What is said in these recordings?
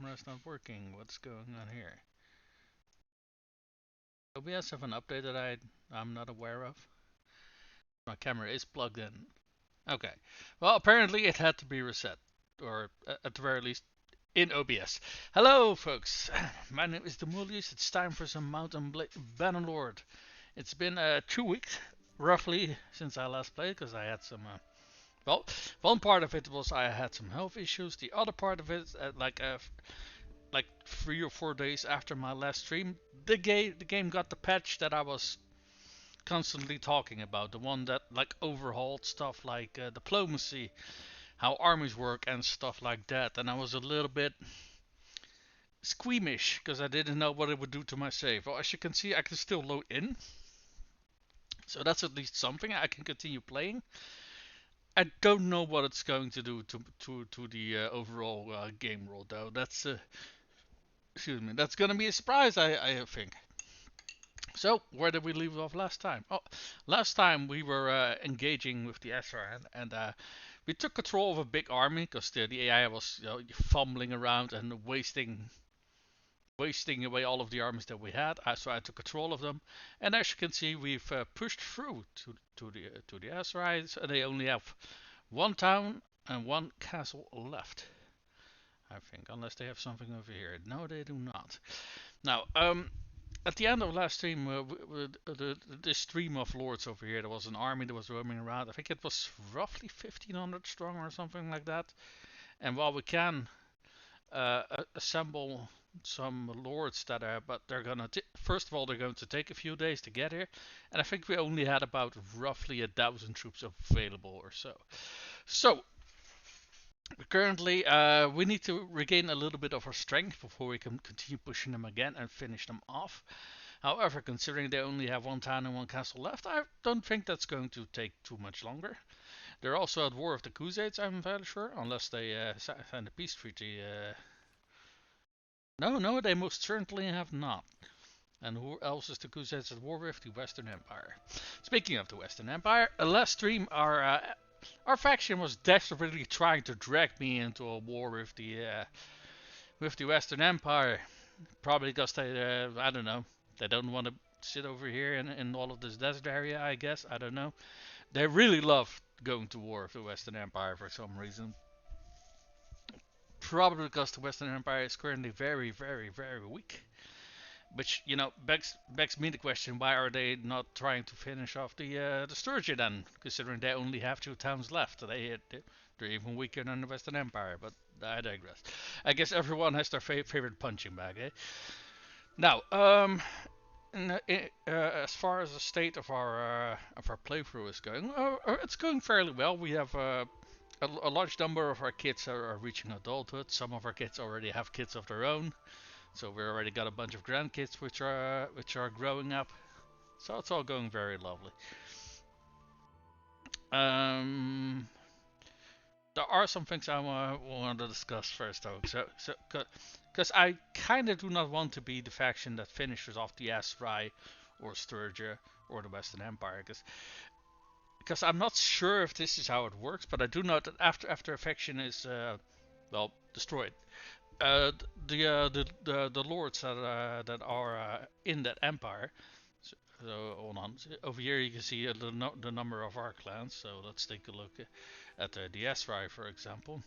camera is not working. What's going on here? OBS have an update that I'm not aware of. My camera is plugged in. Okay. Well, apparently it had to be reset, or at the very least in OBS. Hello, folks. My name is Demulius. It's time for some M&B Bannerlord. It's been 2 weeks, roughly, since I last played, because I had some. Well, one part of it was I had some health issues. The other part of it, like 3 or 4 days after my last stream, the game got the patch that I was constantly talking about, the one that like overhauled stuff like diplomacy, how armies work and stuff like that. And I was a little bit squeamish because I didn't know what it would do to my save. Well, as you can see, I can still load in, so that's at least something. I can continue playing. I don't know what it's going to do to the overall game world though. That's excuse me. That's gonna be a surprise, I think. So, where did we leave off last time? Oh, last time we were engaging with the Aserai, and we took control of a big army because the AI was fumbling around and wasting away all of the armies that we had. So I took control of them, and as you can see, we've pushed through to the Aserai, so they only have one town and one castle left. I think, unless they have something over here. No, they do not. Now, at the end of last stream, the stream of lords over here, there was an army that was roaming around. I think it was roughly 1500 strong or something like that. And while we can assemble some lords that are, but they're gonna first of all they're going to take a few days to get here, and I think we only had about roughly 1,000 troops available or so. So currently, we need to regain a little bit of our strength before we can continue pushing them again and finish them off. However, considering they only have one town and one castle left, I don't think that's going to take too much longer. They're also at war with the Crusades, I'm fairly sure, unless they sign a peace treaty. No, they most certainly have not. And who else is the Crusades at war with? The Western Empire. Speaking of the Western Empire, last stream our faction was desperately trying to drag me into a war with the Western Empire. Probably because they, I don't know, they don't want to sit over here in all of this desert area, I guess. I don't know. They really love going to war with the Western Empire for some reason. Probably because the Western Empire is currently very, very, very weak. Which, begs me the question, why are they not trying to finish off the Sturgeon then? Considering they only have 2 towns left. They're even weaker than the Western Empire, but I digress. I guess everyone has their favorite punching bag, eh? Now, as far as the state of our playthrough is going, it's going fairly well. We have a large number of our kids are reaching adulthood. Some of our kids already have kids of their own, so we already got a bunch of grandkids which are growing up. So it's all going very lovely. Um, there are some things I want to discuss first, though. Because I kind of do not want to be the faction that finishes off the Aserai or Sturgia or the Western Empire, because I'm not sure if this is how it works, but I do know that after a faction is destroyed, the lords that are in that empire. So hold on. Over here you can see the number of our clans. So let's take a look at the Aserai, for example.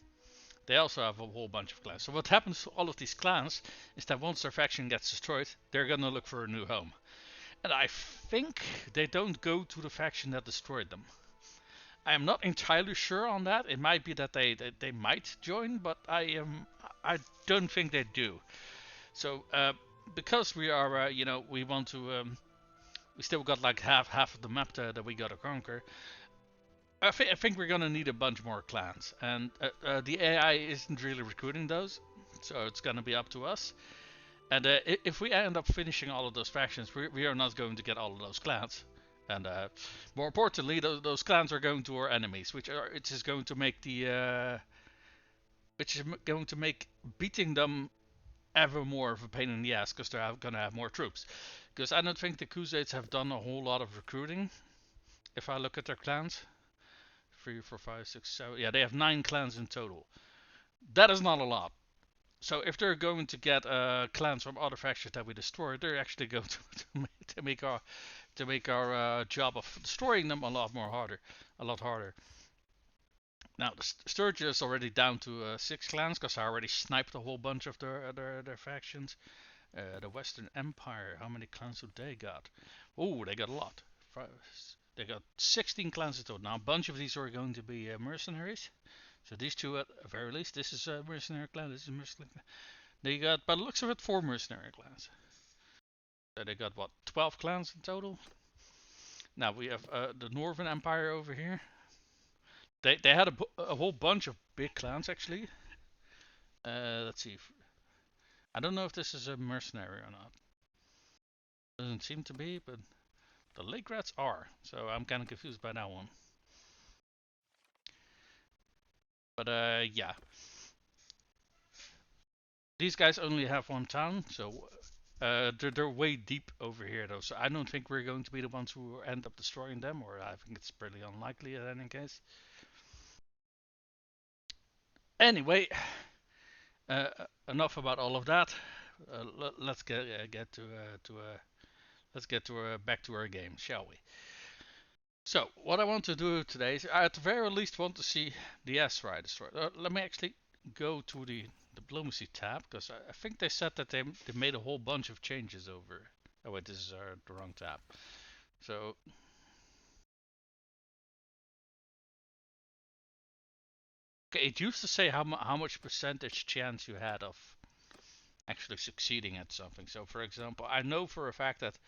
They also have a whole bunch of clans. So what happens to all of these clans is that once their faction gets destroyed, they're gonna look for a new home. And I think they don't go to the faction that destroyed them. I am not entirely sure on that. It might be that they might join, but I don't think they do. So because we are we want to we still got like half of the map that we gotta conquer. I think we're gonna need a bunch more clans, and the AI isn't really recruiting those, so it's gonna be up to us. And if we end up finishing all of those factions, we are not going to get all of those clans. And more importantly, those clans are going to our enemies, which is going to make beating them ever more of a pain in the ass because they're going to have more troops. Because I don't think the Crusades have done a whole lot of recruiting. If I look at their clans, 3, 4, 5, 6, 7, yeah, they have 9 clans in total. That is not a lot. So if they're going to get clans from other factions that we destroy, they're actually going to make our job of destroying them a lot more harder, a lot harder. Now the Sturgia is already down to 6 clans because I already sniped a whole bunch of their factions. The Western Empire, how many clans do they got? Oh, they got a lot. They got 16 clans in total. Now a bunch of these are going to be mercenaries. So these two at the very least, this is a mercenary clan, this is a mercenary clan. They got, by the looks of it, 4 mercenary clans. So they got what, 12 clans in total? Now we have the Northern Empire over here. They had a whole bunch of big clans actually. Let's see. I don't know if this is a mercenary or not. Doesn't seem to be, but the Lake Rats are. So I'm kind of confused by that one. But yeah. These guys only have one town, so they're way deep over here though. So I don't think we're going to be the ones who end up destroying them, or I think it's pretty unlikely in any case. Anyway, uh, enough about all of that. Let's get to let's get to back to our game, shall we? So what I want to do today is, I at the very least want to see the Aserai destroyed. Let me actually go to the diplomacy tab because I think they said that they made a whole bunch of changes over. Oh wait, this is the wrong tab. So okay, it used to say how much percentage chance you had of actually succeeding at something. So for example, I know for a fact that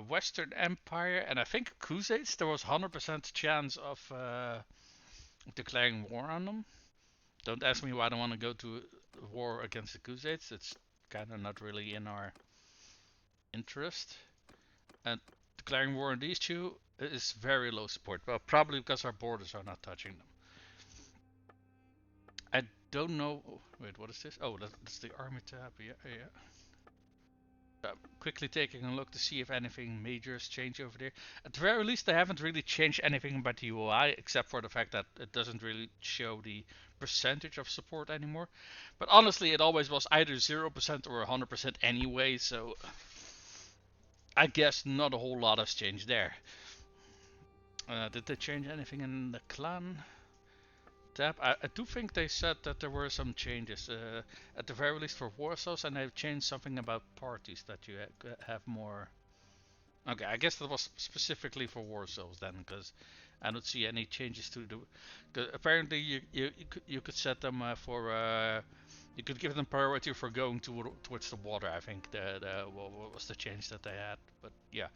Western Empire and I think Crusades, there was 100% chance of declaring war on them. Don't ask me why I don't want to go to war against the Crusades. It's kind of not really in our interest. And declaring war on these two is very low support. Well, probably because our borders are not touching them. I don't know. Wait, what is this? Oh, that's the army tab. Yeah, yeah. Quickly taking a look to see if anything major has changed over there. At the very least, they haven't really changed anything about the UI, except for the fact that it doesn't really show the percentage of support anymore. But honestly, it always was either 0% or 100% anyway, so I guess not a whole lot has changed there. Did they change anything in the clan tab? I do think they said that there were some changes, at the very least for Warsaw's, and they've changed something about parties that you have more. Okay, I guess that was specifically for Warsaw's then, because I don't see any changes to the. Cause apparently, you could set them for you could give them priority for going towards the water. I think what was the change that they had, but yeah.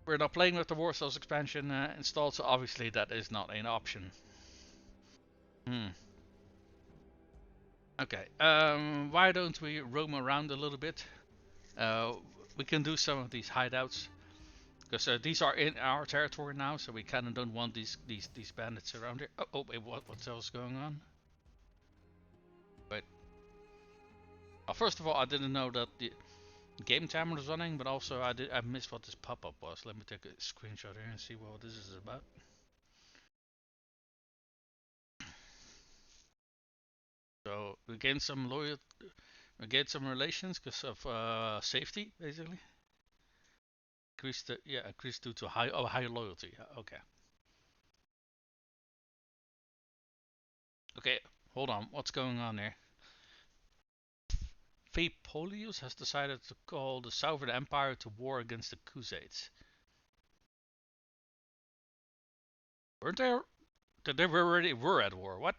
We're not playing with the Warsaw's expansion installed, so obviously that is not an option. Hmm. Okay. Why don't we roam around a little bit? Uh, we can do some of these hideouts because these are in our territory now, so we kind of don't want these bandits around here. Oh wait, what's else going on? Wait. First of all, I didn't know that the game timer was running, but also I missed what this pop-up was. Let me take a screenshot here and see what this is about. So we gained some loyalty. We gained some relations because of safety, basically. Increased due to high loyalty. Okay. Okay, hold on. What's going on here? Feipolius has decided to call the Southern Empire to war against the Crusades. Weren't there? They already were at war. What?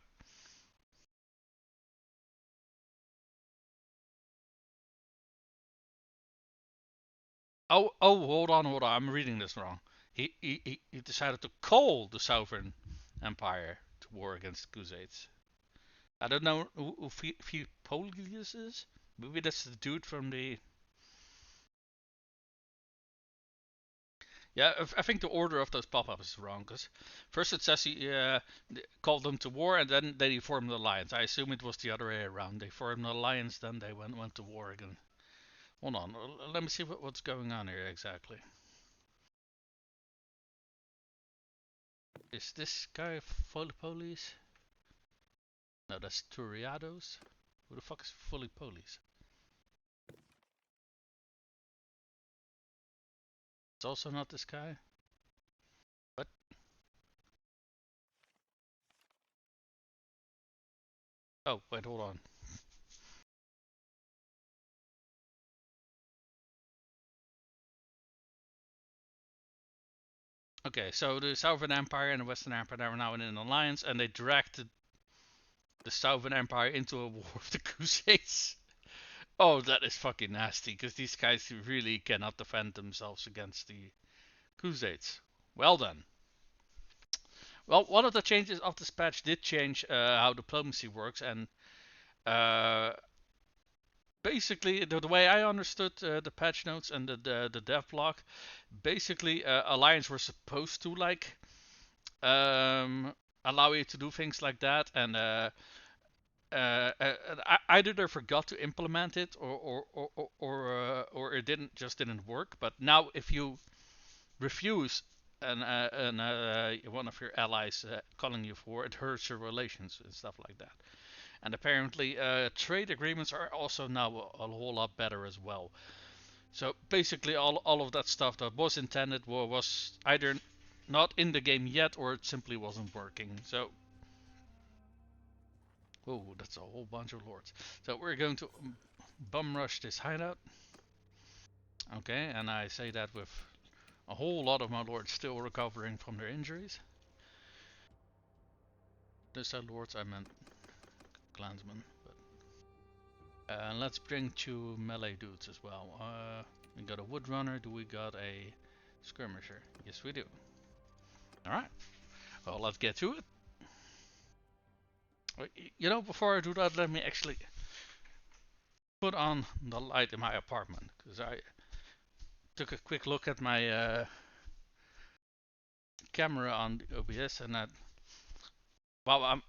Oh, hold on. I'm reading this wrong. He decided to call the Southern Empire to war against the Crusades. I don't know who Feipolius is. Maybe that's the dude from the. Yeah, I think the order of those pop-ups is wrong, because first it says he called them to war, and then they formed an alliance. I assume it was the other way around. They formed an alliance, then they went to war again. Hold on, let me see what's going on here exactly. Is this guy Police? No, that's Turiados. Who the fuck is fully police? It's also not this guy. What? Oh, wait, hold on. Okay, so the Southern Empire and the Western Empire are now in an alliance, and they dragged the Southern Empire into a war with the Crusades. Oh, that is fucking nasty, because these guys really cannot defend themselves against the Crusades. Well done. Well, one of the changes of this patch did change how diplomacy works, and uh, basically the way I understood the patch notes and the dev blog, basically alliance were supposed to like allow you to do things like that, and either they forgot to implement it, or it didn't work. But now, if you refuse one of your allies calling you for, it hurts your relations and stuff like that. And apparently, trade agreements are also now a whole lot better as well. So basically, all of that stuff that was intended was either not in the game yet, or it simply wasn't working. So, oh, that's a whole bunch of lords. So we're going to bum rush this hideout. Okay, and I say that with a whole lot of my lords still recovering from their injuries. This said lords, I meant clansmen. But let's bring 2 melee dudes as well. We got a wood runner. Do we got a skirmisher? Yes, we do. Alright. Well, let's get to it. You know, before I do that, let me actually put on the light in my apartment, because I took a quick look at my camera on the OBS, and that while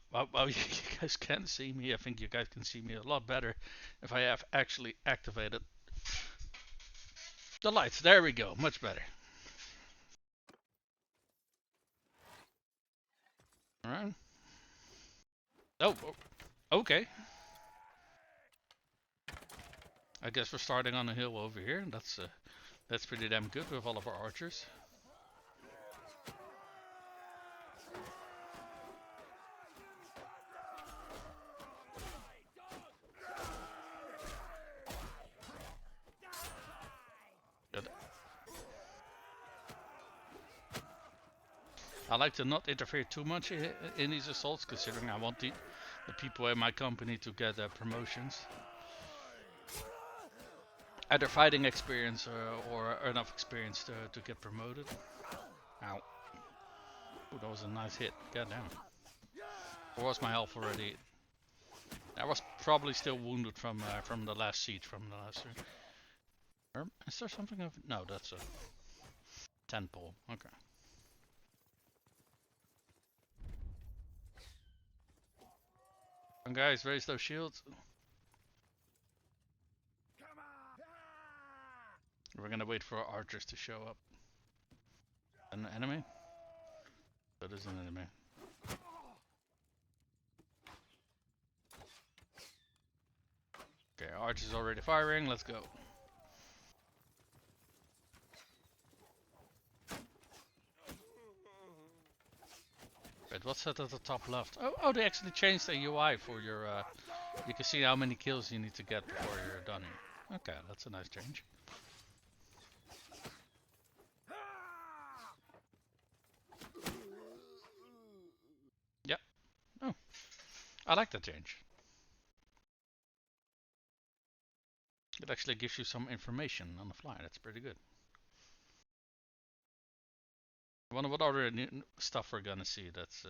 you guys can't see me, I think you guys can see me a lot better if I have actually activated the lights. There we go, much better. Alright. Oh, okay. I guess we're starting on a hill over here. That's pretty damn good with all of our archers. Good. I like to not interfere too much in these assaults, considering I want the people in my company to get promotions. Either fighting experience or enough experience to get promoted. Ow. Ooh, that was a nice hit. God damn. Or was my health already? I was probably still wounded from the last siege, from the last. Is there something of? No, that's a 10 pole. Okay. Come on, guys, raise those shields. We're gonna wait for our archers to show up. An enemy? That is an enemy. Okay, archers already firing. Let's go. Wait, what's that at the top left? Oh, they actually changed the UI for your. You can see how many kills you need to get before you're done here. Okay, that's a nice change. Yep. Oh, I like that change. It actually gives you some information on the fly. That's pretty good. I wonder what other new stuff we're gonna see. That's.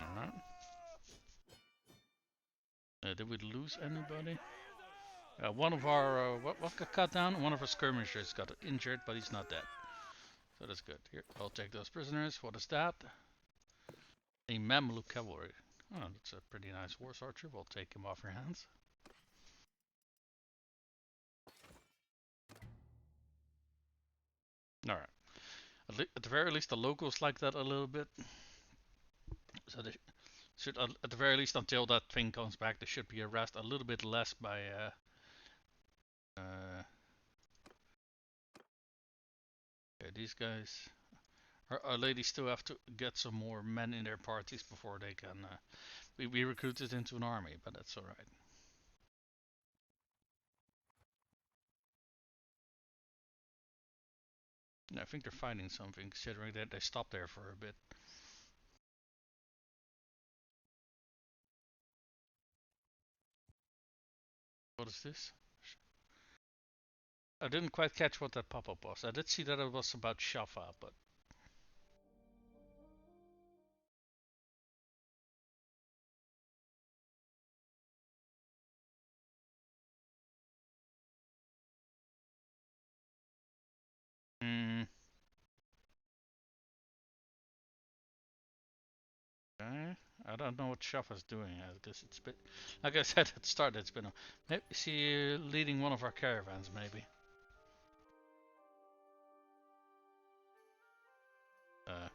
Alright. Did we lose anybody? One of our what got cut down? One of our skirmishers got injured, but he's not dead. So that's good. Here, I'll take those prisoners. What is that? A Mamluk cavalry. Oh, that's a pretty nice horse archer. We'll take him off your hands. Alright. At the very least, the locals like that a little bit. So they should, at the very least, until that thing comes back, there should be harassed a little bit less by yeah, these guys. Our ladies still have to get some more men in their parties before they can be recruited into an army, but that's alright. I think they're finding something, considering that they stopped there for a bit. What is this? I didn't quite catch what that pop-up was. I did see that it was about Shafa, but... Hmm. Okay. I don't know what Shafa's doing, because it's been... Like I said at the start, it's been... Maybe is he leading one of our caravans, maybe? Uh...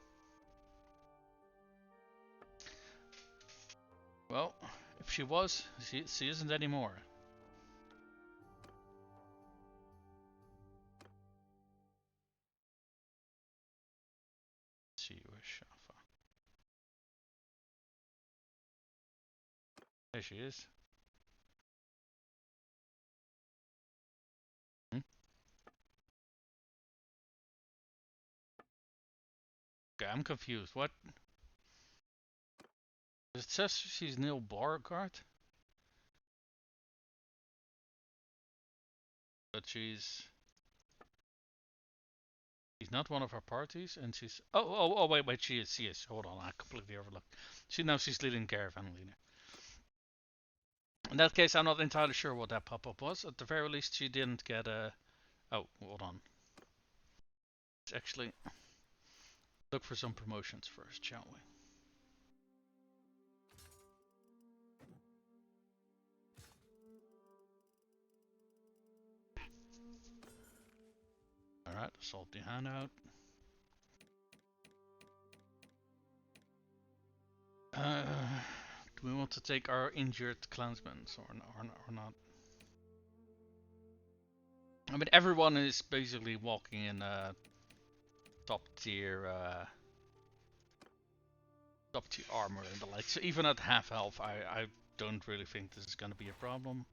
Well, if she was, she isn't anymore. Let's see where's Shafa. There she is. Hmm? Okay, I'm confused. What? It says she's Neil Beauregard, but she's not one of our parties, and she's wait, she is. Hold on, I completely overlooked. She's leading caravan leader. In that case, I'm not entirely sure what that pop-up was. At the very least, she didn't get a... Oh, hold on. Let's actually look for some promotions first, shall we? Alright, assault the handout. Do we want to take our injured clansmen or not? I mean, everyone is basically walking in top tier armor and the like. So even at half health, I don't really think this is going to be a problem.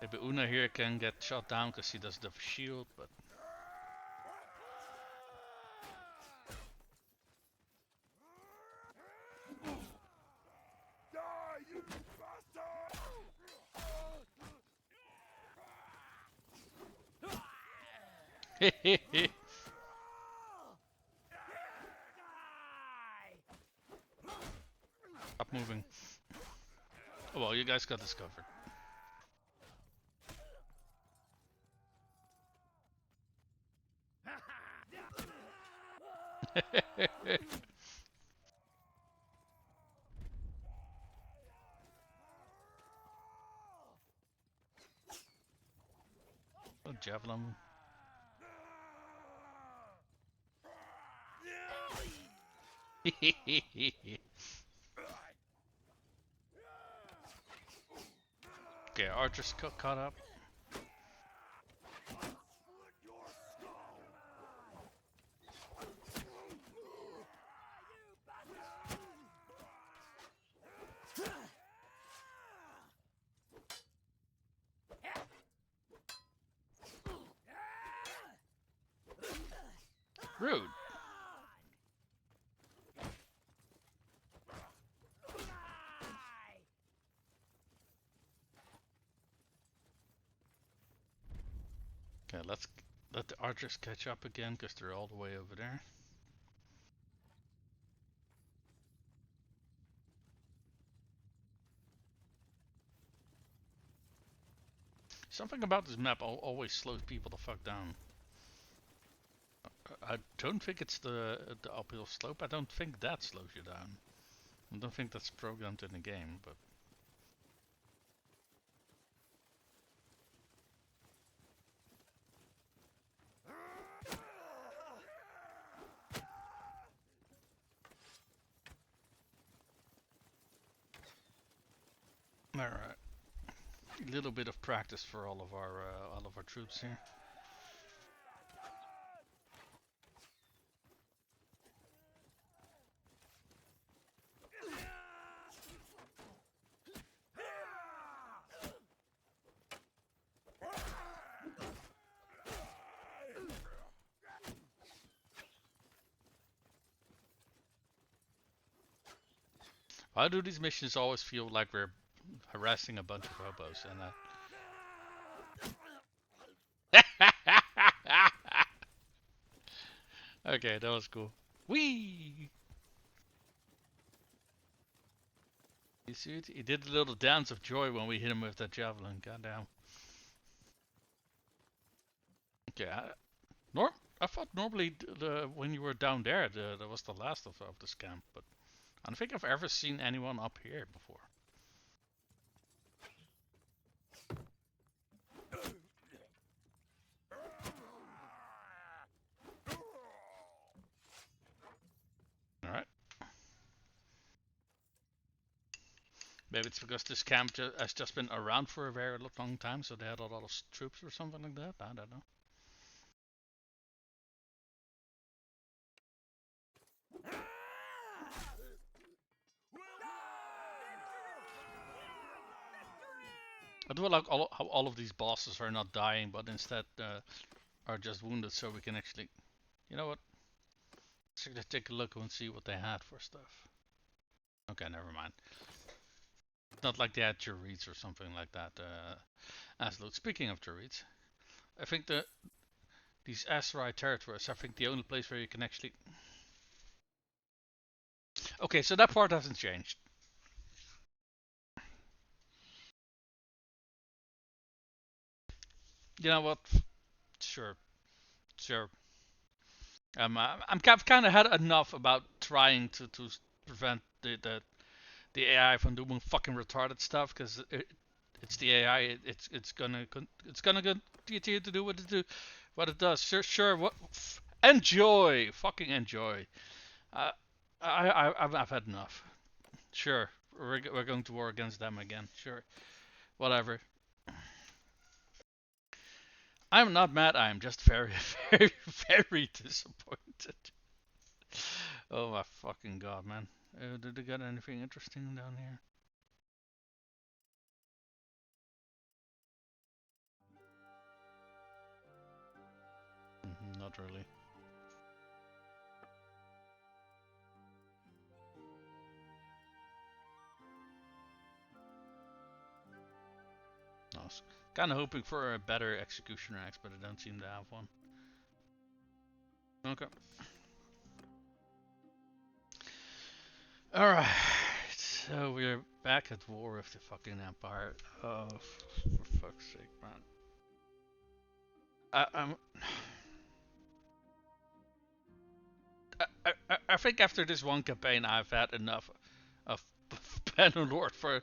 Maybe Una here can get shot down because she doesn't have a shield, but... Stop moving. Oh well, you guys got this covered. Oh, javelin. Okay, archers caught up. Rude. Okay, let's let the archers catch up again because they're all the way over there. Something about this map always slows people the fuck down. I don't think it's the uphill slope. I don't think that slows you down. I don't think that's programmed in the game, but... Alright. A little bit of practice for all of our troops here. Why do these missions always feel like we're harassing a bunch of hobos? Okay, that was cool. Whee! You see it? He did a little dance of joy when we hit him with that javelin. Goddamn. Okay, I thought normally when you were down there, that was the last of this camp, but I don't think I've ever seen anyone up here before. Alright. Maybe it's because this camp has just been around for a very long time, so they had a lot of troops or something like that. I don't know. I do like how all of these bosses are not dying, but instead are just wounded, so we can actually, you know what? Let's take a look and see what they had for stuff. Okay, never mind. It's not like they had Jurits or something like that. Speaking of Jurits, I think these Aserai territories, I think the only place where you can actually. Okay, so that part hasn't changed. You know what? Sure, sure. I've kind of had enough about trying to prevent the AI from doing fucking retarded stuff because it's the AI. It's gonna continue to do what it does. Sure. Enjoy, fucking enjoy. Uh, I've had enough. Sure, we're going to war against them again. Sure, whatever. I'm not mad. I'm just very, very, very disappointed. Oh my fucking god, man. Did they got anything interesting down here? Not really. I was kind of hoping for a better executioner axe, but I don't seem to have one. Okay. Alright. So we're back at war with the fucking Empire. Oh, for fuck's sake, man. I'm. I think after this one campaign, I've had enough of Bannerlord for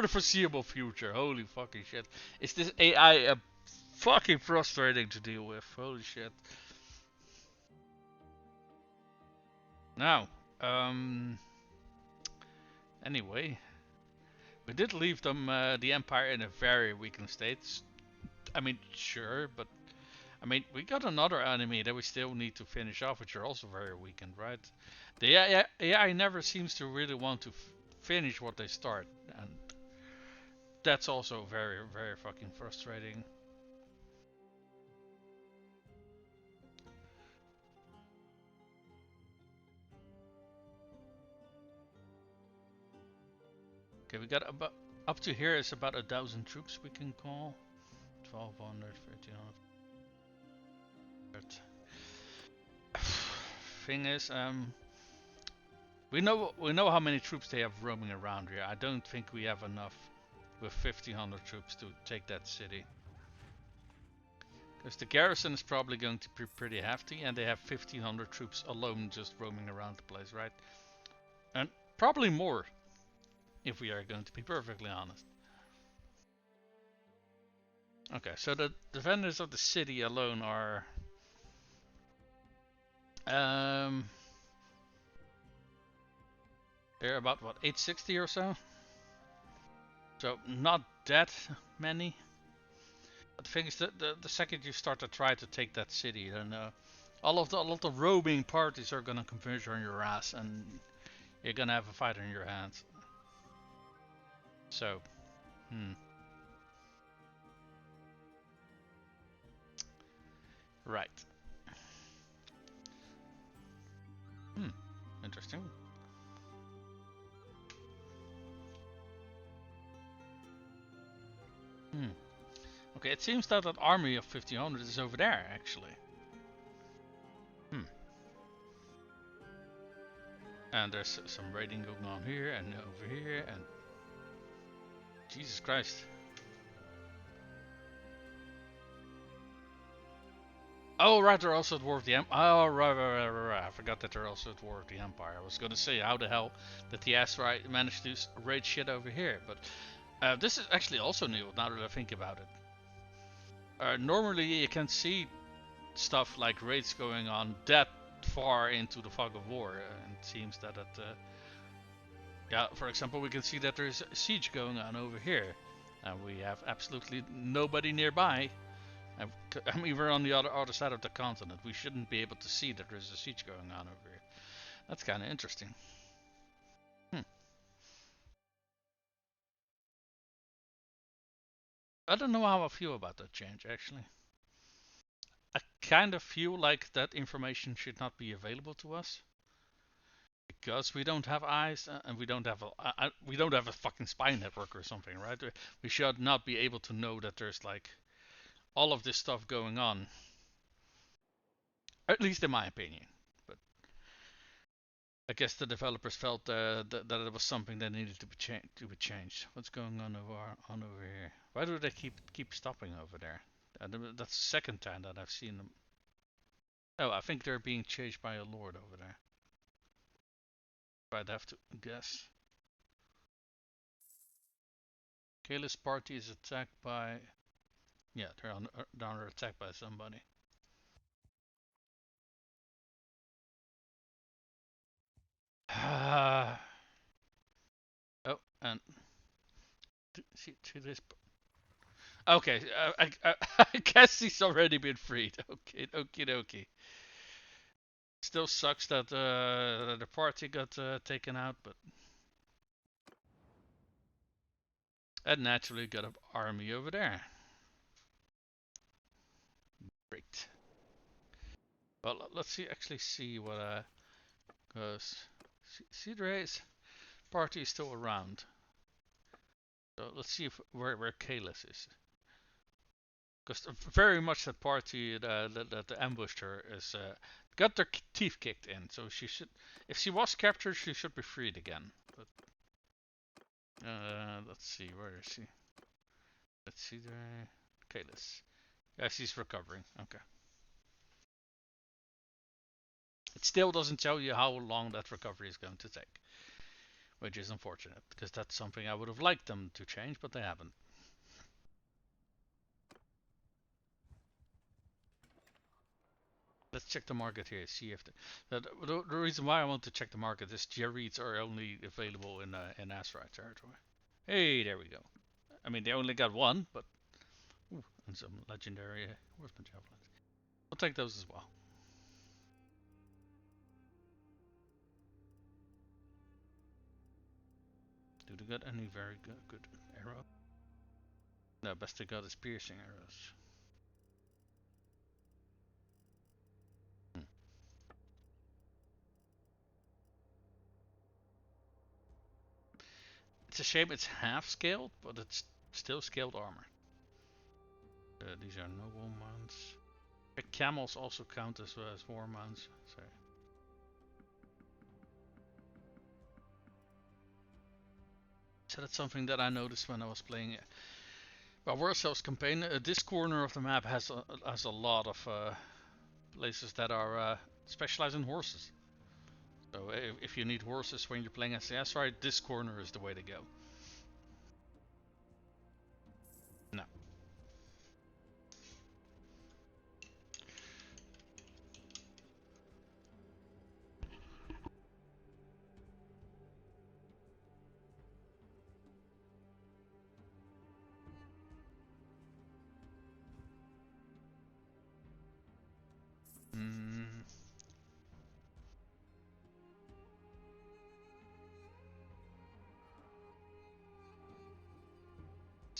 the foreseeable future. Holy fucking shit! Is this AI fucking frustrating to deal with? Holy shit! Now, anyway, we did leave the Empire in a very weakened state. I mean, sure, but I mean, we got another enemy that we still need to finish off, which are also very weakened, right? The AI never seems to really want to finish what they start, and that's also very, very fucking frustrating. Okay, we got about up to here is about 1,000 troops we can call. 1,200, 1,300. Thing is, we know how many troops they have roaming around here. I don't think we have enough with 1,500 troops to take that city. Because the garrison is probably going to be pretty hefty, and they have 1,500 troops alone just roaming around the place, right? And probably more, if we are going to be perfectly honest. Okay, so the defenders of the city alone are um they're about what 860 or so. So not that many. But the thing is that the second you start to try to take that city, then a lot of roaming parties are gonna converge on your ass, and you're gonna have a fight on your hands. So, right. Interesting. Okay, it seems that that army of 1500 is over there, actually. And there's some raiding going on here and over here, and Jesus Christ. Oh, right, they're also at war with the Empire. Oh, right. I forgot that they're also at war with the Empire. I was going to say, how the hell did the Aserai manage to raid shit over here? But this is actually also new, now that I think about it. Normally, you can see stuff like raids going on that far into the fog of war, and it seems that yeah, for example, we can see that there's a siege going on over here, and we have absolutely nobody nearby. I mean, we're on the other side of the continent. We shouldn't be able to see that there's a siege going on over here. That's kind of interesting. I don't know how I feel about that change, actually. I kind of feel like that information should not be available to us because we don't have eyes and we don't have a fucking spy network or something, right? We should not be able to know that there's like all of this stuff going on. At least in my opinion. But I guess the developers felt that it was something that needed to be changed. What's going on over here? Why do they keep stopping over there? That's the second time that I've seen them. Oh, I think they're being chased by a lord over there. I'd have to guess. Kayla's party is attacked by. Yeah, they're under attack by somebody. oh, and to this. Okay, I guess he's already been freed. Okay, okie dokie. Still sucks that the party got taken out, but and naturally got an army over there. Great. Well, let's see what cause Cidra's party is still around. So let's see where Kalis is. Because very much that party that ambushed her is got their teeth kicked in. So she should, if she was captured, she should be freed again. But let's see, where is she? Let's see there. Kalis. Yeah, she's recovering. Okay. It still doesn't tell you how long that recovery is going to take, which is unfortunate because that's something I would have liked them to change, but they haven't. Let's check the market here. See if the reason why I want to check the market is Jerry's are only available in Aserai territory. Hey, there we go. I mean, they only got one, but ooh, and some legendary horseman javelins. I'll take those as well. Do they got any very good arrows? No, best they got is piercing arrows. Hmm. It's a shame it's half scaled, but it's still scaled armor. These are noble mounts. Camels also count as war mounts. Sorry. So that's something that I noticed when I was playing well, World Cells campaign. This corner of the map has a lot of places that are specialized in horses. So if you need horses when you're playing SAS, right, this corner is the way to go. No.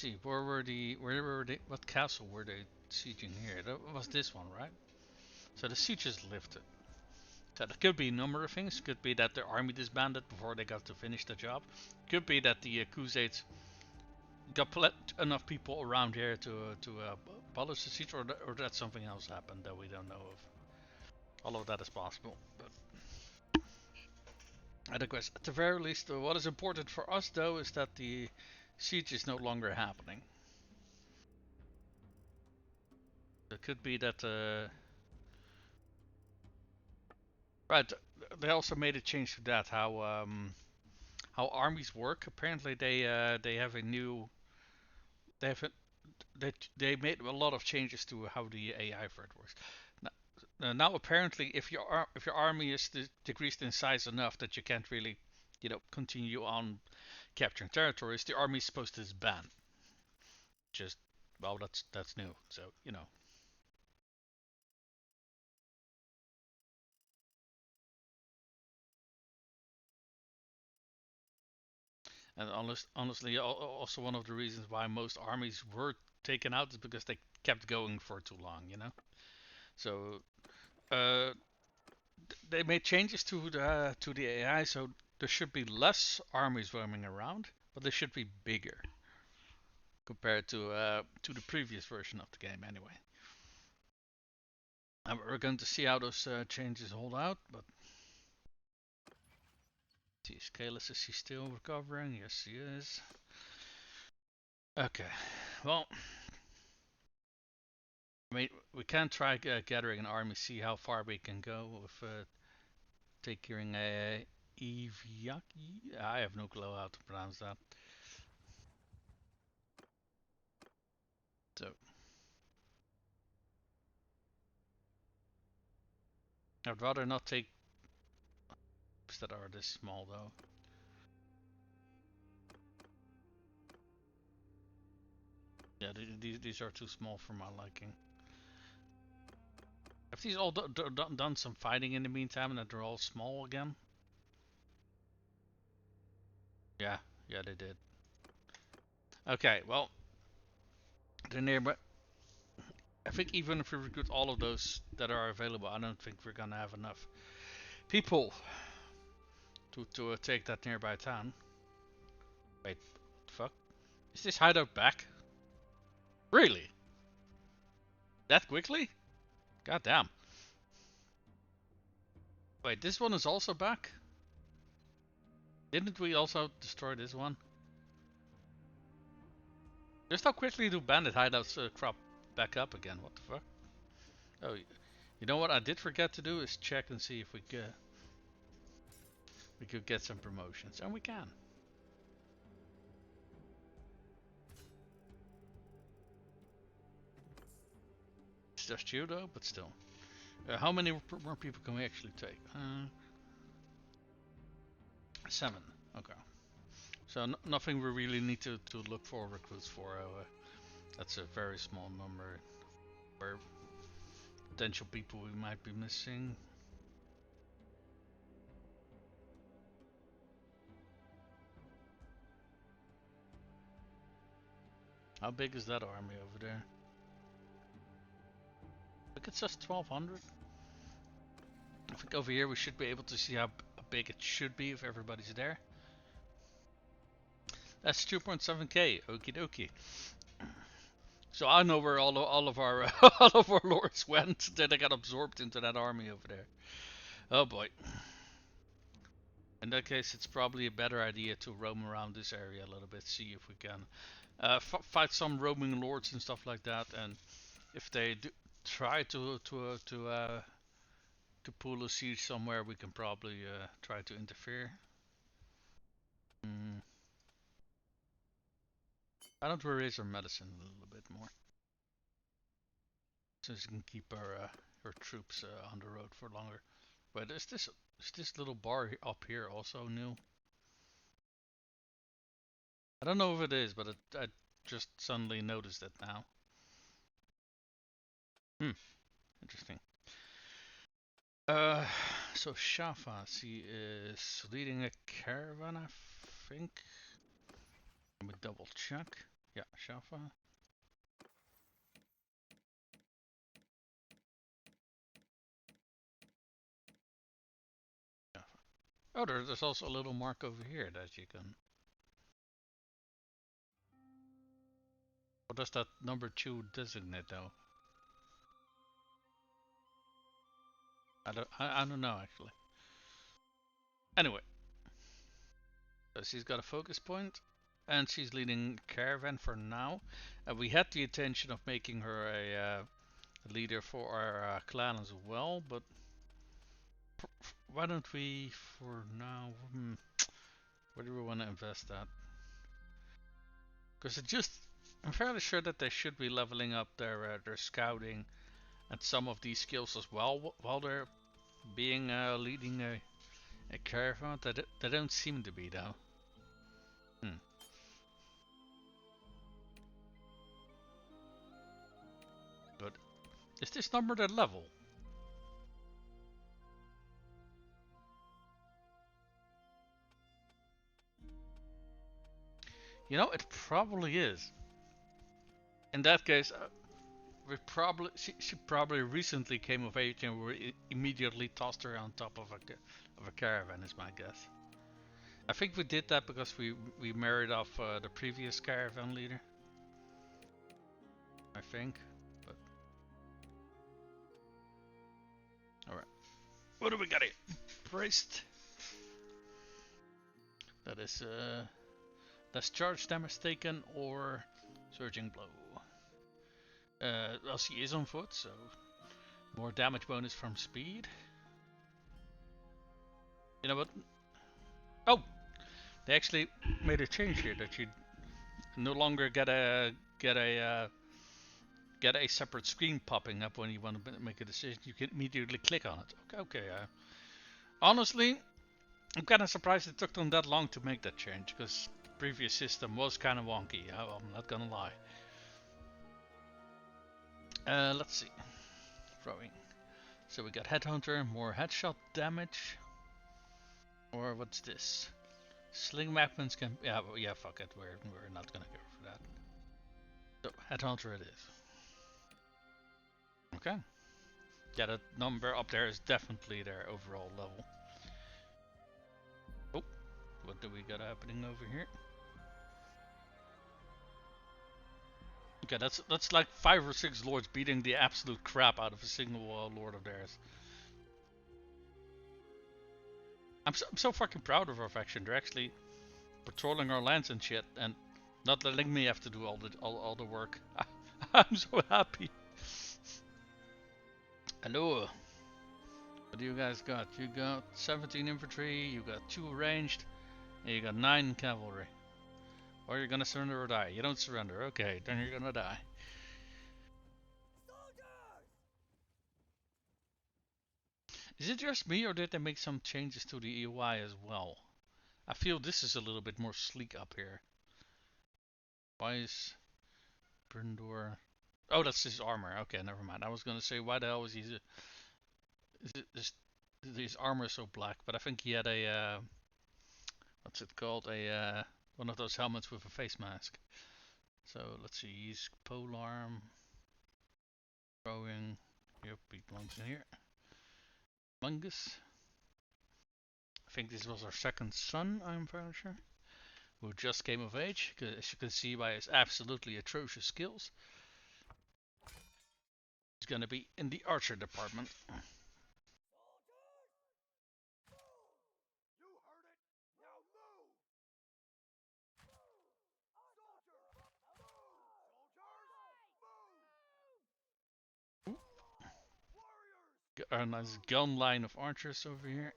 see, what castle were they sieging here? That was this one, right? So the siege is lifted. So it could be a number of things. Could be that the army disbanded before they got to finish the job. Could be that the Crusades got enough people around here to abolish the siege, or that something else happened that we don't know of. All of that is possible. But at the very least, what is important for us though is that the siege is no longer happening. It could be that right. They also made a change to that how armies work. Apparently, they have a new they have a, they made a lot of changes to how the AI for it works. Now apparently, if your army is decreased in size enough that you can't really, continue on capturing territories, the army is supposed to disband. Just well, that's new. So and honestly, also one of the reasons why most armies were taken out is because they kept going for too long. So uh, they made changes to the AI, so there should be less armies roaming around, but they should be bigger compared to the previous version of the game, anyway. And we're going to see how those changes hold out, but see, Scaleless, is he still recovering? Yes, he is. Okay, well, I mean, we can try gathering an army, see how far we can go with taking a Iviaki. I have no clue how to pronounce that. So I'd rather not take that are this small though. Yeah, these are too small for my liking. Have these all done some fighting in the meantime and that they're all small again? Yeah, yeah, they did. Okay, well, they're nearby. I think even if we recruit all of those that are available, I don't think we're gonna have enough people to take that nearby town. Wait, what the fuck? Is this hideout back? Really? That quickly? God damn. Wait, this one is also back? Didn't we also destroy this one? Just how quickly do bandit hideouts crop back up again? What the fuck? Oh, you know what I did forget to do is check and see if we could get some promotions, and we can. It's just you though, but still. How many more people can we actually take? 7. Okay. So nothing we really need to look for recruits for. That's a very small number. Where potential people we might be missing. How big is that army over there? I think it says 1200. I think over here we should be able to see how big it should be if everybody's there. That's 2.7k. Okie dokie. So I know where all of our all of our lords went. Then they got absorbed into that army over there. Oh boy. In that case, it's probably a better idea to roam around this area a little bit, see if we can fight some roaming lords and stuff like that. And if they do try to pull a siege somewhere, we can probably try to interfere. Mm. Why don't we raise our medicine a little bit more, so we can keep our troops on the road for longer. But is this little bar up here also new? I don't know if it is, but I just suddenly noticed it now. Hmm, interesting. Uh, so Shafas, he is leading a caravan, I think. Let me double check. Yeah, Shafa. Shafa. Oh, there's also a little mark over here that you can. What does that number 2 designate though? I don't know actually. Anyway, so she's got a focus point, and she's leading caravan for now. We had the intention of making her a leader for our clan as well, but why don't we for now? Where do we want to invest that? Because I'm fairly sure that they should be leveling up their scouting and some of these skills as well while they're being leading a caravan. They don't seem to be though. Hmm. But is this number the level? You know, it probably is. In that case, she probably recently came of age and we immediately tossed her on top of a caravan. Is my guess. I think we did that because we married off the previous caravan leader. I think. But all right, what do we got here? Priest. That is that's charge damage taken or surging blow. Well, she is on foot, so more damage bonus from speed. You know what? Oh, they actually made a change here that you no longer get a separate screen popping up when you want to make a decision. You can immediately click on it. Okay. Honestly, I'm kind of surprised it took them that long to make that change because the previous system was kind of wonky. I'm not gonna lie. Let's see. Throwing. So we got Headhunter, more headshot damage. Or what's this? Sling weapons can. Yeah, fuck it. We're not gonna go for that. So Headhunter it is. Okay. Yeah, that number up there is definitely their overall level. Oh, what do we got happening over here? Okay, that's like 5 or 6 lords beating the absolute crap out of a single lord of theirs. I'm so fucking proud of our faction. They're actually patrolling our lands and shit, and not letting me have to do all the work. I'm so happy. Hello. What do you guys got? You got 17 infantry, you got 2 ranged, and you got 9 cavalry. Or you're gonna surrender or die. You don't surrender, okay, then you're gonna die. Is it just me, or did they make some changes to the UI as well? I feel this is a little bit more sleek up here. Why is Brindor... Oh, that's his armor. Okay, never mind. I was gonna say, why the hell is his armor so black? But I think he had a... what's it called? One of those helmets with a face mask. So, let's see. He's polearm. Throwing. Yep, he belongs in here. Mungus. I think this was our second son, I'm fairly sure. Who just came of age, as you can see by his absolutely atrocious skills. He's gonna be in the archer department. Got a nice gun line of archers over here.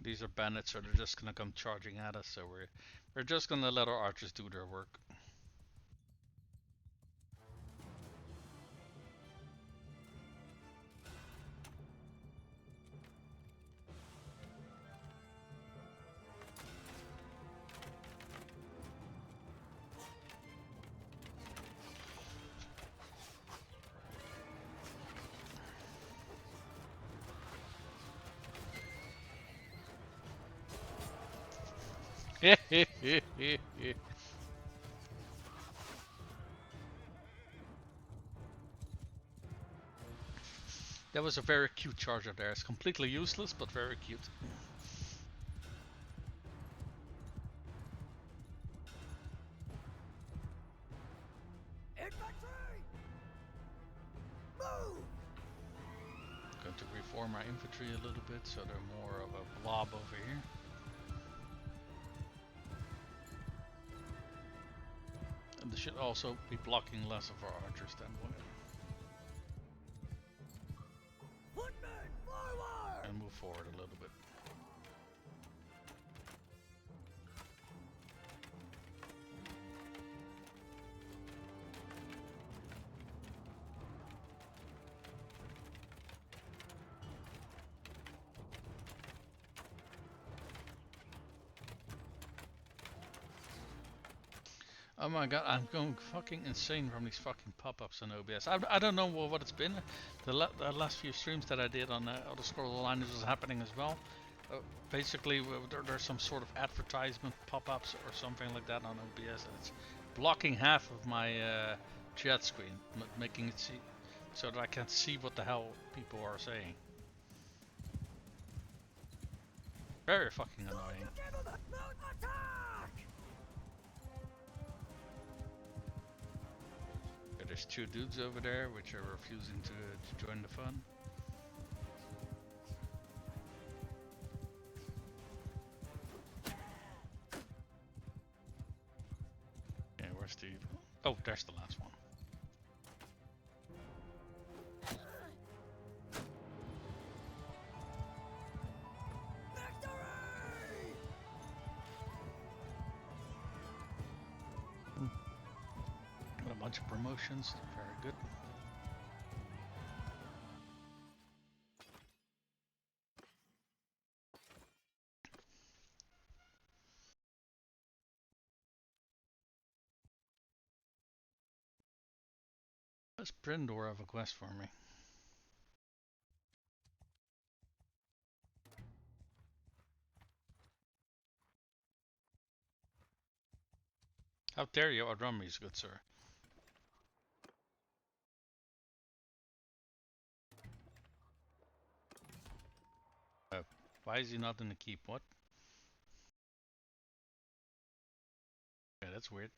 These are bandits, so they're just gonna come charging at us. So we're just gonna let our archers do their work. That was a very cute charger there. It's completely useless, but very cute. Going to reform my infantry a little bit so they're more of a blob over here. And they should also be blocking less of our archers than whatever. And move forward a little bit. Oh my god, I'm going fucking insane from these fucking pop-ups on OBS. I don't know what it's been. The last few streams that I did on Elder Scrolls Online, this was happening as well. Basically, there's some sort of advertisement pop-ups or something like that on OBS, and it's blocking half of my chat screen, making it see so that I can't see what the hell people are saying. Very fucking annoying. There's two dudes over there which are refusing to join the fun. Okay, where's the... Oh, there's the last one. Got a bunch of promotions, very good. Does Brindor have a quest for me? How dare you outrun me, good sir? Why is he not in the keep? What? Yeah, that's weird.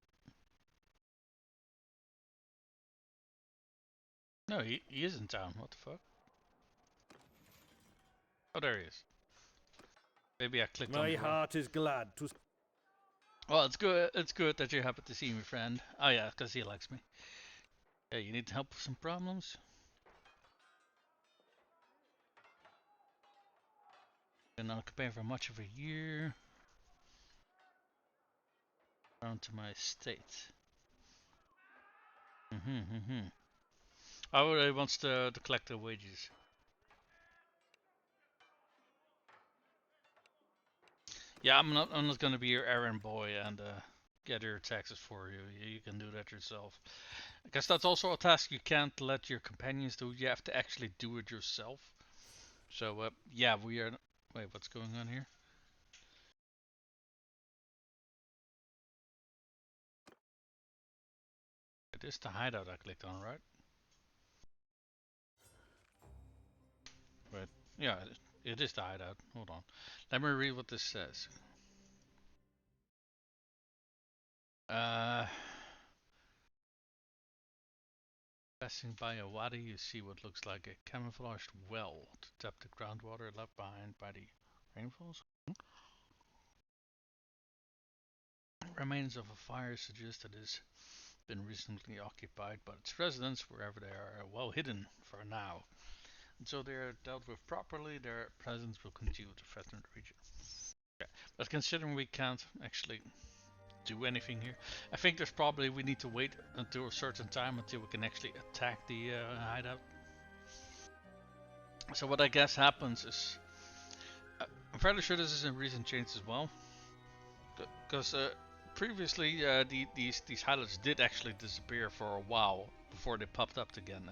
No, he is in town. What the fuck? Oh, there he is. Maybe I clicked on the wrong. My heart is glad to... Well, it's good. It's good that you're happy to see me, friend. Oh yeah, because he likes me. Yeah, you need help with some problems? Been on a campaign for much of a year. Down to my estate. Oh, he wants to collect the wages. Yeah, I'm not gonna be your errand boy and get your taxes for you. You can do that yourself. I guess that's also a task you can't let your companions do. You have to actually do it yourself. So yeah, we are. Wait, what's going on here? It is the hideout I clicked on, right? Right. Yeah, it is the hideout. Hold on. Let me read what this says. Passing by a wadi, you see what looks like a camouflaged well to tap the groundwater left behind by the rainfalls. Remains of a fire suggest it has been recently occupied, but its residents, wherever they are well hidden for now. Until they are dealt with properly, their presence will continue to threaten the region. Yeah, but considering we can't actually do anything here, I think there's probably we need to wait until a certain time until we can actually attack the hideout. So what I guess happens is, I'm fairly sure this is a recent change as well, because previously these highlights did actually disappear for a while before they popped up again.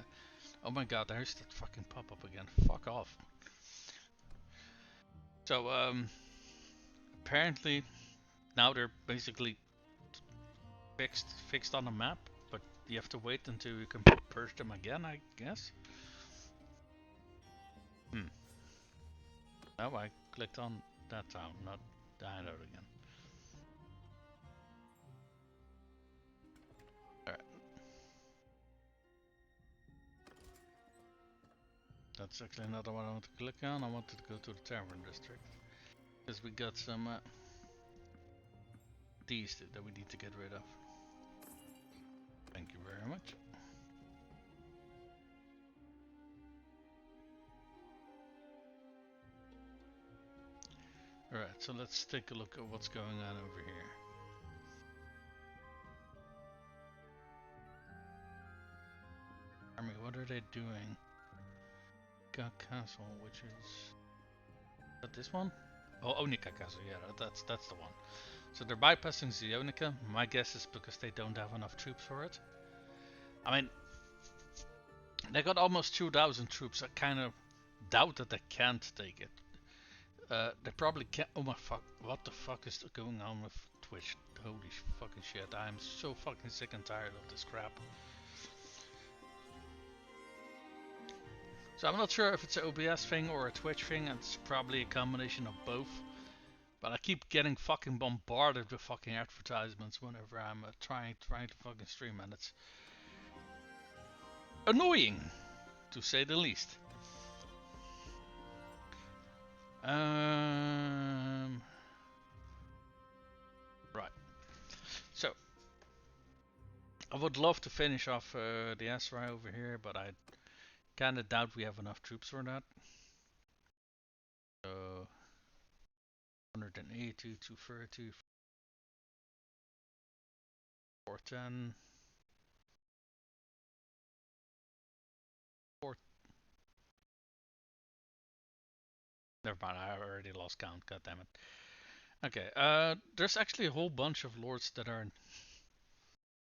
Oh my god, there's that fucking pop-up again. Fuck off. So apparently Now they're basically fixed on the map, but you have to wait until you can purge them again, I guess. Hmm. Oh, I clicked on that town, not the hideout again. Alright. That's actually not the one I want to click on. I wanted to go to the tavern district. Because we got some these that we need to get rid of. Thank you very much. Alright, so let's take a look at what's going on over here. Army, what are they doing? Got Castle, which is that this one? Oh, Onika Castle, yeah, that's the one. So they're bypassing Zionica. My guess is because they don't have enough troops for it. I mean, they got almost 2,000 troops. I kind of doubt that they can't take it. They probably can't. Oh my fuck! What the fuck is going on with Twitch? Holy fucking shit! I'm so fucking sick and tired of this crap. So I'm not sure if it's an OBS thing or a Twitch thing. It's probably a combination of both. But I keep getting fucking bombarded with fucking advertisements whenever I'm trying to fucking stream, and it's annoying, to say the least. Right. So I would love to finish off the Aserai over here, but I kind of doubt we have enough troops for that. So 180, 230, 410, 4. Never mind, I already lost count. God damn it. Okay, there's actually a whole bunch of lords that are.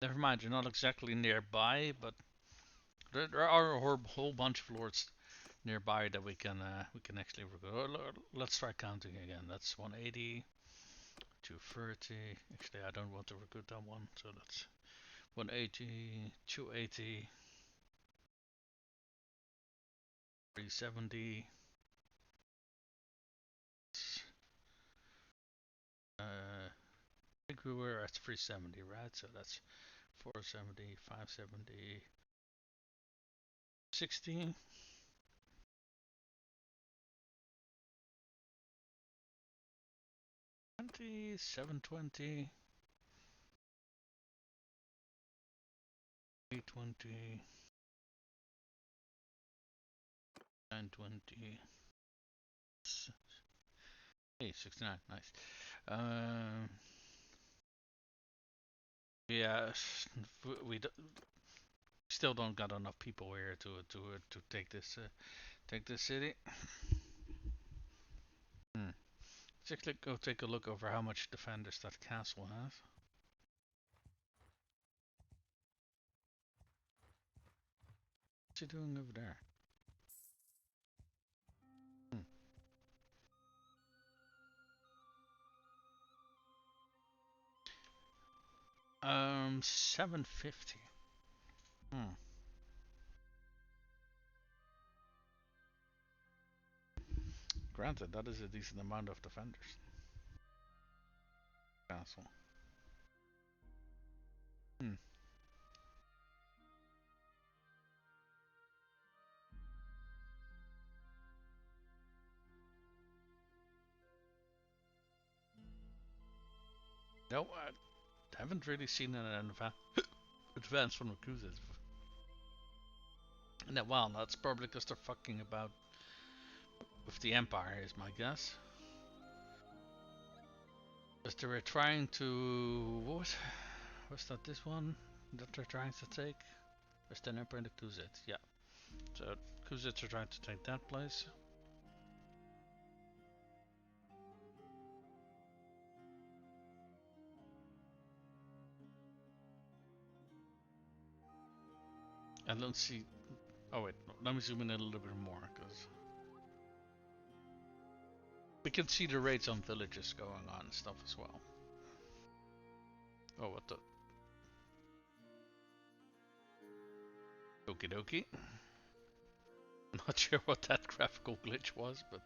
Never mind, you're not exactly nearby, but there are a whole bunch of lords nearby that we can actually recruit. Let's try counting again. That's 180, 230. Actually, I don't want to recruit that one, so that's 180, 280, 370. I think we were at 370, right? So that's 470, 570, 60. 20, 720, 820, 920. Hey, 69, nice. Yeah, we still don't got enough people here to take this city. Let's actually go take a look over how much defenders that castle has. What's he doing over there? 750. Granted, that is a decent amount of defenders. Castle. No, I haven't really seen an advance from the cruisers. And well, that's probably because they're fucking about with the Empire, is my guess. Because they were trying to. What was that? This one that they're trying to take? Western Empire and the Kuzit, yeah. So Kuzits are trying to take that place. And let's see. Oh wait, let me zoom in a little bit more because we can see the raids on villages going on and stuff as well. Oh, what the? Okie dokie. Not sure what that graphical glitch was, but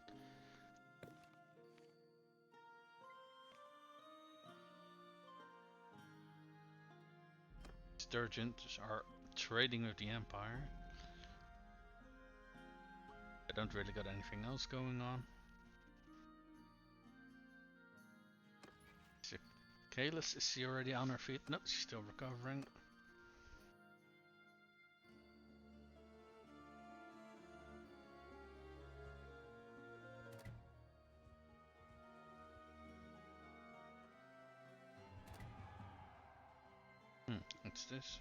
Sturgeons are trading with the Empire. I don't really got anything else going on. So, Kalis, is she already on her feet? No, she's still recovering. What's this?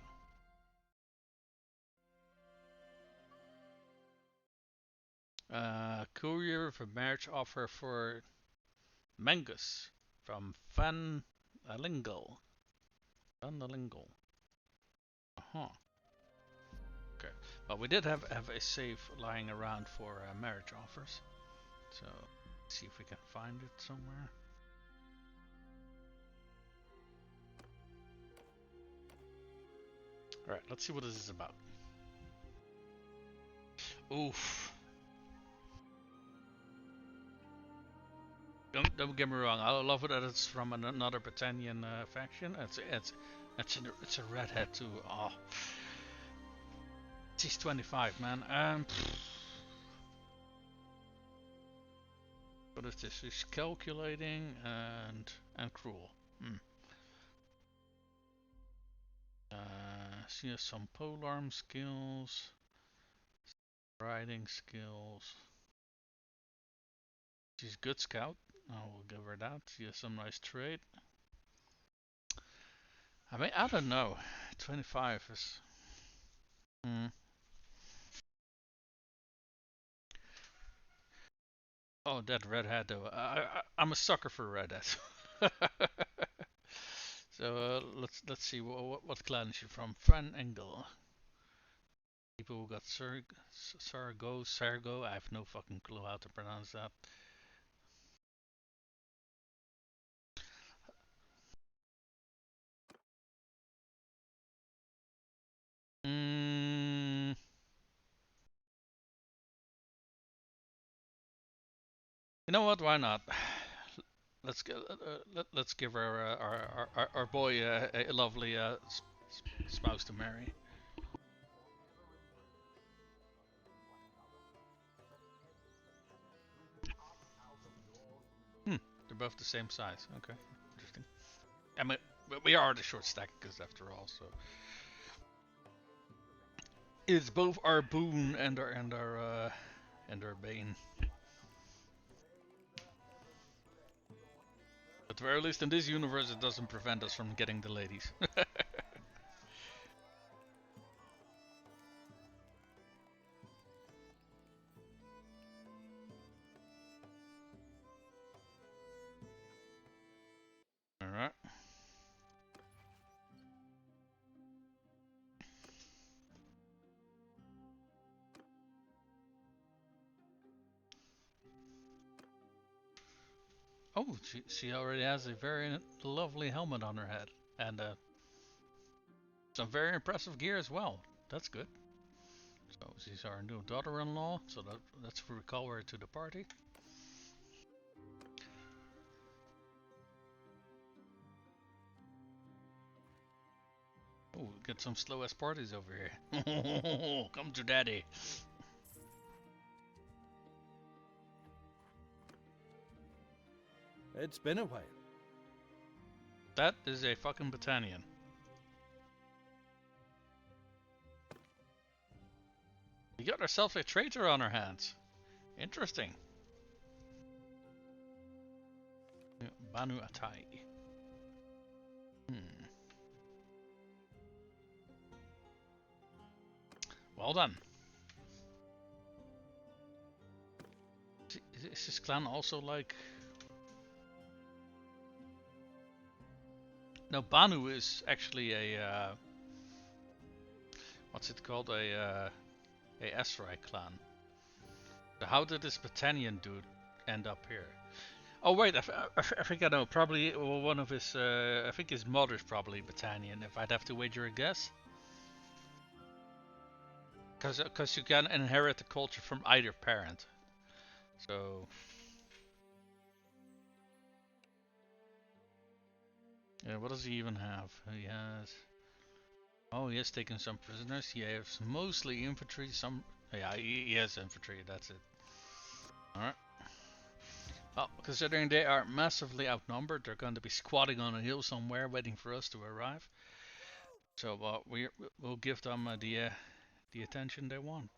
Courier for marriage offer for Mangus from Van Lingle. Van Lingle. Uh-huh. Okay. Well, we did have a save lying around for marriage offers. So, let's see if we can find it somewhere. Alright, let's see what this is about. Oof. Don't get me wrong. I love it that it's from another Britannian faction. It's a redhead too. Oh, she's 25, man. What is this? She's calculating and cruel. She has some polearm skills, riding skills. She's good scout. I will give her that. She has some nice trade. I mean, I don't know. 25 is. Oh, that redhead though. I'm a sucker for redheads. So let's see what clan is she from? Fran Engel. People who got Sargo. I have no fucking clue how to pronounce that. Mm, you know what? Why not? Let's give our boy a lovely spouse to marry. They're both the same size. Okay, interesting. I mean, we are the short stackers after all, so it's both our boon and our bane. At the very least, in this universe, it doesn't prevent us from getting the ladies. Alright. Oh, she already has a very lovely helmet on her head. And some very impressive gear as well. That's good. So she's our new daughter-in-law, so let's recall her to the party. Oh, get some slow ass parties over here. Come to daddy. It's been a while. That is a fucking battalion. We got ourselves a traitor on our hands. Interesting. Banu Atai. Well done. Is this clan also like... No, Banu is actually a... what's it called? A Aserai clan. So how did this Battanian dude end up here? Oh wait, I think I know. Probably one of his. I think his mother's probably Battanian. If I'd have to wager a guess, because you can inherit the culture from either parent. So yeah, what does he even have? He has. Oh, he has taken some prisoners. He has mostly infantry. Some. Yeah, he has infantry. That's it. All right. Well, considering they are massively outnumbered, they're going to be squatting on a hill somewhere, waiting for us to arrive. So we'll give them the attention they want.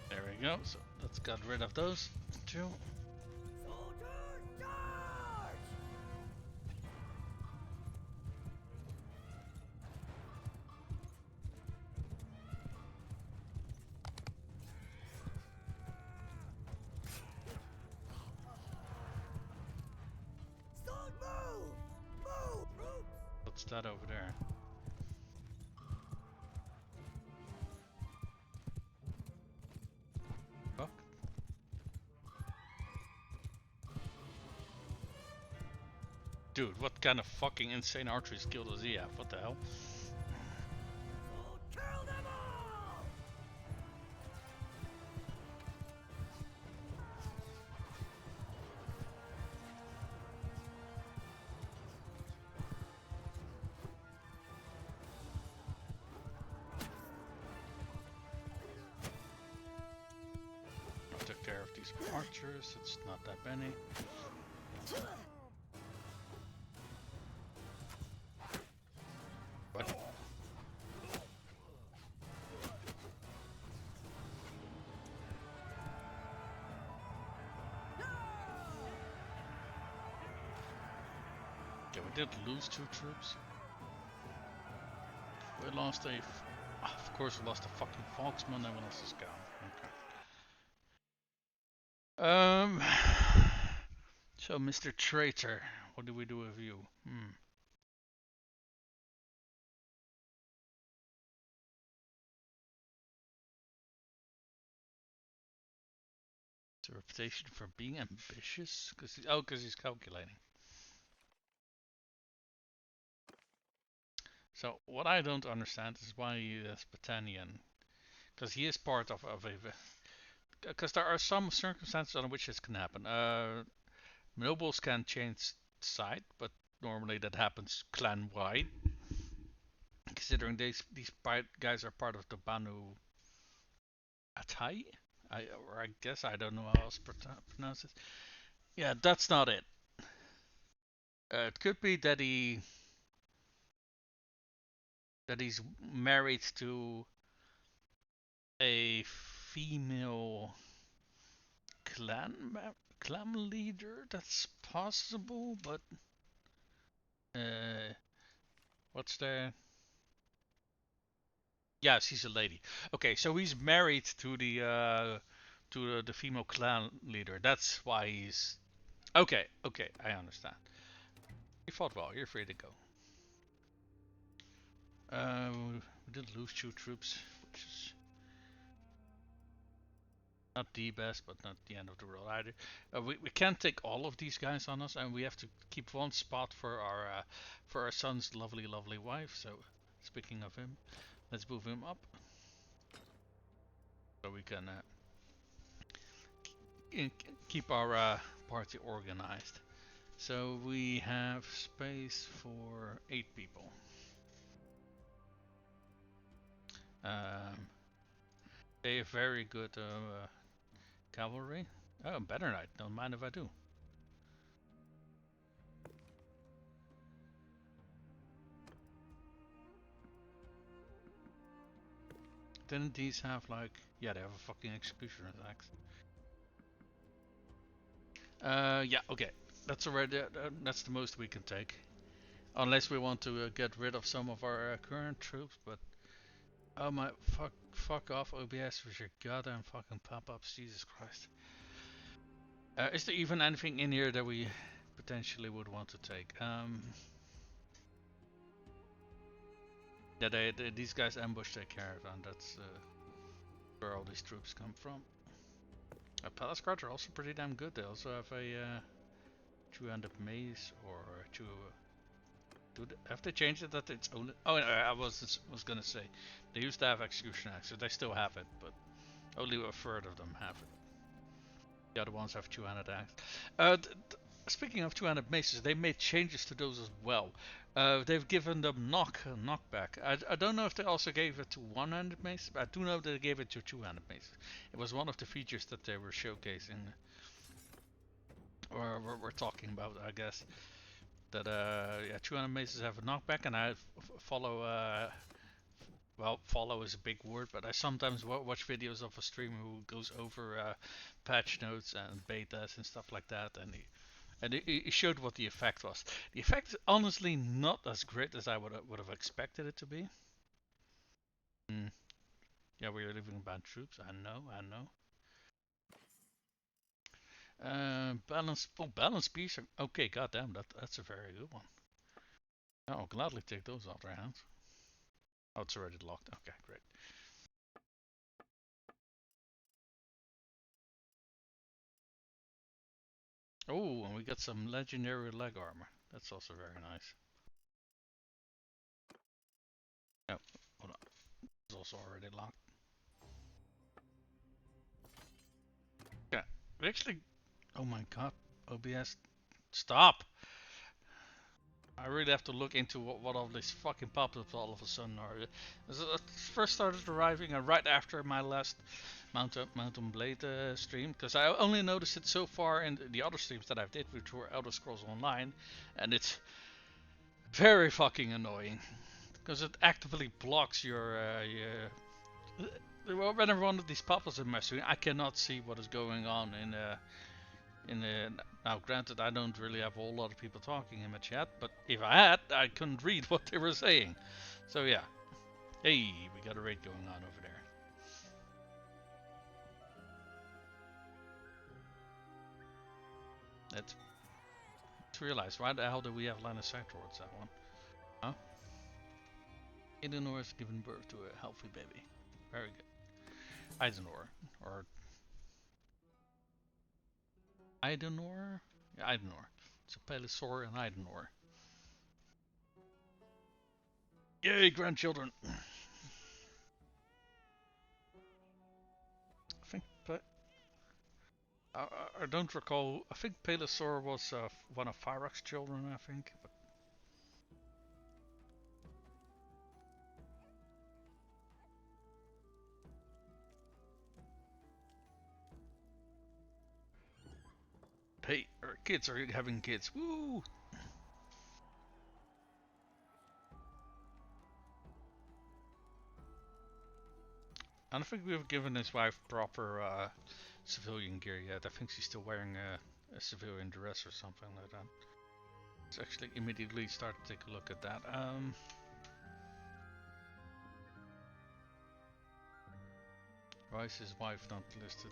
There we go. So let's get rid of those two. What's that over there? Fuck. Dude, what kind of fucking insane archery skill does he have? What the hell? I took care of these archers. It's not that many. What? Okay, we did lose 2 troops. We lost a. Of course, we lost a fucking Foxman and we lost a scout. Okay. So, Mr. Traitor, what do we do with you? It's a reputation for being ambitious? Because he's calculating. So, what I don't understand is why he is Battanian. Because he is part of a. Because there are some circumstances under which this can happen. Nobles can change side, but normally that happens clan wide. Considering these guys are part of the Banu Atai, I guess I don't know how else pronounce it. Yeah, that's not it. It could be that he's married to a female clan leader. That's possible, but uh, what's the? Yes, he's a lady. Okay, so he's married to the female clan leader. That's why he's okay. Okay, I understand. You fought well. You're free to go. We did lose 2 troops, which is not the best, but not the end of the world either. We can't take all of these guys on us, and we have to keep one spot for our son's lovely wife. So, speaking of him, let's move him up so we can keep our party organized. So we have space for 8 people. Um, they have very good cavalry. Oh, Bannerlord. Don't mind if I do. Didn't these have like? Yeah, they have a fucking executioner axe. Yeah, okay. That's already that's the most we can take, unless we want to get rid of some of our current troops. But oh my fuck off OBS with your goddamn fucking pop-ups, Jesus Christ. Is there even anything in here that we potentially would want to take? Yeah, these guys ambushed their caravan. That's where all these troops come from. Palace guards are also pretty damn good. They also have a two-handed mace or two. Have they changed it that it's only? Oh, I was gonna say they used to have execution axes. They still have it, but only a third of them have it. The other ones have two-handed axes. Speaking of two-handed maces, they made changes to those as well. They've given them knockback. I don't know if they also gave it to one-handed maces, but I do know they gave it to two-handed maces. It was one of the features that they were showcasing, or we're talking about, I guess. That yeah, two-handed maces have a knockback, and I follow. Well, follow is a big word, but I sometimes watch videos of a streamer who goes over patch notes and betas and stuff like that, and he showed what the effect was. The effect is honestly not as great as I would have expected it to be. Mm. Yeah, we're leaving bad troops. I know, I know. Balance. Oh, balance piece. Okay, goddamn, that's a very good one. I'll gladly take those off their hands. Oh, it's already locked. Okay, great. Oh, and we got some legendary leg armor. That's also very nice. Oh, hold on. It's also already locked. Yeah, actually. Oh my god, OBS, stop! I really have to look into what all these fucking pop-ups all of a sudden are. It first started arriving right after my last Mountain Blade stream, because I only noticed it so far in the other streams that I've did, which were Elder Scrolls Online, and it's very fucking annoying because it actively blocks whenever one of these pop-ups in my screen, I cannot see what is going on in the. Now, granted, I don't really have a whole lot of people talking in my chat, but if I had, I couldn't read what they were saying. So yeah, hey, we got a raid going on over there. Let's realize, why the hell do we have line of sight towards that one? Huh? Eleanor has given birth to a healthy baby. Very good. Eidenor, or Eidenor? Yeah, Eidenor. It's a Pelisaur and Eidenor. Yay, grandchildren! I think, I don't recall. I think Pelisaur was one of Fyrak's children, I think. But hey, our kids are having kids. Woo! I don't think we've given his wife proper civilian gear yet. I think she's still wearing a civilian dress or something like that. Let's actually immediately start to take a look at that. Why is his wife not listed?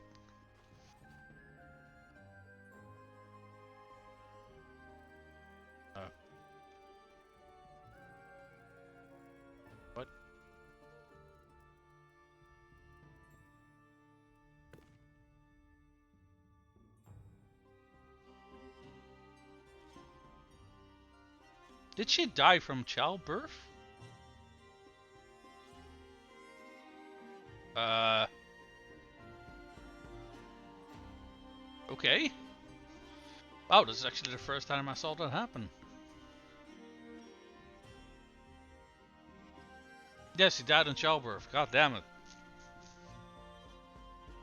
What? Did she die from childbirth? Uh. Okay. Wow, this is actually the first time I saw that happen. Yes, he died in childbirth. God damn it.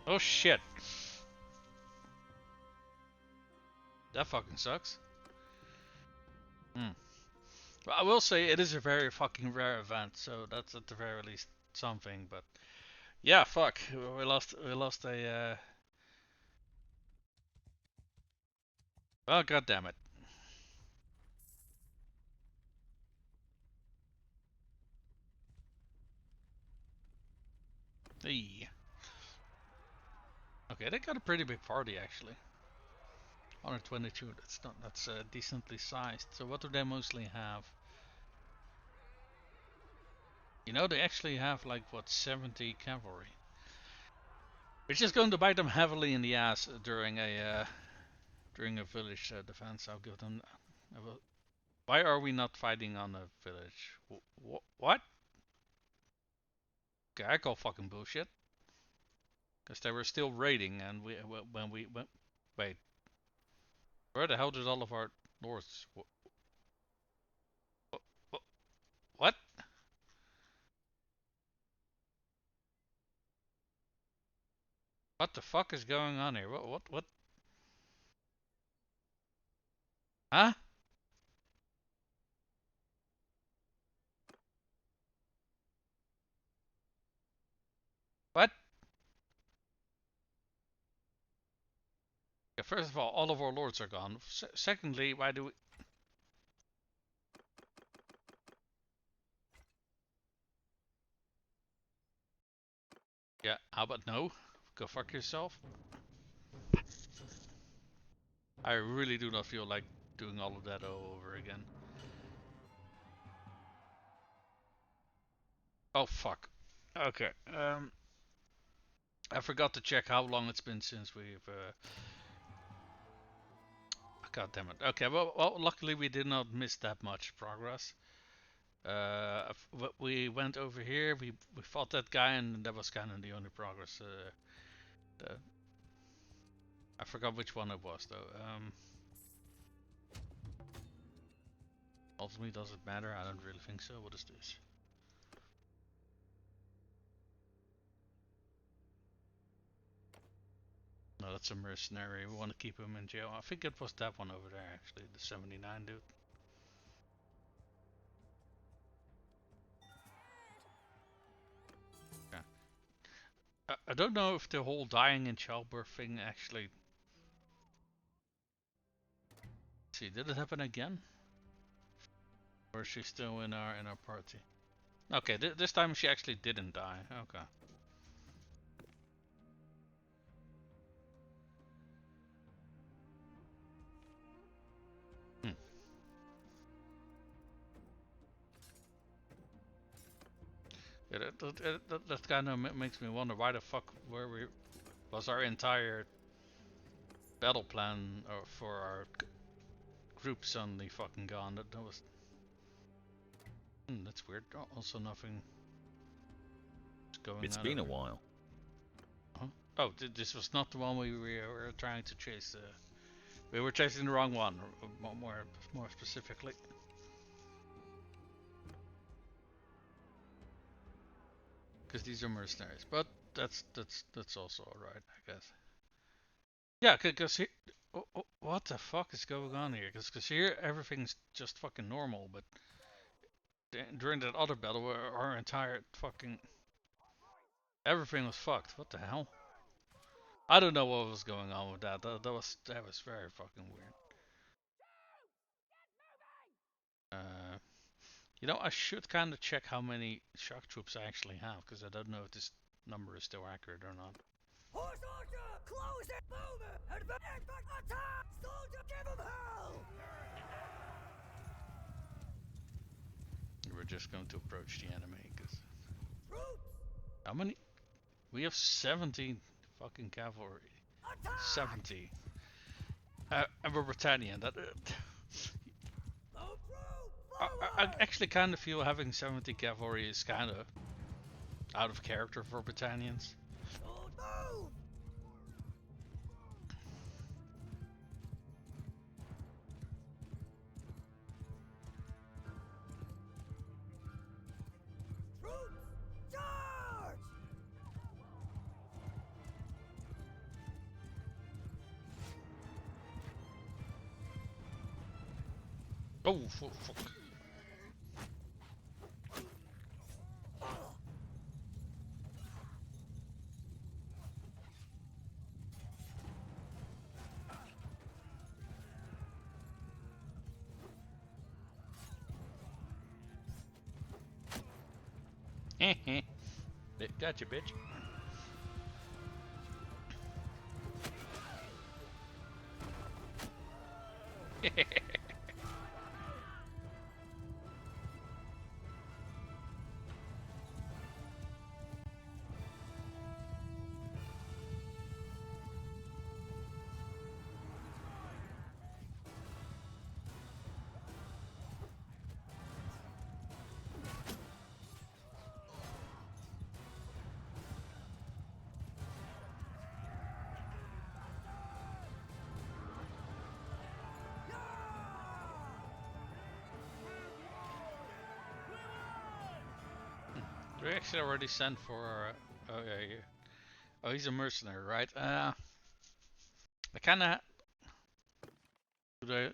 Oh shit. That fucking sucks. Hmm. Well, I will say it is a very fucking rare event, so that's at the very least something. But yeah, fuck, we lost a. Oh god damn it. Hey. Okay, they got a pretty big party actually. 122. That's not. That's decently sized. So what do they mostly have? You know, they actually have like what 70 cavalry, which is going to bite them heavily in the ass during a village defense. I'll give them. Why are we not fighting on a village? What? Okay, I call fucking bullshit. Because they were still raiding, and when we went. Wait, where the hell did all of our lords? What? What the fuck is going on here? What? Huh? What? Yeah, first of all of our lords are gone. Secondly, why do we? Yeah, how about no? Go fuck yourself. I really do not feel like doing all of that all over again. Oh fuck. Okay. I forgot to check how long it's been since we've. God damn it. Okay. Well, luckily we did not miss that much progress. We went over here. We fought that guy, and that was kind of the only progress. The, I forgot which one it was though. Ultimately, does it matter? I don't really think so. What is this? No, that's a mercenary. We want to keep him in jail. I think it was that one over there actually, the 79 dude. Yeah. I don't know if the whole dying in childbirth thing actually. Let's see, did it happen again? Or is she still in our party? Okay, this time she actually didn't die. Okay. Hmm. Yeah, that kind of makes me wonder why the fuck was our entire battle plan for our group suddenly fucking gone. That was. That's weird. Also, nothing is going It's on been a over. while. Huh? Oh, this was not the one we were trying to chase. We were chasing the wrong one, more specifically. Because these are mercenaries. But that's also alright, I guess. Yeah, because here, what the fuck is going on here? Because here everything's just fucking normal, but during that other battle, where our entire fucking everything was fucked. What the hell? I don't know what was going on with that. That was very fucking weird. Uh, I should kind of check how many shock troops I actually have, because I don't know if this number is still accurate or not. Horse archer, close it, boomer, advance, attack, soldier, give him hell. We're just going to approach the enemy, because how many? We have 70 fucking cavalry. Attack! 70. And we're Britannian. I actually kind of feel having 70 cavalry is kind of out of character for Britannians. Oh, fuck. Gotcha, bitch. We actually already sent for. Oh yeah, yeah. Oh, he's a mercenary, right? I kinda.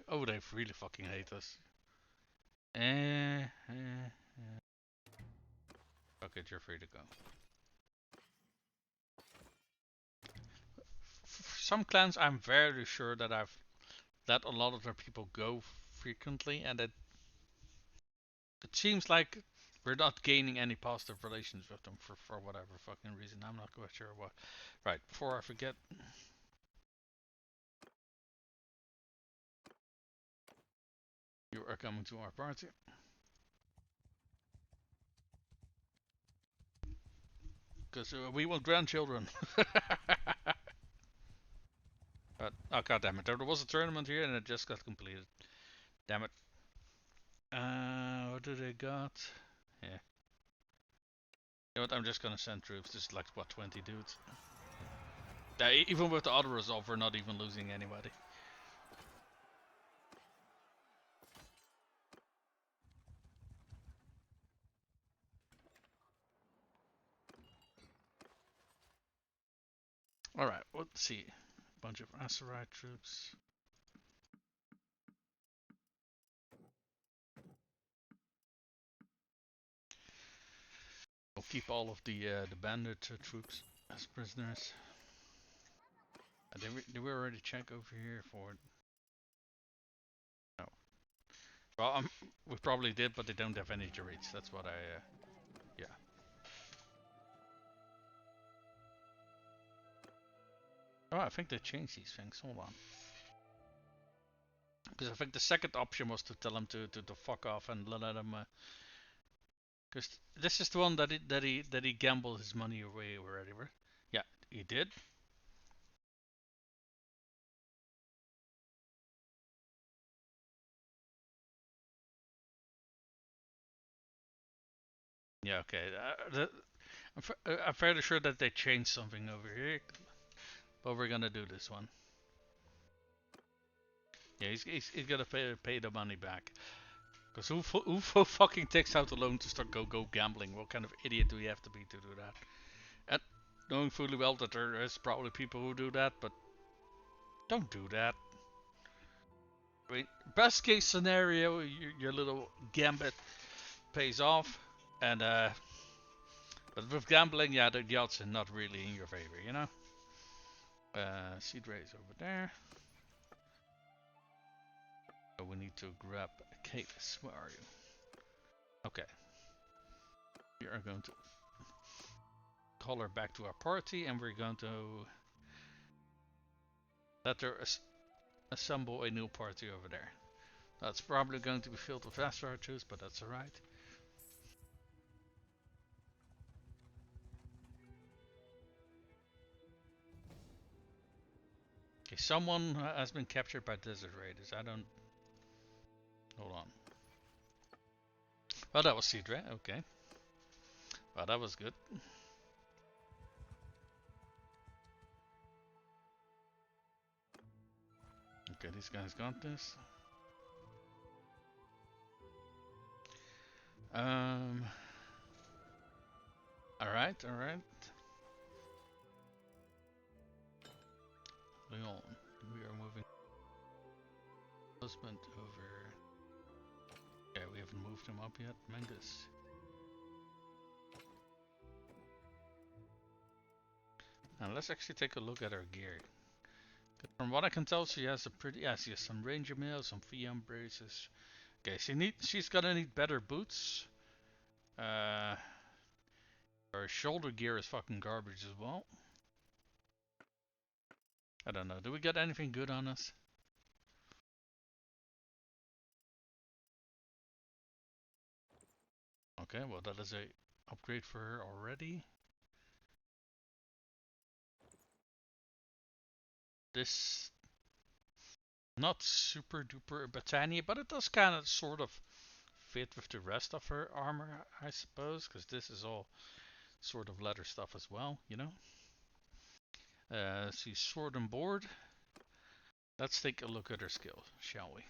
Oh, they really fucking hate us. Okay, you're free to go. For some clans, I'm very sure that I've let a lot of their people go frequently, and it seems like we're not gaining any positive relations with them for whatever fucking reason. I'm not quite sure what. Right, before I forget. You are coming to our party. Because we want grandchildren. Oh, god damn it. There was a tournament here and it just got completed. Damn it. What do they got? Yeah. You know what? I'm just gonna send troops. Just like, what, 20 dudes? Even with the auto resolve, we're not even losing anybody. Alright, let's see. Bunch of Aserai troops. We'll keep all of the bandit troops as prisoners. Did we already check over here for it? No. Well, we probably did, but they don't have any Jarids. That's what yeah. Oh, I think they changed these things. Hold on. Because I think the second option was to tell him to fuck off and let him. Because this is the one that he gambled his money away already, right? Yeah, he did. Yeah, okay. I'm fairly sure that they changed something over here, but we're gonna do this one. Yeah, he's gonna pay the money back. Because who fucking takes out a loan to start go gambling? What kind of idiot do we have to be to do that? And knowing fully well that there is probably people who do that, but don't do that. I mean, best case scenario, your little gambit pays off, and but with gambling, yeah, the odds are not really in your favor, you know. Seed rays over there. So we need to grab Catus. Where are you? Okay. We are going to call her back to our party, and we're going to let her assemble a new party over there. That's probably going to be filled with Aserai troops, but that's alright. Okay, someone has been captured by desert raiders. I don't. Hold on. Oh, that was Sidra. Okay. Well, that was good. Okay, these guys got this. Um. Alright, alright. Leon, we are moving husband over lift him up yet. Mangus. And let's actually take a look at her gear. From what I can tell, she has a pretty... Yeah, she has some ranger mail, some VM braces. Okay, she's gonna need better boots. Her shoulder gear is fucking garbage as well. I don't know. Do we get anything good on us? Okay, well that is a upgrade for her already. This not super duper Britannia, but it does kind of sort of fit with the rest of her armor, I suppose, because this is all sort of leather stuff as well, you know. She's sword and board. Let's take a look at her skills, shall we?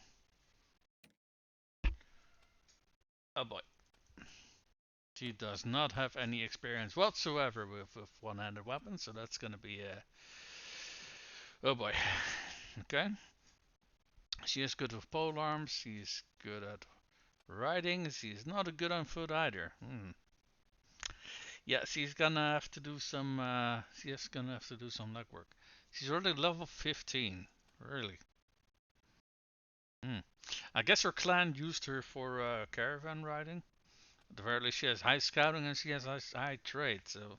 Oh boy. She does not have any experience whatsoever with one-handed weapons, so that's gonna be a... Oh boy. Okay. She is good with pole arms. She's good at riding. She's not a good on foot either. Yeah, she's gonna have to do some. She's gonna have to do some legwork. She's already level 15. Really. I guess her clan used her for caravan riding. At the very least, she has high scouting and she has high trade. So,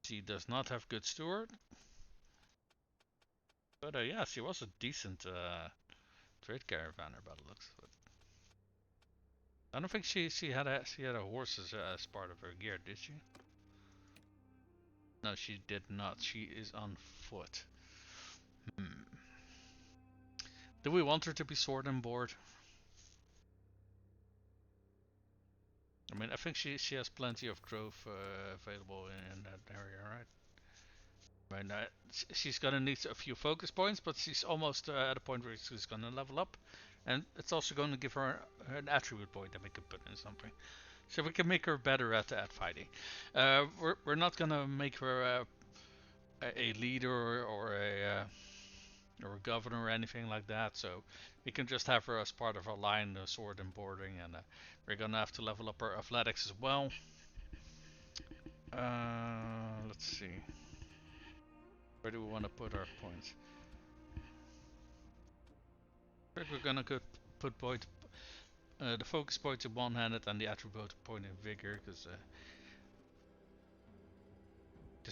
she does not have good steward. But yeah, she was a decent trade caravaner by the looks of it. I don't think she had a horse as part of her gear, did she? No, she did not. She is on foot. Do we want her to be sword and board? I mean, I think she has plenty of growth available in that area, right? I mean, she's gonna need a few focus points, but she's almost at a point where she's gonna level up, and it's also going to give her an attribute point that we can put in something, so we can make her better at fighting. We're not gonna make her a leader or a governor or anything like that, so we can just have her as part of our line, sword and boarding, and we're gonna have to level up our athletics as well. Let's see. Where do we want to put our points? I think we're gonna put the focus point in one-handed and the attribute point in vigor, because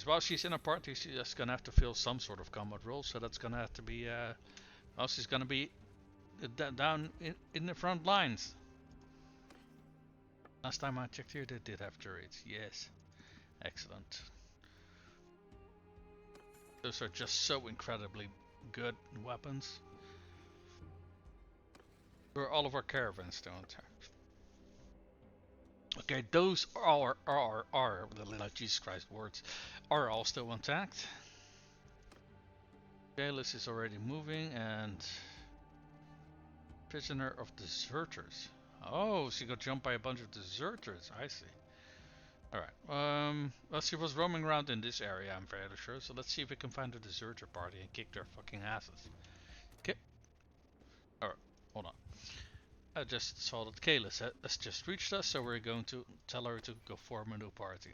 while she's in a party, she's just gonna have to fill some sort of combat role, so that's gonna have to be well, she's gonna be down in the front lines. Last time I checked here, they did have turrets. Yes, excellent. Those are just so incredibly good weapons. Where all of our caravans still intact. Okay, those are Jesus Christ words are all still intact. Bayless is already moving, and prisoner of deserters. Oh, she got jumped by a bunch of deserters. I see. Alright, well, she was roaming around in this area, I'm fairly sure, so let's see if we can find a deserter party and kick their fucking asses. Okay. Alright, hold on. I just saw that Kalis has just reached us, so we're going to tell her to go form a new party.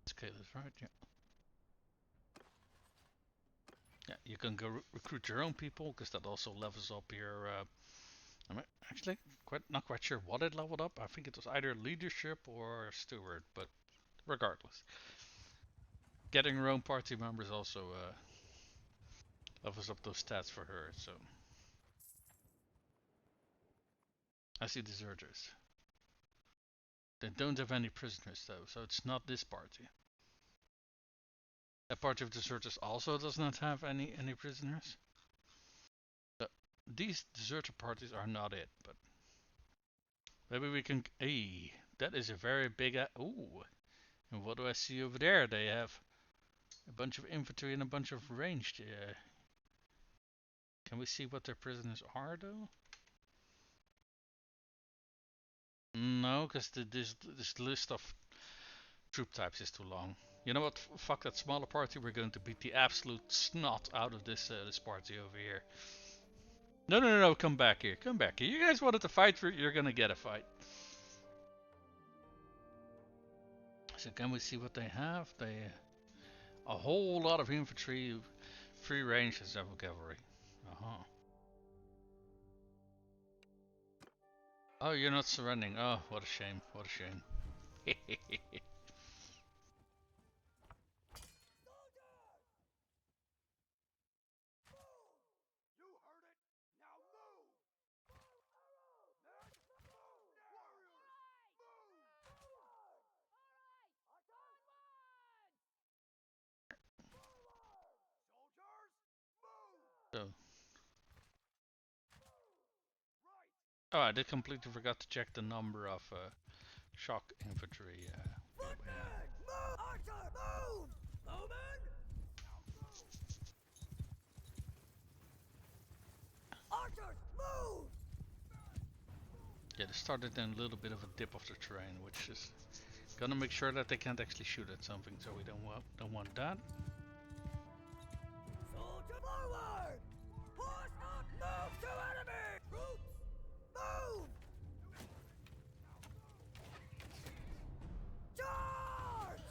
It's Kalis, right? Yeah. Yeah, you can go recruit your own people, because that also levels up your... I'm actually not quite sure what it leveled up. I think it was either leadership or steward, but regardless. Getting her own party members also levels up those stats for her, so... I see deserters. They don't have any prisoners though, so it's not this party. A party of deserters also does not have any prisoners. So these deserter parties are not it, but maybe we can... Hey, that is a very big... Ooh, and what do I see over there? They have a bunch of infantry and a bunch of ranged. Can we see what their prisoners are though? No, because this list of troop types is too long. You know what? Fuck that smaller party. We're going to beat the absolute snot out of this party over here. No, no, no, no. Come back here. Come back here. You guys wanted to fight for. You're gonna get a fight. So can we see what they have? They a whole lot of infantry, free range and several cavalry. Uh-huh. Oh, you're not surrendering. Oh, what a shame. What a shame. So. Oh, I did completely forgot to check the number of shock infantry. Yeah, they started in a little bit of a dip of the terrain, which is gonna make sure that they can't actually shoot at something. So we don't want that. Soldier forward! Horse up! Move to enemy! Troops! Move! Charge!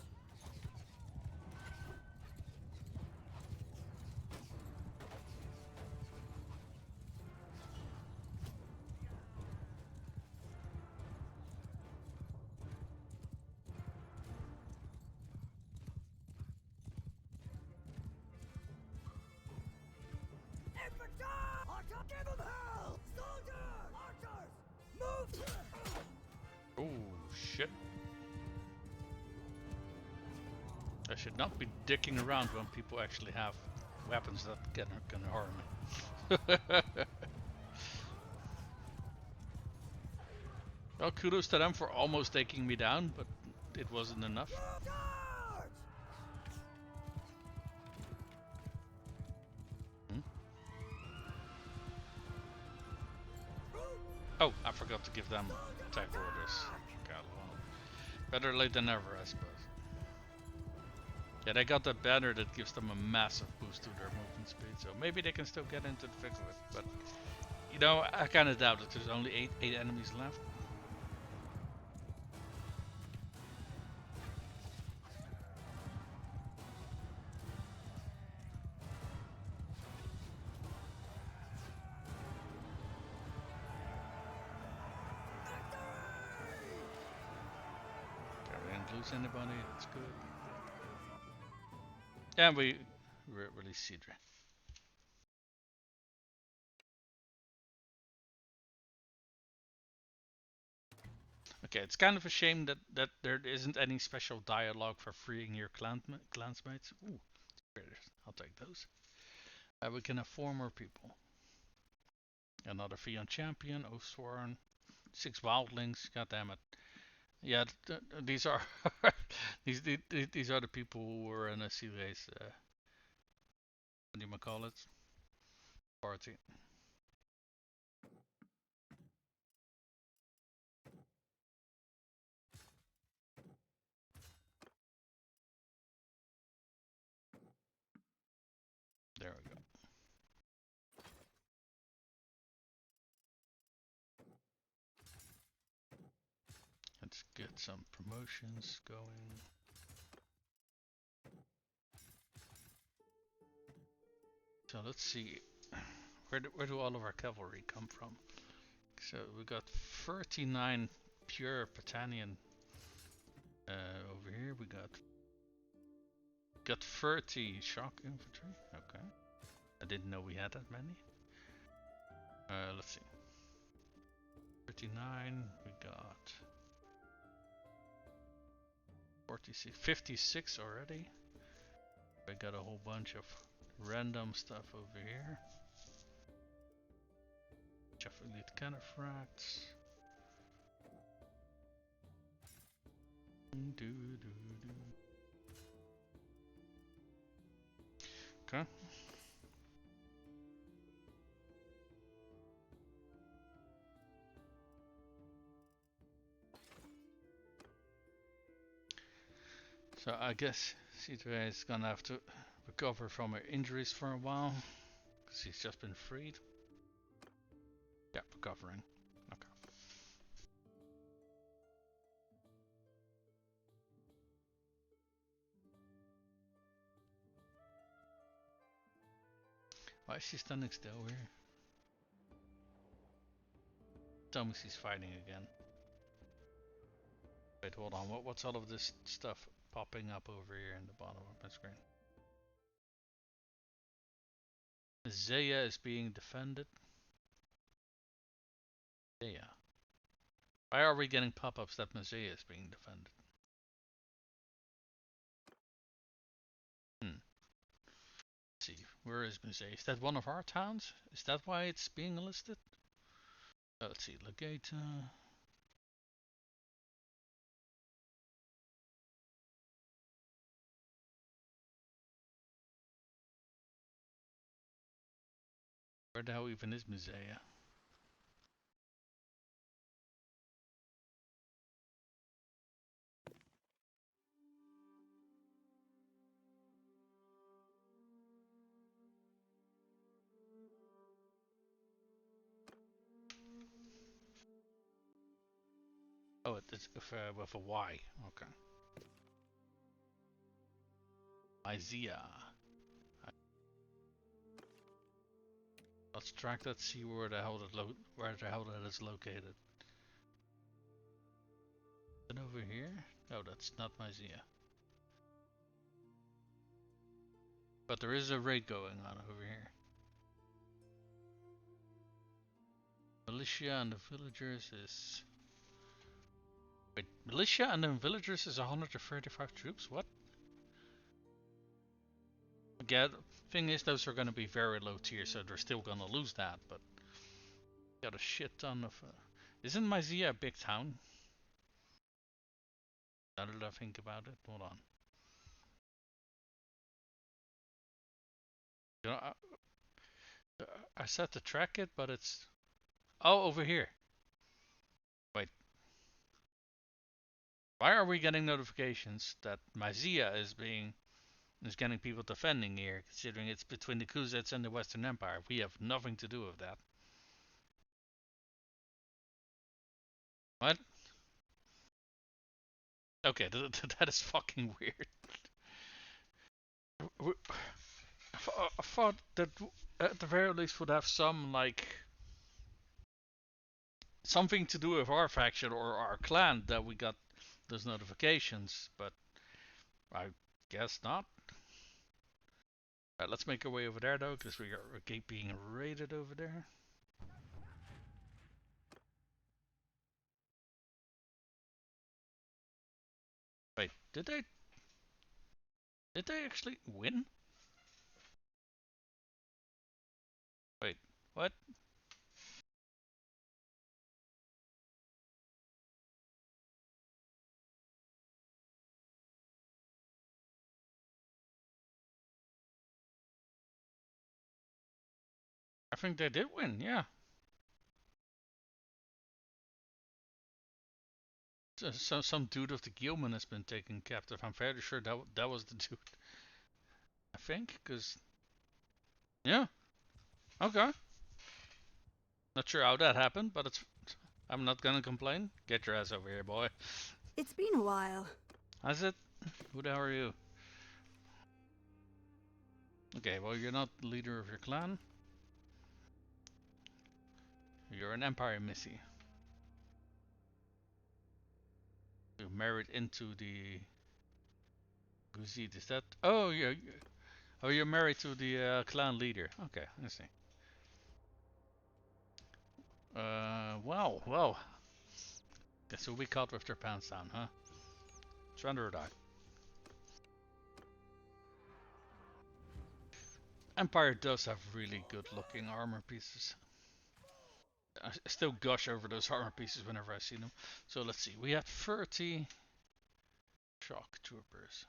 Infantry! Archer, give them hell! Soldiers! Archers! Move! Oh shit! I should not be dicking around when people actually have weapons that can harm me. Well, kudos to them for almost taking me down, but it wasn't enough. Hmm? Oh, I forgot to give them attack orders. God, well, better late than never, I suppose. Yeah, they got that banner that gives them a massive boost to their movement speed, so maybe they can still get into the thick of it. But you know, I kind of doubt it. There's only eight enemies left. Okay, we didn't lose anybody. That's good. And we release Cedra. Okay, it's kind of a shame that there isn't any special dialogue for freeing your clansmates. Ooh, traders. I'll take those. We can have 4 more people. Another Fion champion, Oathsworn, 6 wildlings. God damn it. Yeah, these are these are the people who were in a Aserai's what do you call it? Party. There we go. Let's get some promotions going. So let's see, where do all of our cavalry come from? So we got 39 pure Patanian over here. We got 30 shock infantry. Okay, I didn't know we had that many. Let's see, 39. We got 46, 56 already. We got a whole bunch of random stuff over here. Jeff Elite Canifrax. Okay. So I guess Aserai is gonna have to recover from her injuries for a while, because she's just been freed. Yeah, recovering. Okay. Why is she standing still here? Tell me she's fighting again. Wait, hold on. What's all of this stuff popping up over here in the bottom of my screen? Zaya is being defended. Zaya. Why are we getting pop-ups that Mazaya is being defended? Hmm. Let's see, where is Mazaya? Is that one of our towns? Is that why it's being listed? Let's see, Legate. Where the hell even is Mazaya? Oh, it's with a Y. Okay. Izia. Let's track that. See where the hell that is located. Is it over here? No, that's not Izia. But there is a raid going on over here. Militia and the villagers is. Wait, militia and the villagers is 135 troops? What? Yeah, thing is, those are going to be very low tier, so they're still going to lose that, but got a shit ton of. Isn't Myzia a big town? Now that I think about it, hold on. You know, I said to track it, but it's. Oh, over here. Wait. Why are we getting notifications that Myzia is getting people defending here, considering it's between the Kuzets and the Western Empire? We have nothing to do with that. What? Okay, that is fucking weird. I thought that at the very least would have some like something to do with our faction or our clan that we got those notifications, but I guess not. Alright, let's make our way over there though, because we are being raided over there. Wait, did they actually win? Wait, what? I think they did win, yeah. So some dude of the Guilman has been taken captive. I'm fairly sure that was the dude. I think, because yeah, okay. Not sure how that happened, but it's. I'm not gonna complain. Get your ass over here, boy. It's been a while. How's it? Who the hell are you? Okay, well you're not the leader of your clan. You're an Empire Missy. You married into the Guzid. Is that? Oh, you're married to the clan leader. Okay, I see. Well. Guess we'll be caught with their pants down, huh? Surrender or die. Empire does have really good looking armor pieces. I still gush over those armor pieces whenever I see them. So let's see. We had 30 shock troopers.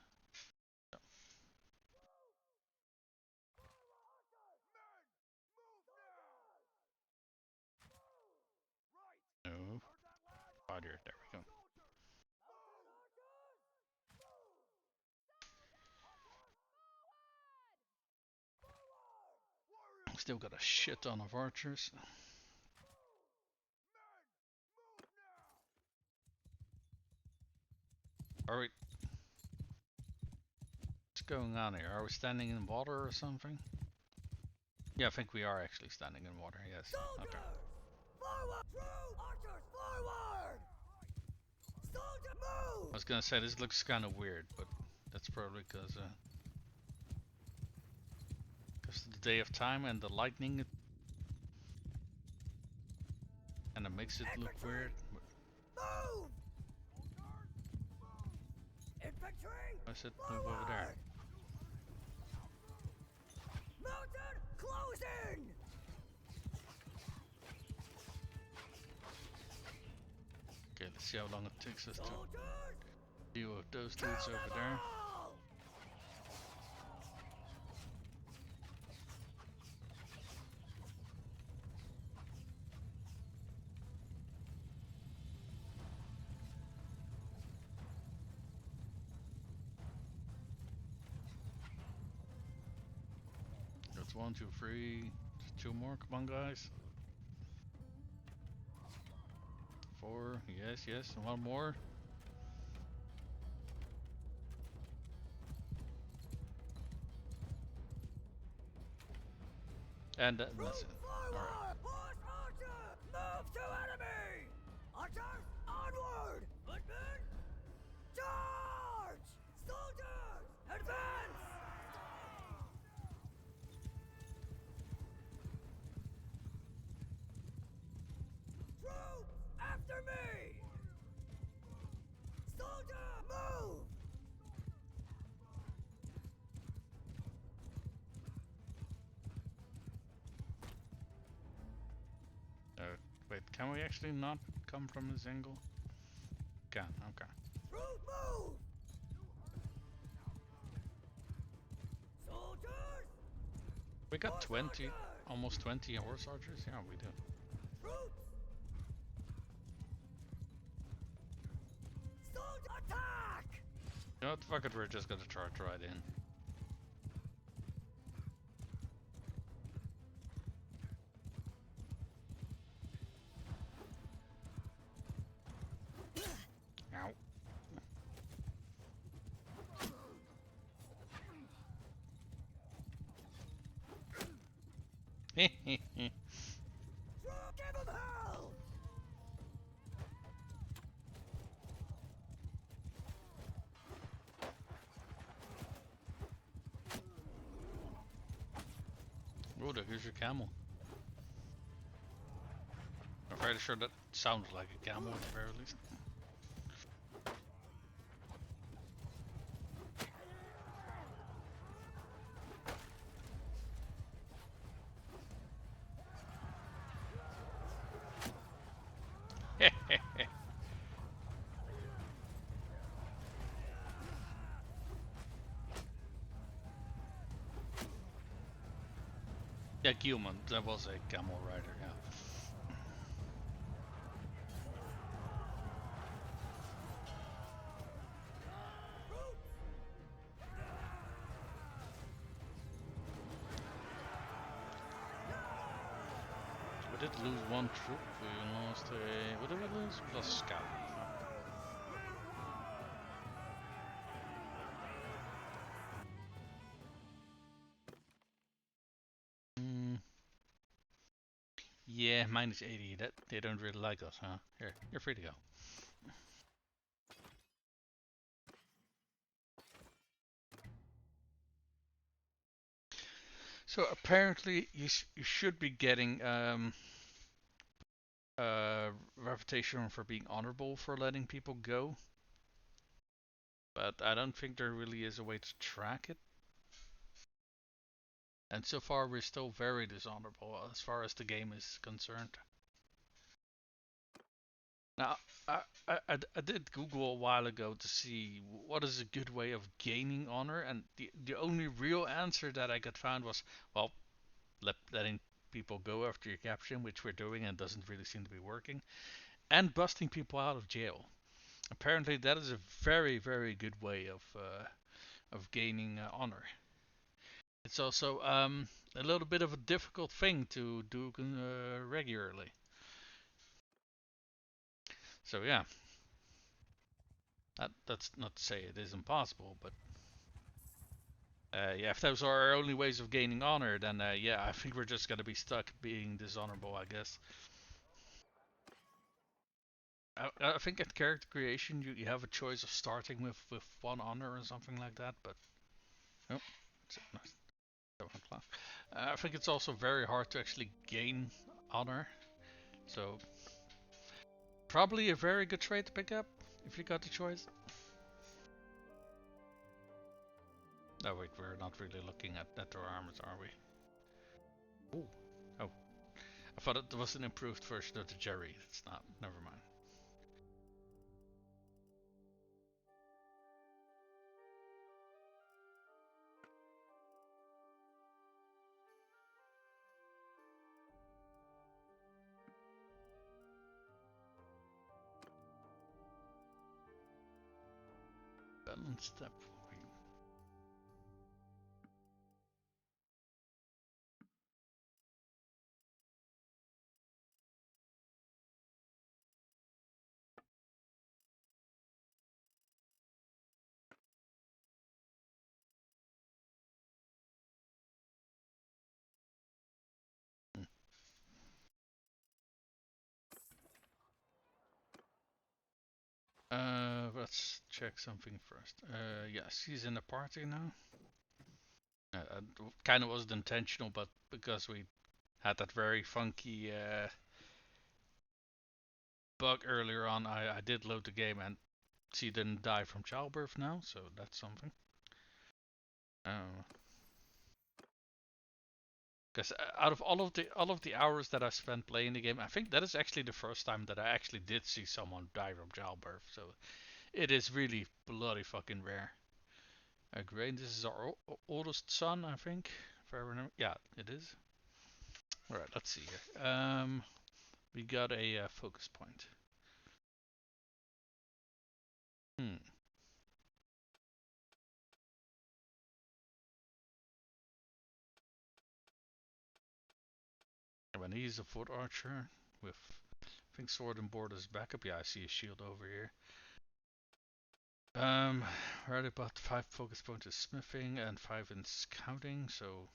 No. There we go. Still got a shit ton of archers. Are we? What's going on here? Are we standing in water or something? Yeah, I think we are actually standing in water. Yes. Soldiers! Okay. Forward! True! Archers, forward! Soldier, move! I was gonna say this looks kind of weird, but that's probably because the day of time and the lightning, and it makes it look Infantry! weird. Move! Infantry! I said move over there. Forward! Mounted! Closing! Okay, let's see how long it takes us to Soldiers! deal with those Kill dudes them over there. all! That's 1, 2, 3, 2 more. Come on, guys. 4. Yes, yes. And 1 more. And that's it. Forward! Alright. Horse archer! Move to enemy! Archers, onward! Footmen, charge! Soldiers, advance! Troops, after me! Soldier, move! Wait, can we actually not come from this angle? Can, okay. Troop, move! Soldiers, We got horse 20, archers! almost 20 horse archers? Yeah, we do. Troops! Soldier, attack! You know what, fuck it, we're just gonna charge right in. Ow. Troop, give 'em hell! Oh, here's your camel. I'm fairly sure that sounds like a camel at the very least. Yeah, Gilman, that was a camel rider, yeah. We did lose 1 troop, we lost a... What did we lose? We lost a scout. Yeah, minus 80, that they don't really like us, huh? Here, you're free to go. So apparently you should be getting reputation for being honorable for letting people go, but I don't think there really is a way to track it. And so far we're still very dishonorable as far as the game is concerned. Now, I did Google a while ago to see what is a good way of gaining honor, and the only real answer that I could find was, well, letting people go after you capture them, which we're doing and doesn't really seem to be working, and busting people out of jail. Apparently, that is a very, very good way of gaining honor. It's also a little bit of a difficult thing to do regularly. So yeah, that's not to say it is impossible, but yeah, if those are our only ways of gaining honor, then yeah, I think we're just gonna be stuck being dishonorable, I guess. I think at character creation you have a choice of starting with one honor or something like that, but oh, it's nice. 7 o'clock. I think it's also very hard to actually gain honor, so probably a very good trait to pick up if you got the choice. Oh wait, we're not really looking at their armors, are we? Ooh. Oh, I thought it was an improved version of the Jerry. It's not. Never mind. Balance step. Let's check something first. Yes, he's in the party now. Kind of wasn't intentional, but because we had that very funky bug earlier on, I did load the game and she didn't die from childbirth now, so that's something. Because out of all of the hours that I spent playing the game, I think that is actually the first time that I actually did see someone die from childbirth. So it is really bloody fucking rare. Great, this is our oldest son, I think. If I remember, yeah, it is. All right, let's see here. We got a focus point. Hmm. When he's a foot archer with, I think, sword and board as backup. Yeah, I see a shield over here. Right about 5 focus points is smithing and 5 in scouting. So,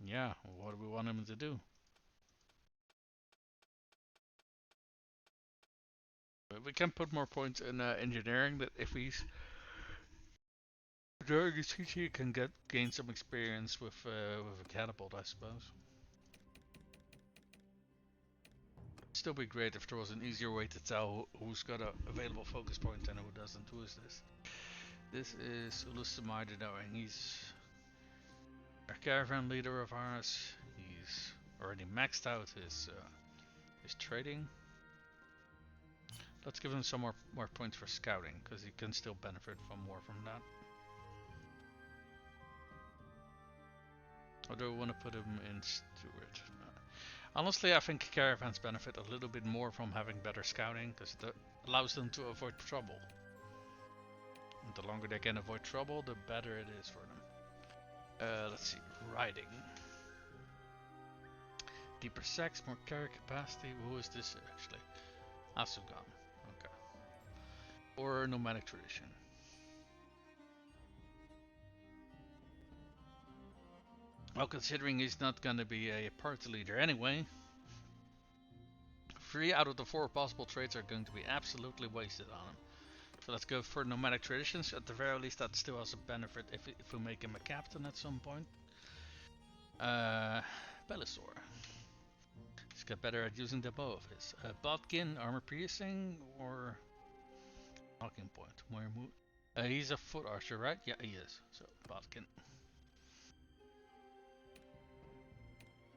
yeah, what do we want him to do? But we can put more points in engineering. That if he's during his CC, can gain some experience with a catapult, I suppose. Still be great if there was an easier way to tell who's got a available focus point and who doesn't. Who is this? This is Ulusamide knowing he's a caravan leader of ours. He's already maxed out his trading. Let's give him some more points for scouting, because he can still benefit from more from that. Or do we want to put him in steward? Honestly, I think caravans benefit a little bit more from having better scouting, because it allows them to avoid trouble. And the longer they can avoid trouble, the better it is for them. Let's see, riding. Deeper sex, more carry capacity. Who is this actually? Asugan. Okay. Or nomadic tradition. Well, considering he's not gonna be a party leader anyway, 3 out of the 4 possible traits are going to be absolutely wasted on him. So let's go for nomadic traditions. At the very least, that still has a benefit if we make him a captain at some point. Belisor. He's got better at using the bow of his. Bodkin, armor piercing, or talking point. He's a foot archer, right? Yeah, he is. So Bodkin.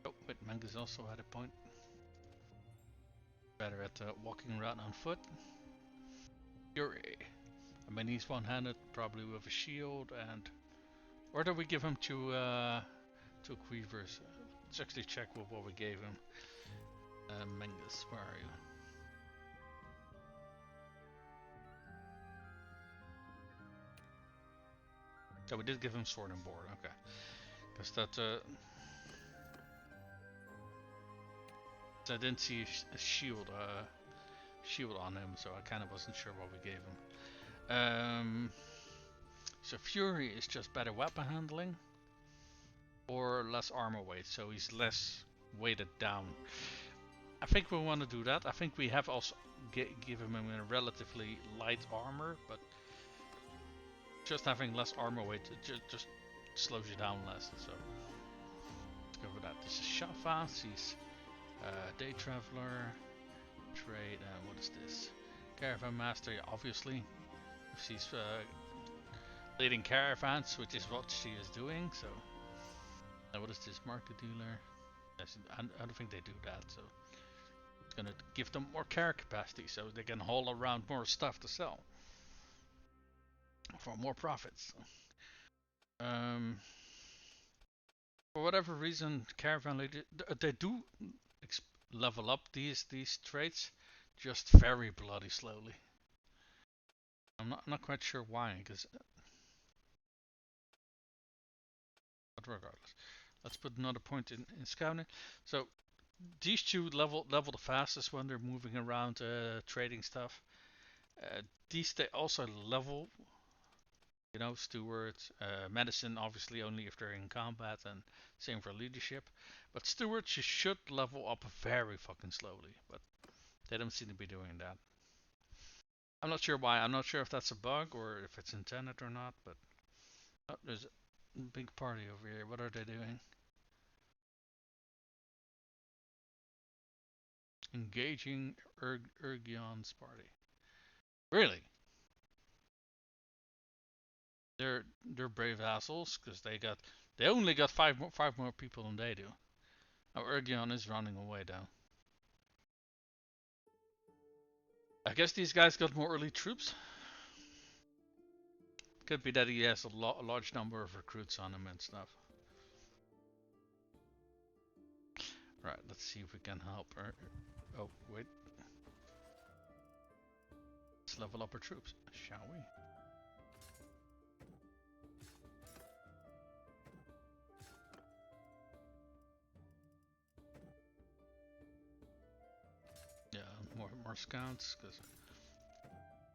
Oh, wait, Mangus also had a point. Better at walking around on foot. Fury. I mean, he's one-handed, probably with a shield, and or do we give him two quivers? Let's actually check what we gave him. Mangus, where are you? So we did give him sword and board. Okay, because that I didn't see a shield on him, so I kind of wasn't sure what we gave him. So Fury is just better weapon handling or less armor weight, so he's less weighted down. I think we want to do that. I think we have also given him a relatively light armor, but just having less armor weight just slows you down less. So let's go for that. This is Shafas. He's Day Traveler, Trade, and what is this? Caravan Master, obviously. She's leading caravans, which is what she is doing. So what is this? Market Dealer. I don't think they do that. So it's gonna give them more carrier capacity, so they can haul around more stuff to sell for more profits. For whatever reason, caravan leader they do level up these traits, just very bloody slowly. I'm not quite sure why, because but regardless, let's put another point in scouting. So these two level the fastest when they're moving around trading stuff. These they also level, you know, steward, medicine obviously only if they're in combat, and same for leadership. But stewards you should level up very fucking slowly, but they don't seem to be doing that. I'm not sure why. I'm not sure if that's a bug or if it's intended or not, but oh, there's a big party over here. What are they doing? Engaging Ergion's party. Really? They're brave assholes because they only got five more people than they do. Now Ergion is running away though. I guess these guys got more elite troops. Could be that he has a large number of recruits on him and stuff. Right, let's see if we can help her. Oh, wait. Let's level up our troops, shall we? Yeah, more scouts, because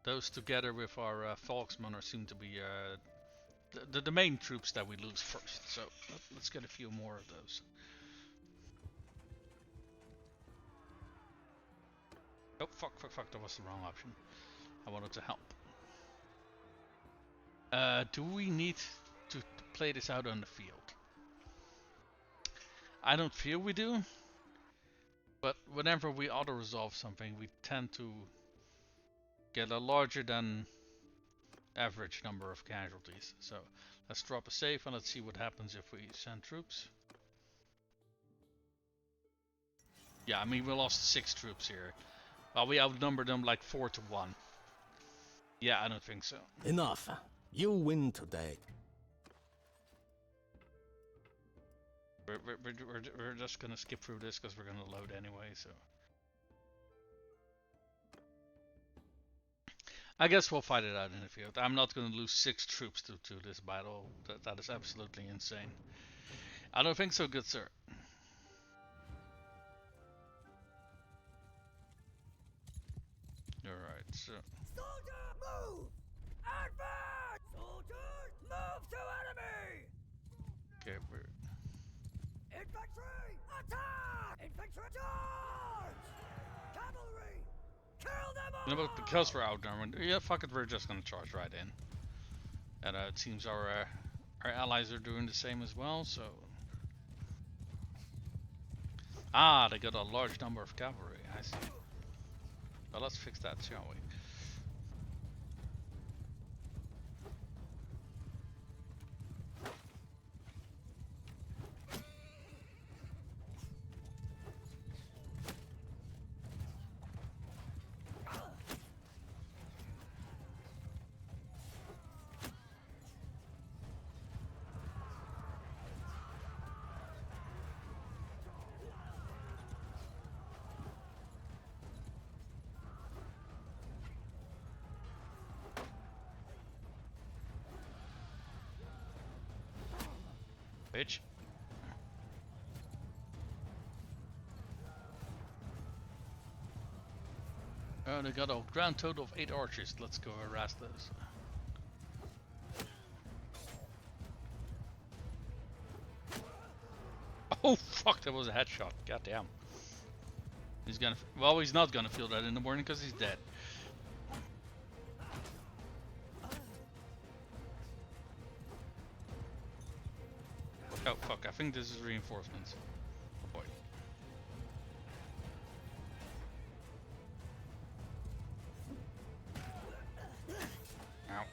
those together with our Volksmen seem to be the main troops that we lose first. So let's get a few more of those. Oh, fuck, that was the wrong option. I wanted to help. Do we need to play this out on the field? I don't feel we do. But whenever we auto-resolve something, we tend to get a larger than average number of casualties. So let's drop a save and let's see what happens if we send troops. Yeah, I mean we lost 6 troops here. Well, we outnumbered them like 4-1. Yeah, I don't think so. Enough. You win today. We're just gonna skip through this because we're gonna load anyway, so. I guess we'll fight it out in the field. I'm not gonna lose 6 troops to this battle. That is absolutely insane. I don't think so, good sir. Alright, so. Soldier, move! Advance! Soldiers, move to enemy! Okay, we're. Infantry, attack! Infantry, charge! Cavalry, kill them all! No, but because we're outnumbered, yeah, fuck it, we're just gonna charge right in. And it seems our allies are doing the same as well, so. Ah, they got a large number of cavalry, I see. Well, let's fix that, shall we? Bitch. They got a grand total of 8 archers. Let's go harass those. Oh fuck, that was a headshot. God damn. He's gonna. Well, he's not gonna feel that in the morning because he's dead. Oh fuck, I think this is reinforcements. Oh boy. Ow.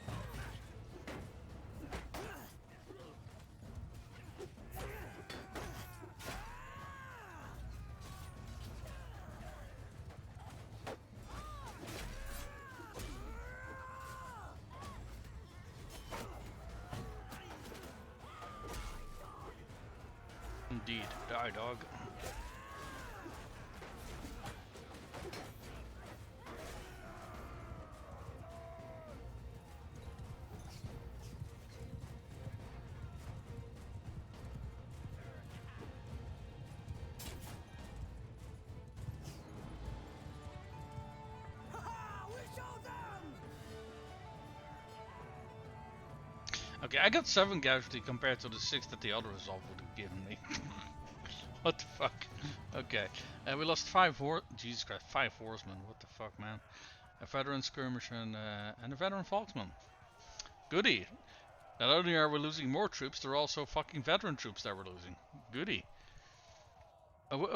Indeed. Die, dog. Okay, I got 7 casualty compared to the 6 that the other assault would have given me. What the fuck? Okay, we lost 5 Jesus Christ, 5 horsemen. What the fuck, man? A veteran skirmisher and a veteran foxman. Goody. Not only are we losing more troops, they're also fucking veteran troops that we're losing. Goody.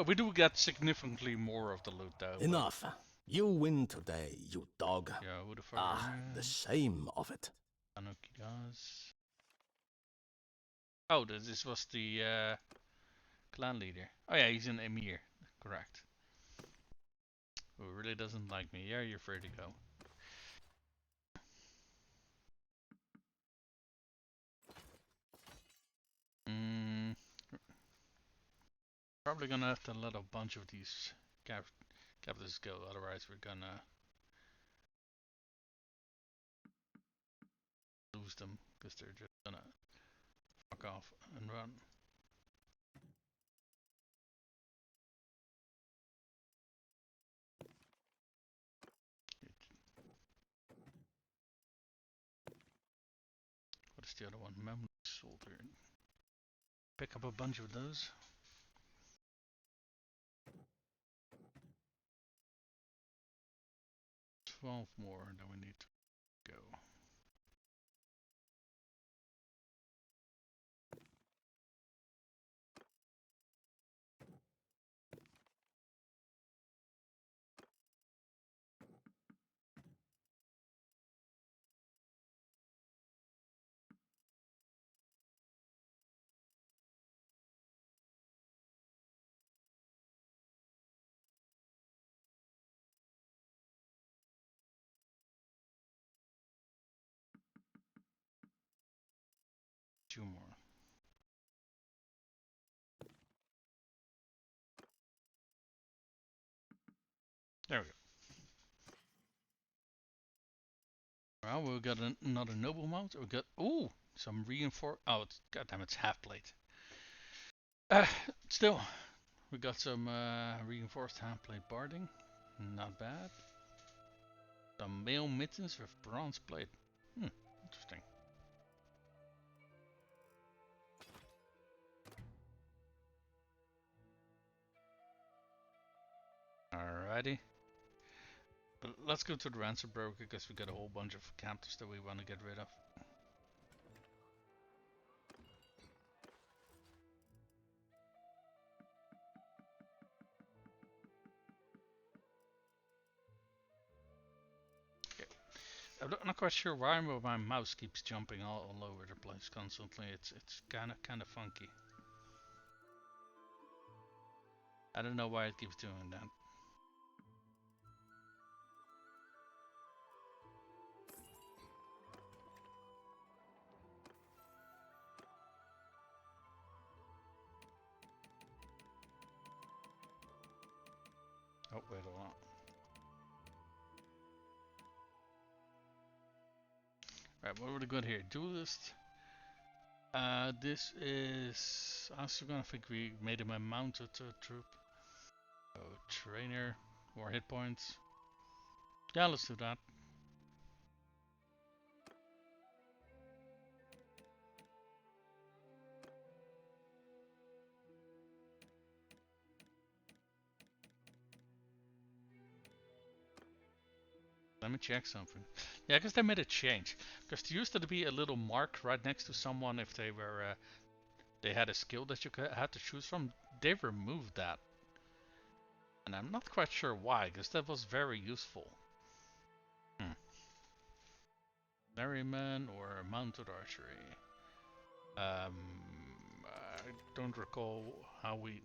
We do get significantly more of the loot though. Enough. You win today, you dog. Yeah, who the fuck? The shame of it. Tanuki does. Oh, this was the clan leader. Oh yeah, he's an emir. Correct. Who really doesn't like me. Yeah, you're free to go. Probably gonna have to let a bunch of these captives go, otherwise we're gonna lose them, because they're just gonna fuck off and run. What is the other one? Memory soldier. Pick up a bunch of those. $12 more than we need to go. Two more. There we go. Well, we got another noble mount. We got some reinforced. Oh, goddamn, it's half plate. Still, we got some reinforced half plate barding. Not bad. Some mail mittens with bronze plate. Interesting. Alrighty. But let's go to the ransom broker because we got a whole bunch of captives that we want to get rid of. Okay. I'm not quite sure why, but my mouse keeps jumping all over the place constantly. It's kind of funky. I don't know why it keeps doing that. Oh, wait a lot. Right, what would we got here? Duelist. This is. I was gonna think we made him a mounted troop. Oh, trainer, more hit points. Yeah, let's do that. Let me check something. Yeah, because they made a change. Because there used to be a little mark right next to someone if they were they had a skill that you had to choose from. They removed that, and I'm not quite sure why. Because that was very useful. Merryman or mounted archery. I don't recall how we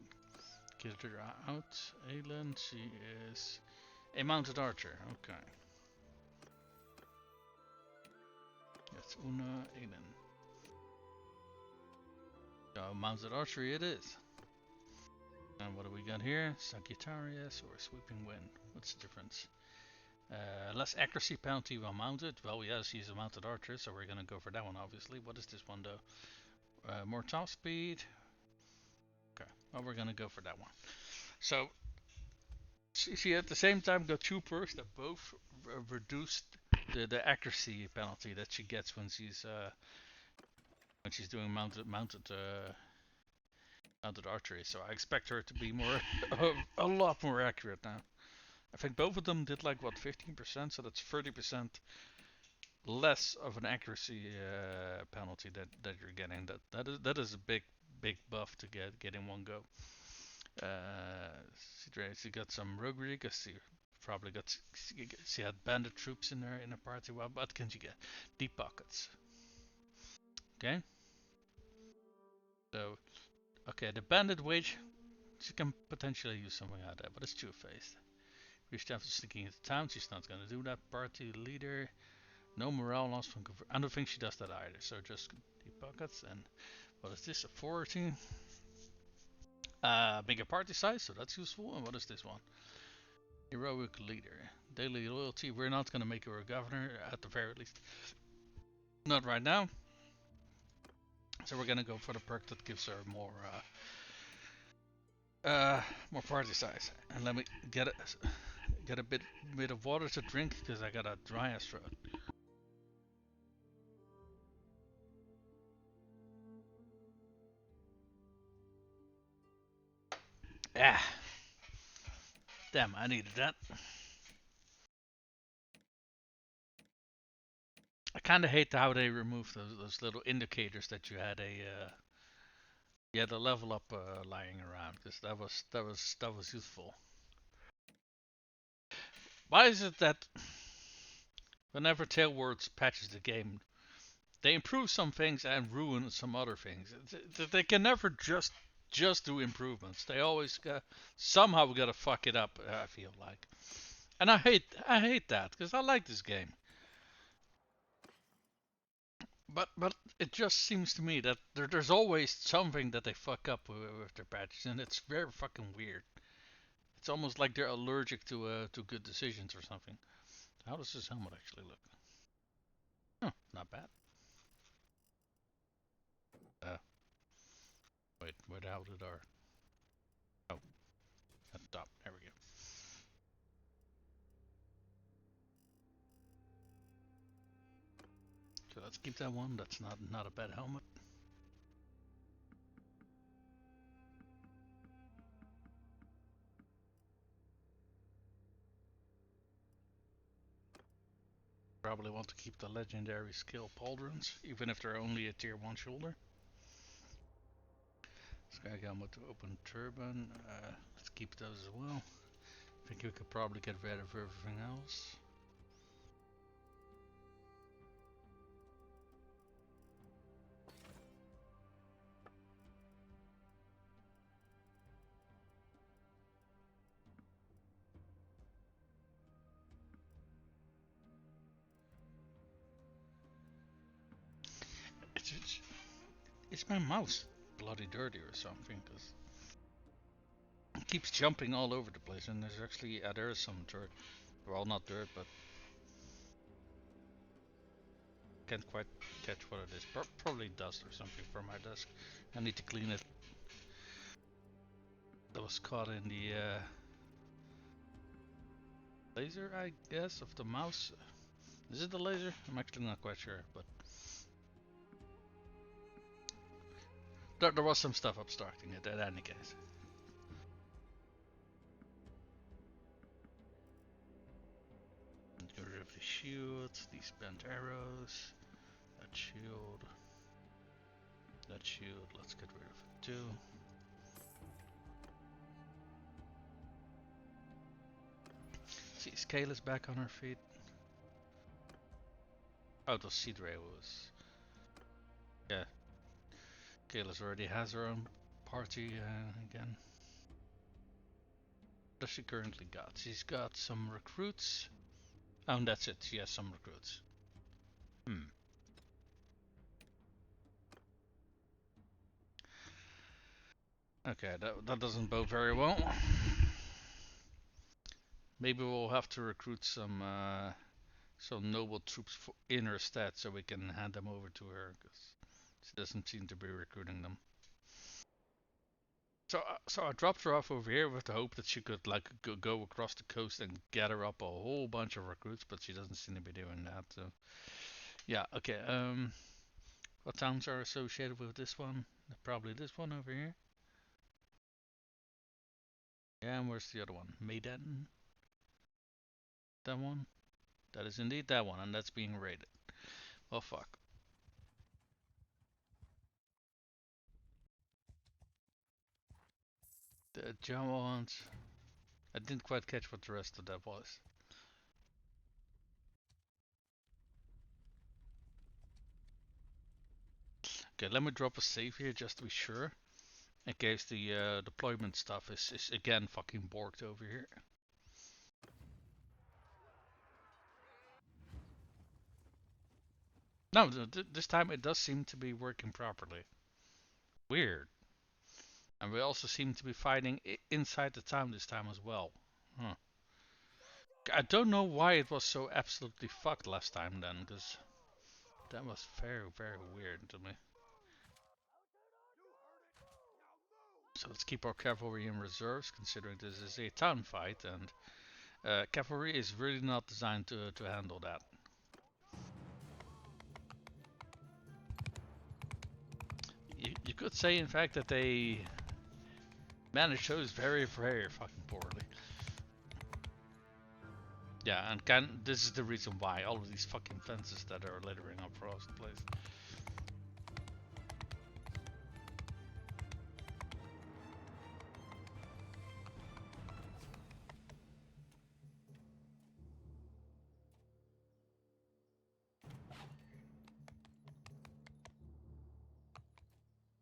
get her out. Aelin, she is a mounted archer. Okay. That's Una Aelin. So mounted archery it is. And what do we got here? Sagittarius or Sweeping Wind? What's the difference? Less accuracy penalty while mounted. Well, yes, she's a mounted archer, so we're gonna go for that one, obviously. What is this one, though? More top speed. Okay, well, we're gonna go for that one. So, she at the same time got two perks that both reduced the accuracy penalty that she gets when she's doing mounted archery. So I expect her to be more a lot more accurate now. I think both of them did like what 15%, so that's 30% less of an accuracy penalty that you're getting. That is a big buff to get in one go. She got some roguery because she had bandit troops in her party. Well, what can she get? Deep pockets. Okay. So okay, the bandit wage she can potentially use something like that, but it's two-faced. Reached after sneaking into town, she's not gonna do that. Party leader, no morale loss from I don't think she does that either, so just deep pockets. And what is this? Authority. Bigger party size, so that's useful. And what is this one? Heroic leader. Daily loyalty. We're not gonna make her a governor, at the very least. Not right now. So we're gonna go for the perk that gives her more party size. And let me get a bit of water to drink because I got a dry ass throat. Yeah. Damn, I needed that. I kind of hate how they removed those little indicators that you had a level up lying around because that was useful. Why is it that whenever Tailwords patches the game, they improve some things and ruin some other things? They can never just do improvements. They always somehow gotta fuck it up. I feel like, and I hate that because I like this game. But it just seems to me that there's always something that they fuck up with their patches, and it's very fucking weird. It's almost like they're allergic to good decisions or something. How does this helmet actually look? Huh, not bad. Uh, wait, how did our... Oh, at the top. There we go. So let's keep that one. That's not a bad helmet. Probably want to keep the legendary skill pauldrons, even if they're only a tier 1 shoulder. Sky helmet to open turban. Let's keep those as well. I think we could probably get rid of everything else. It's my mouse bloody dirty or something, because it keeps jumping all over the place, and there's actually, there is some dirt. Well, not dirt, but... can't quite catch what it is. Probably dust or something from my desk. I need to clean it. That was caught in the laser, I guess, of the mouse. Is it the laser? I'm actually not quite sure, but there was some stuff obstructing it in any case. Get rid of the shields, these bent arrows, that shield, let's get rid of it too. See, Scale is back on her feet. Oh, the Sidre was. Yeah, Kayla's already has her own party again. What does she currently got? She's got some recruits. Oh, and that's it. She has some recruits. Okay, that doesn't bode very well. Maybe we'll have to recruit some noble troops in her stead so we can hand them over to her, because she doesn't seem to be recruiting them. So I dropped her off over here with the hope that she could like go across the coast and gather up a whole bunch of recruits, but she doesn't seem to be doing that. So yeah, okay. What towns are associated with this one? Probably this one over here. Yeah, and where's the other one? Maiden. That one. That is indeed that one, and that's being raided. Oh fuck. The Jamwans. I didn't quite catch what the rest of that was. Okay, let me drop a save here just to be sure. In case the deployment stuff is again fucking borked over here. No, this time it does seem to be working properly. Weird. And we also seem to be fighting inside the town this time as well. Huh. I don't know why it was so absolutely fucked last time then, because that was very, very weird to me. So let's keep our cavalry in reserves, considering this is a town fight, and cavalry is really not designed to handle that. You could say, in fact, that they managed those very, very fucking poorly. Yeah, and this is the reason why all of these fucking fences that are littering up across the place.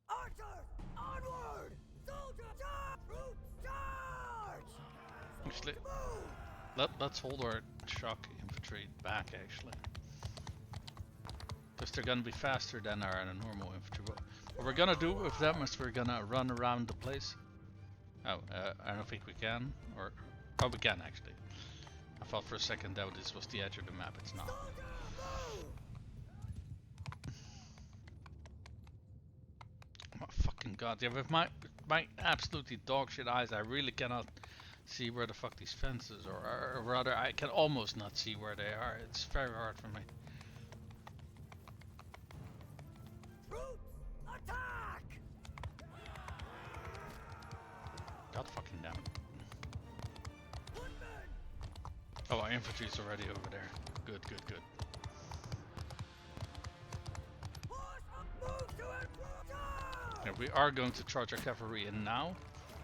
Archers, onward! Soldiers, charge! Troops, charge! Actually, Move! let's hold our shock infantry back, actually. Because they're gonna be faster than our normal infantry. What we're gonna do with them is we're gonna run around the place. Oh, I don't think we can. Or, oh, we can actually. I thought for a second that this was the edge of the map. It's not. Oh fucking god! Yeah, with my absolutely dog shit eyes, I really cannot see where the fuck these fences are. Or rather, I can almost not see where they are. It's very hard for me. Troops, attack! God fucking damn it. Oh, our infantry's already over there. Good, good, good. Yeah, we are going to charge our cavalry in now.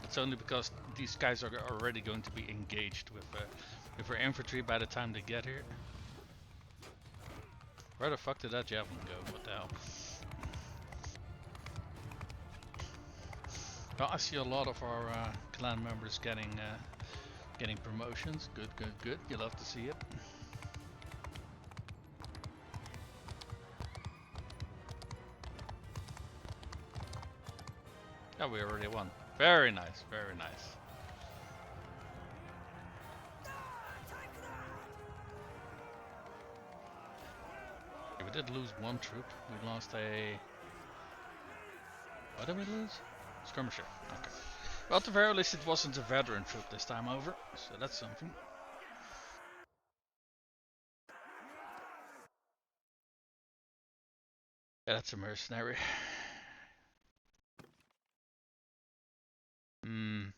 It's only because these guys are already going to be engaged with our infantry by the time they get here. Where the fuck did that javelin go? What the hell? Well, I see a lot of our clan members getting promotions. Good, good, good. You love to see it. Oh, we already won. Very nice, very nice. did lose one troop. We lost a... What did we lose? Skirmisher. Okay. Well, at the very least, it wasn't a veteran troop this time over, so that's something. Yeah, that's a mercenary. Hmm.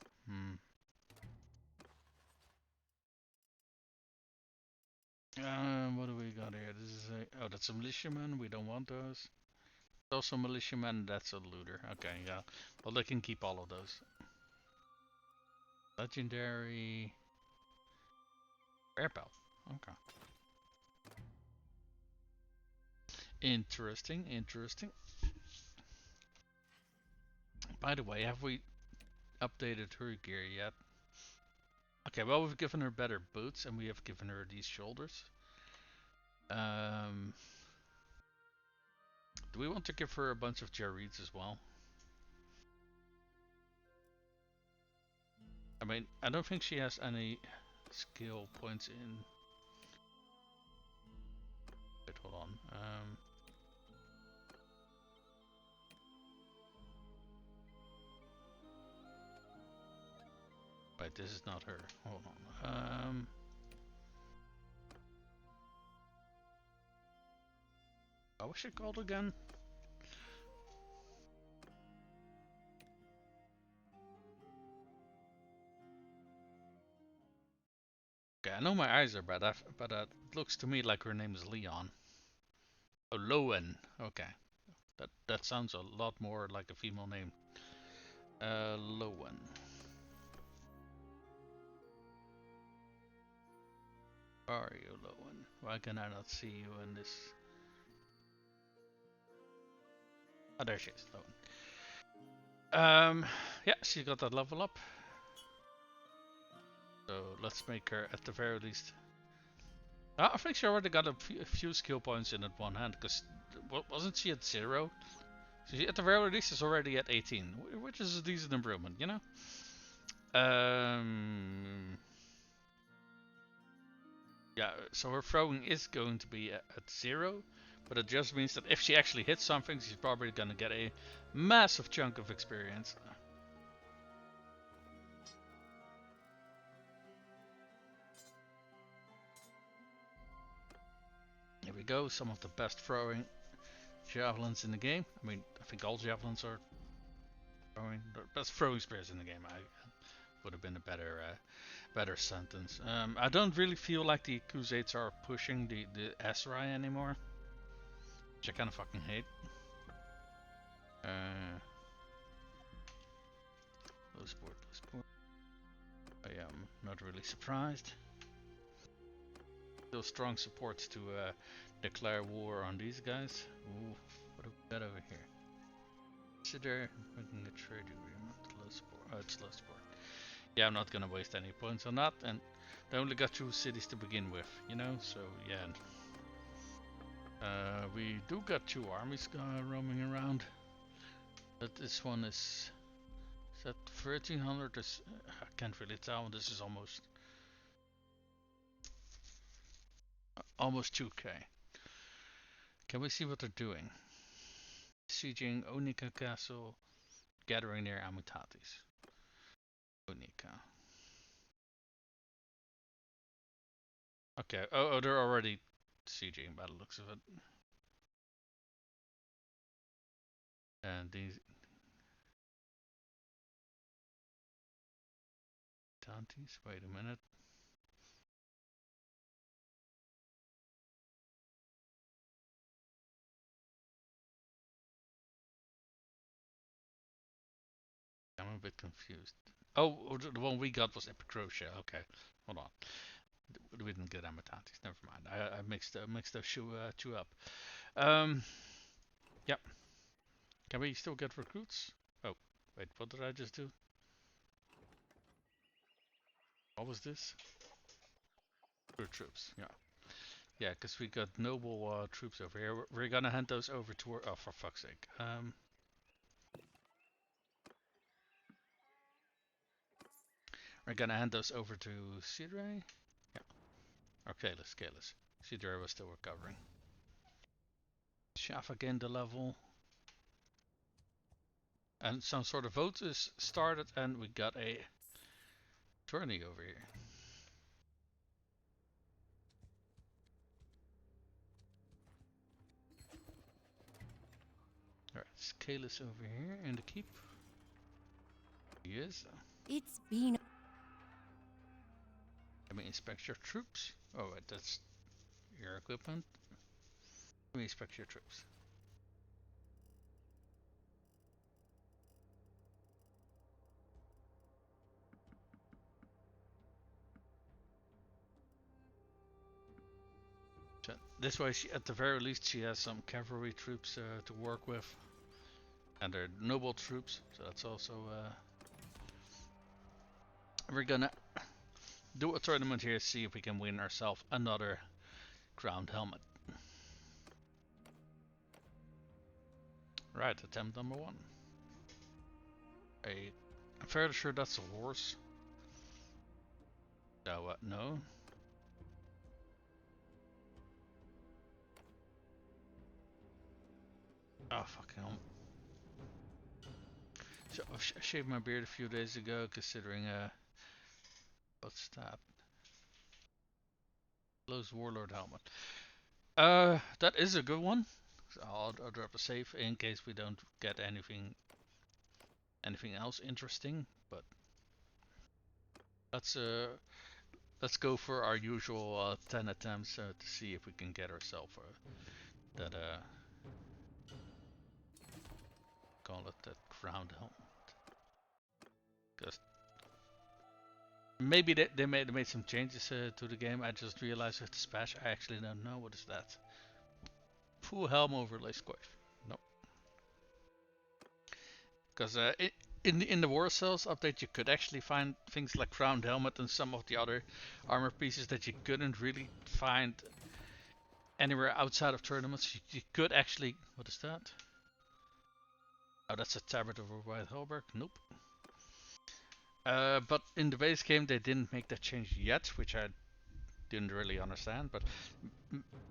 What do we got here? This is a... Oh, that's a militiaman. We don't want those. Also militiaman. That's a looter. Okay, yeah. Well, they can keep all of those. Legendary... Airpel. Okay. Interesting, interesting. By the way, have we updated her gear yet? Okay, well, we've given her better boots and we have given her these shoulders. Do we want to give her a bunch of Jarreeds as well? I mean, I don't think she has any skill points in... Wait, hold on. Wait, this is not her. Hold on. What was she called again? Okay, I know my eyes are bad, but it looks to me like her name is Leon. Oh, Lowen. Okay, that sounds a lot more like a female name. Lowen. Where are you, Lowen? Why can I not see you in this? Oh, there she is, Lowen. Yeah, she got that level up. So let's make her at the very least. I think she already got a few skill points in at one hand, because wasn't she at 0? She at the very least is already at 18, which is a decent improvement, you know? Yeah, so her throwing is going to be at 0, but it just means that if she actually hits something, she's probably going to get a massive chunk of experience. Here we go, some of the best throwing javelins in the game. I mean, I think all javelins are throwing. The best throwing spears in the game. I would have been a better sentence. I don't really feel like the Crusades are pushing the Aserai anymore, which I kind of fucking hate. Low sport. I am not really surprised. Still strong supports to declare war on these guys. Ooh, what have we got over here? Consider making a trade agreement. Low sport. Oh, it's low sport. Yeah, I'm not gonna waste any points on that, and they only got 2 cities to begin with, you know. So yeah. We do got 2 armies roaming around. But this one is that 1300. Is I can't really tell. This is almost 2k. Can we see what they're doing? Sieging Onika Castle, gathering near Amutatis. Onika. Okay. Oh, they're already sieging by the looks of it. And these Tantis. Wait a minute. I'm a bit confused. Oh, the one we got was Epicrocia. Okay, hold on. We didn't get Amatatis. Never mind. I mixed those two up. Yep. Can we still get recruits? Oh, wait. What did I just do? What was this? Recruit troops. Yeah. Yeah, because we got noble troops over here. We're gonna hand those over to her. Oh, for fuck's sake. We're gonna hand those over to Aserai. Yeah. Or Kalis. Aserai was still recovering. Shafa gained a level. And some sort of vote is started, and we got a tourney over here. Alright, Scale is over here in the keep. He is. It's been. Let me inspect your troops. Oh, wait, that's your equipment. Let me inspect your troops. So this way, at the very least, she has some cavalry troops to work with. And they're noble troops, so that's also... we're gonna do a tournament here, see if we can win ourselves another crowned helmet. Right, attempt number 1. I'm fairly sure that's a horse. So, no. Oh, fucking hell. So, I shaved my beard a few days ago, considering, what's that? Close Warlord helmet. That is a good one. So I'll drop a save in case we don't get anything else interesting, but let's go for our usual 10 attempts to see if we can get ourselves that call it that crowned helmet. Because maybe they made some changes to the game. I just realized with the splash I actually don't know what is that. Full helm overlay squish. No. Because in the War Cells update, you could actually find things like crowned helmet and some of the other armor pieces that you couldn't really find anywhere outside of tournaments. You could actually... What is that? Oh, that's a tabard over White Hellberg. Nope. But in the base game, they didn't make that change yet, which I didn't really understand. But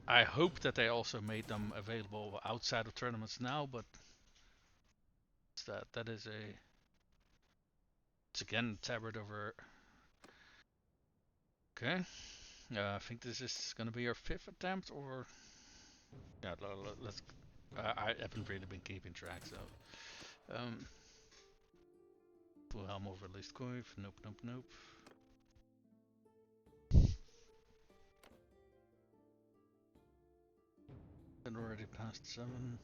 I hope that they also made them available outside of tournaments now. But what's that? That is a... It's again tabard over... Okay. I think this is gonna be our 5th attempt, or... Yeah, let's... I haven't really been keeping track, so... Full helm over least coif. Nope, nope, nope. And already past 7.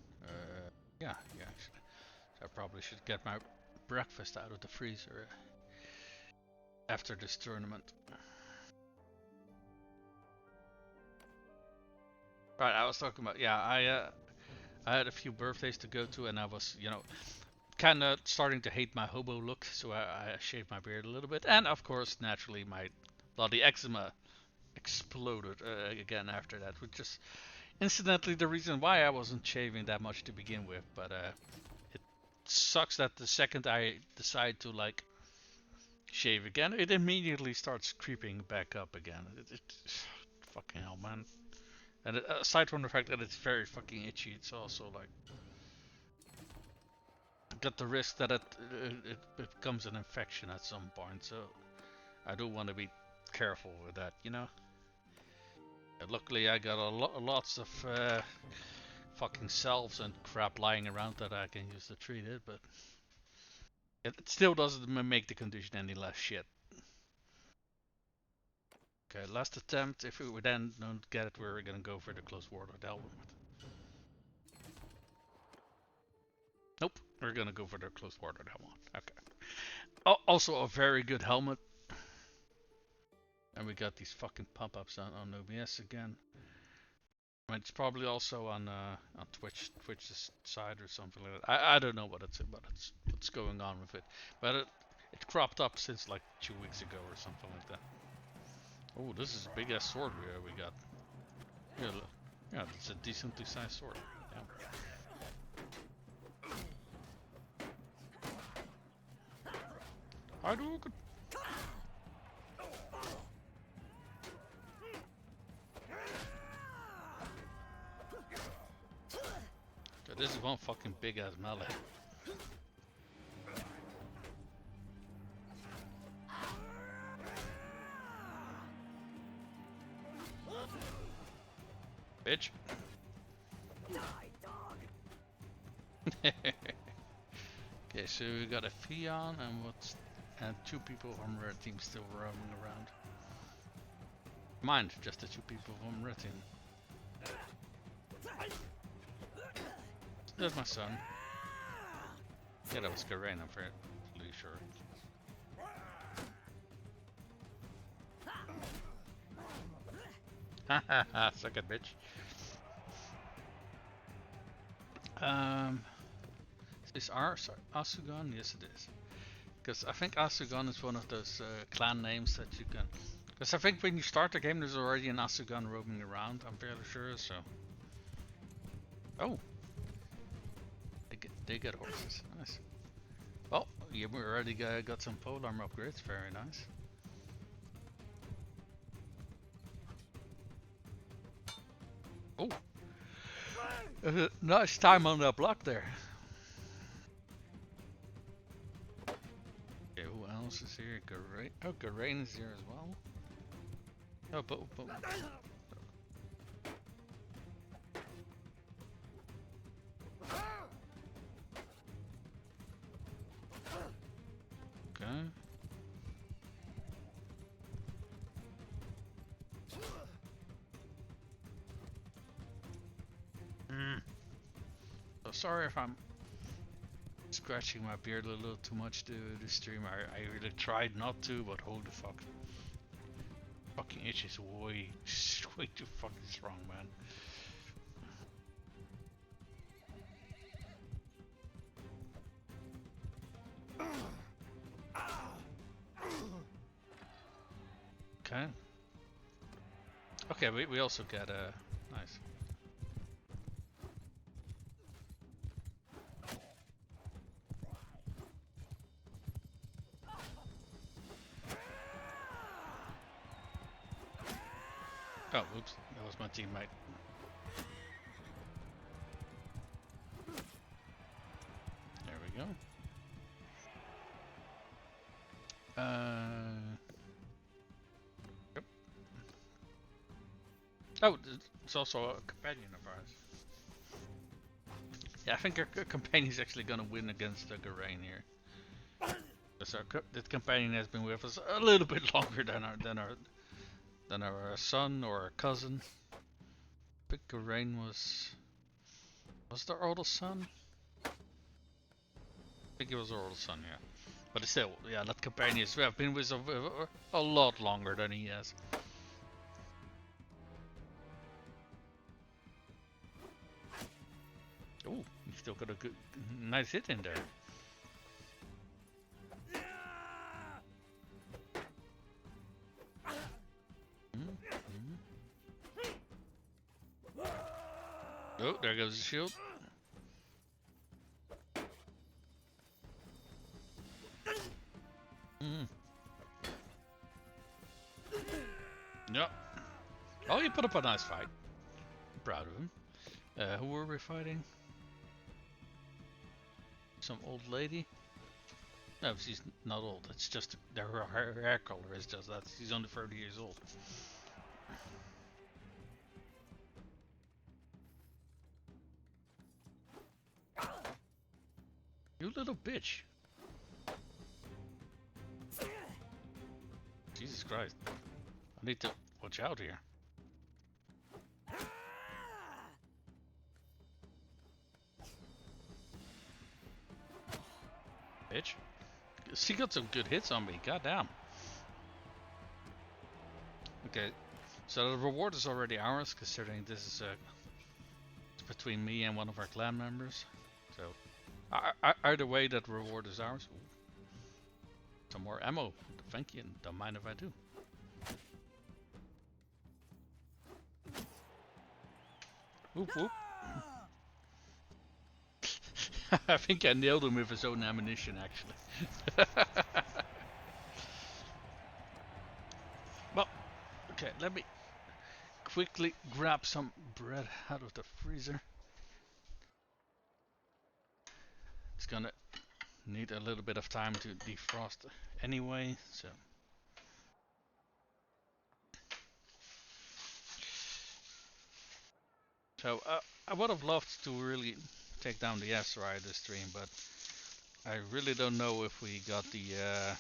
Yeah, actually. So I probably should get my breakfast out of the freezer after this tournament. Right, I was talking about, yeah, I had a few birthdays to go to, and I was, kind of starting to hate my hobo look, so I shaved my beard a little bit, and of course, naturally, my bloody eczema exploded again after that, which is incidentally the reason why I wasn't shaving that much to begin with. But it sucks that the second I decide to like shave again, it immediately starts creeping back up again. Fucking hell, man. And aside from the fact that it's very fucking itchy, it's also like got the risk that it becomes an infection at some point. So I do want to be careful with that, Luckily, I got lots of fucking salves and crap lying around that I can use to treat it, but it still doesn't make the condition any less shit. Okay, last attempt. If we then don't get it, we're gonna go for the close Warlord helmet. Nope, we're gonna go for the close Warlord helmet. Okay. Also a very good helmet. And we got these fucking pop-ups on OBS again. I mean, it's probably also on Twitch's side or something like that. I don't know what's going on with it, but it cropped up since like 2 weeks ago or something like that. Oh, this is a big ass sword we got. Yeah, it's a decently sized sword. Yeah. Hadouken! is one fucking big ass melee. Bitch. Die, dog! Okay, so we got a Fion and two people from red team still roaming around. Mind, just the two people from red team. There's my son. Yeah, that was Garain, I'm fairly sure. Hahaha, suck it, bitch. Is Asugan? Yes, it is. Because I think Asugan is one of those clan names that you can. Because I think when you start the game, there's already an Asugan roaming around. I'm fairly sure. So. Oh. They get horses. Nice. Well, you already got some polearm upgrades. Very nice. Oh. Nice time on that block there. Okay, who else is here? Garain. Oh, Garain is here as well. Oh, but. Okay. So sorry if I'm scratching my beard a little too much to the stream. I really tried not to, but holy fuck. Fucking itch is way too fucking strong, man. Okay. Okay, we also get a nice. Oh, oops, that was my teammate. There we go. Yep. Oh, it's also a companion of ours. Yeah, I think our companion is actually gonna win against the Garain here. Because the companion has been with us a little bit longer than our son or our cousin. Big Garain was their oldest son? I think it was our oldest son, yeah. But still, yeah, that companion we have been with a lot longer than he has. Oh, he still got a good, nice hit in there. Oh, there goes the shield. Yep. Oh, he put up a nice fight. I'm proud of him. Who were we fighting? Some old lady? No, she's not old. It's just her hair color is just that. She's only 30 years old. You little bitch. Jesus Christ. I need to watch out here. Bitch. She got some good hits on me, goddamn. Okay, so the reward is already ours, considering this is between me and one of our clan members. So, either way, that reward is ours. Ooh. Some more ammo. Thank you, don't mind if I do. Whoop whoop. I think I nailed him with his own ammunition, actually. Well, okay, let me quickly grab some bread out of the freezer. It's gonna need a little bit of time to defrost anyway, so I would have loved to really take down the Aserai this stream, but I really don't know if we got the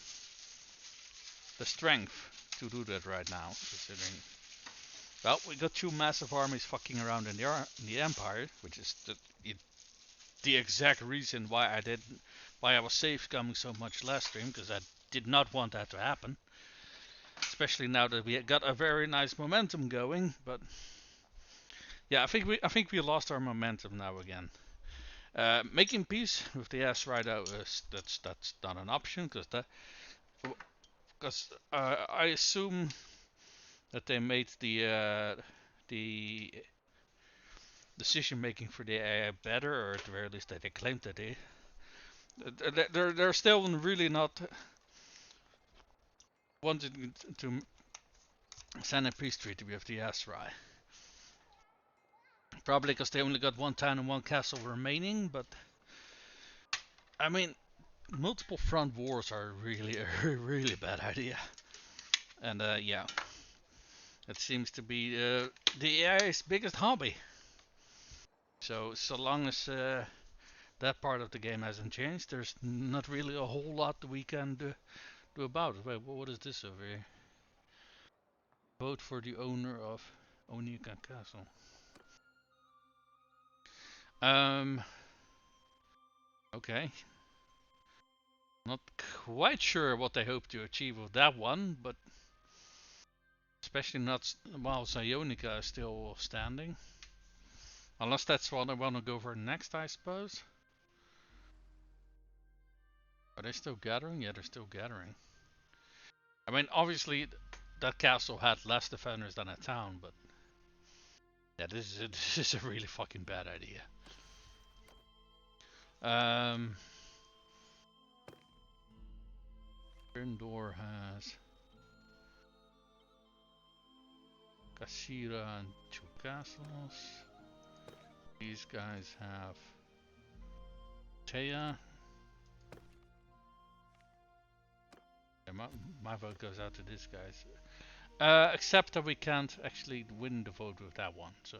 strength to do that right now, considering, well, we got two massive armies fucking around in the Empire, which is the exact reason why I was safe coming so much last stream, because I did not want that to happen. Especially now that we got a very nice momentum going, but yeah, I think we lost our momentum now again. Making peace with the Aserai though that's not an option, because I assume that they made the decision making for the AI better, or at the very least that they claimed that they're still really not wanting to sign a peace treaty with the Aserai. Probably because they only got one town and one castle remaining, but I mean, multiple front wars are really a really bad idea. And yeah, it seems to be the AI's biggest hobby. So long as that part of the game hasn't changed, there's not really a whole lot that we can do about it. Wait, what is this over here? Vote for the owner of Onika Castle. Okay. Not quite sure what they hope to achieve with that one, but especially not while Zionica is still standing. Unless that's what I want to go for next, I suppose. Are they still gathering? Yeah, they're still gathering. I mean, obviously, that castle had less defenders than a town, but yeah, this is a really fucking bad idea. Grindor has Kashira and two castles. These guys have Teya. Yeah, my vote goes out to these guys. Except that we can't actually win the vote with that one, so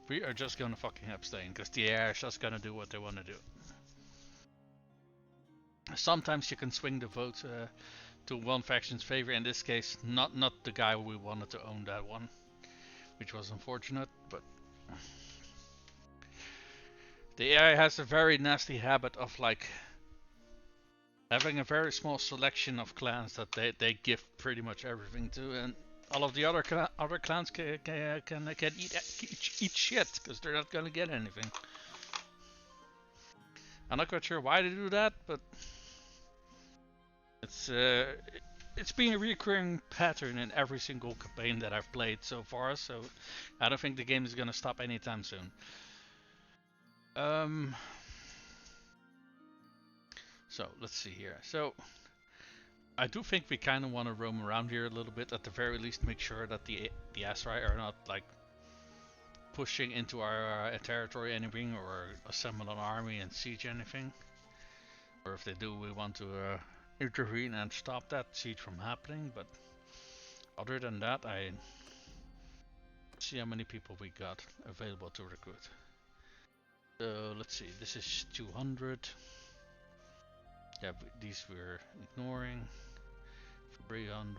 we are just gonna fucking abstain, because the AI is just gonna do what they wanna do. Sometimes you can swing the vote to one faction's favor. In this case, not the guy we wanted to own that one, which was unfortunate, but the AI has a very nasty habit of like having a very small selection of clans that they give pretty much everything to, and all of the other clans can eat shit because they're not gonna get anything. I'm not quite sure why they do that, but it's been a recurring pattern in every single campaign that I've played so far. So I don't think the game is gonna stop anytime soon. So let's see here. So I do think we kind of want to roam around here a little bit. At the very least, make sure that the Aserai are not like pushing into our territory anything, or assemble an army and siege anything. Or if they do, we want to intervene and stop that siege from happening. But other than that, I see how many people we got available to recruit. So let's see. This is 200. Yeah, these we're ignoring. 300,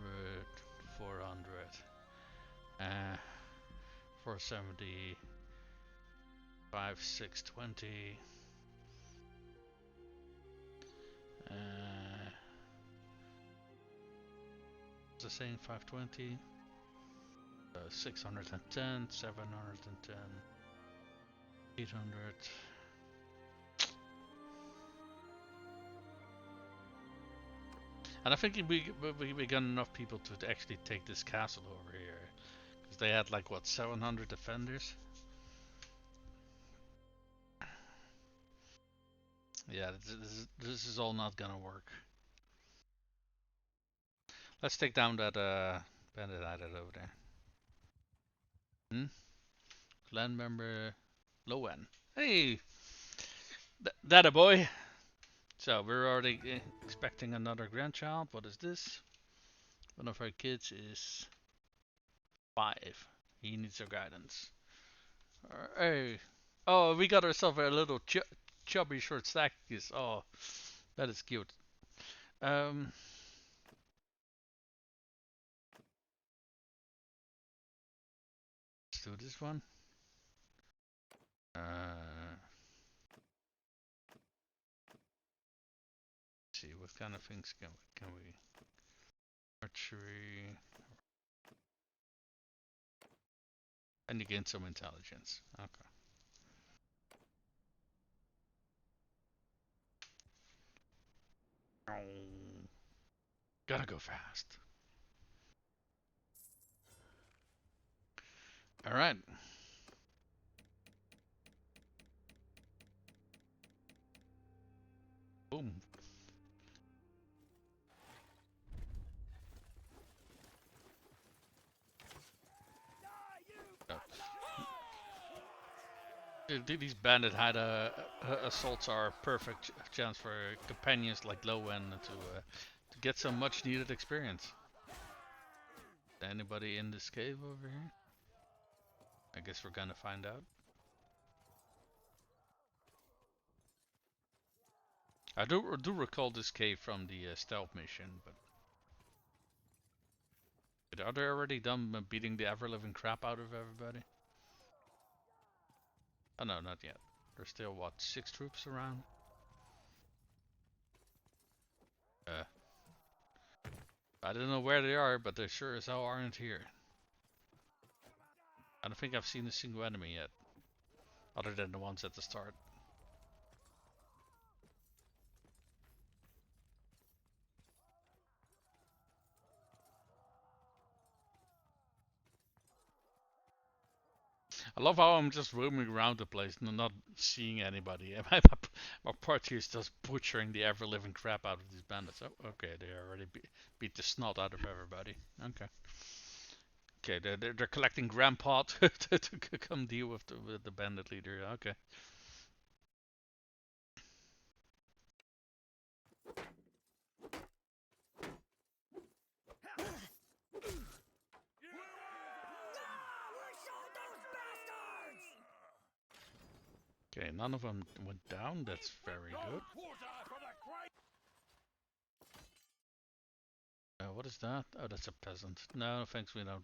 400, 470, 620. What's the saying? 520, 610, 710, 800. And I think we got enough people to actually take this castle over here. Because they had like, what, 700 defenders? Yeah, this is all not gonna work. Let's take down that bandit island over there. Clan member Lowen. Hey! That a boy. So we're already expecting another grandchild. What is this? One of our kids is 5. He needs our guidance. Hey. Oh, we got ourselves a little chubby short stack. Oh, that is cute. Um, let's do this one. Let's see, what kind of things can we archery, and you gain some intelligence. Okay. Gotta go fast. All right. Boom. Oh. These bandit hide assaults are a perfect chance for companions like Lowen to get some much needed experience. Anybody in this cave over here? I guess we're gonna find out. I do recall this cave from the stealth mission, but are they already done beating the ever living crap out of everybody? Oh no, not yet. There's still what, 6 troops around? Uh, I don't know where they are, but they sure as hell aren't here. I don't think I've seen a single enemy yet, other than the ones at the start. I love how I'm just roaming around the place and not seeing anybody. My party is just butchering the ever living crap out of these bandits. Oh, okay, they already beat the snot out of everybody. Okay. Okay, they're collecting grandpa to come deal with the bandit leader. Okay. Okay, none of them went down. That's very good. What is that? Oh, that's a peasant. No, thanks. We don't.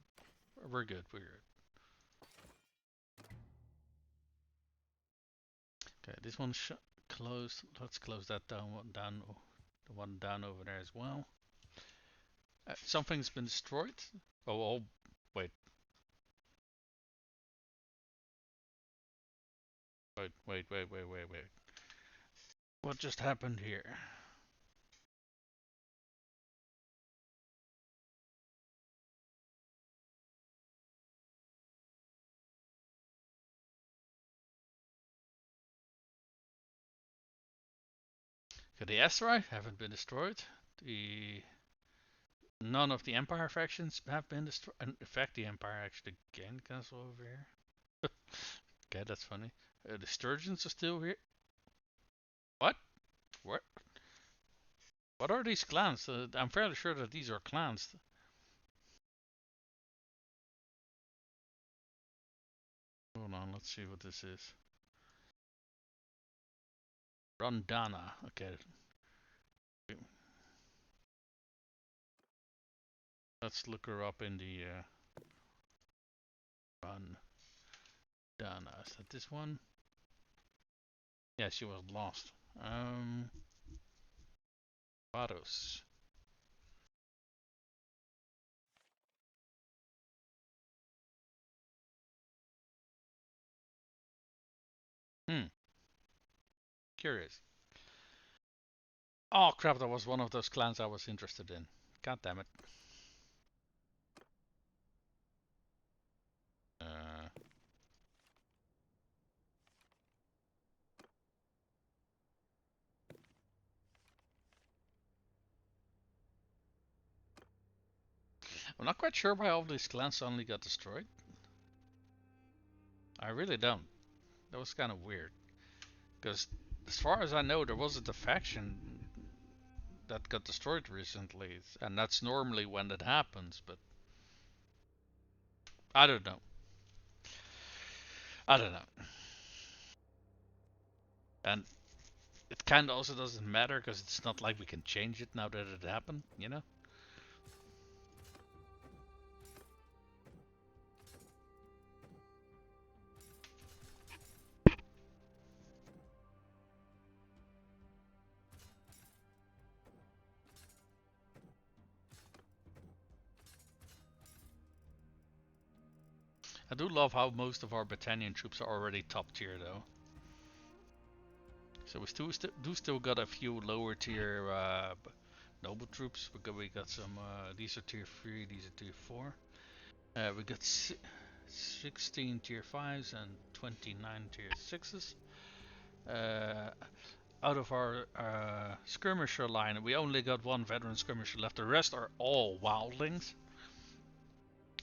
We're good. We're good. Okay, this one's closed. Let's close that down. The one down over there as well. Something's been destroyed. Oh, wait. Wait. What just happened here? Okay, the Aserai haven't been destroyed. The None of the Empire factions have been destroyed. In fact, the Empire actually gained castle over here. Okay, that's funny. The Sturgeons are still here. What? What? What are these clans? I'm fairly sure that these are clans. Hold on, let's see what this is. Rondana. Okay. Let's look her up in the Rondana. Is that this one? Yeah, she was lost. Varos. Hmm. Curious. Oh crap, that was one of those clans I was interested in. God damn it. Uh, I'm not quite sure why all these clans suddenly got destroyed. I really don't. That was kind of weird. Because As far as I know, there wasn't a faction that got destroyed recently, and that's normally when that happens. But I don't know. I don't know. And it kind of also doesn't matter because it's not like we can change it now that it happened, you know? I do love how most of our battalion troops are already top tier though. So we still got a few lower tier noble troops. We got some. These are tier 3. These are tier 4. We got 16 tier 5s and 29 tier 6s. Uh, Out of our skirmisher line, we only got one veteran skirmisher left. The rest are all wildlings,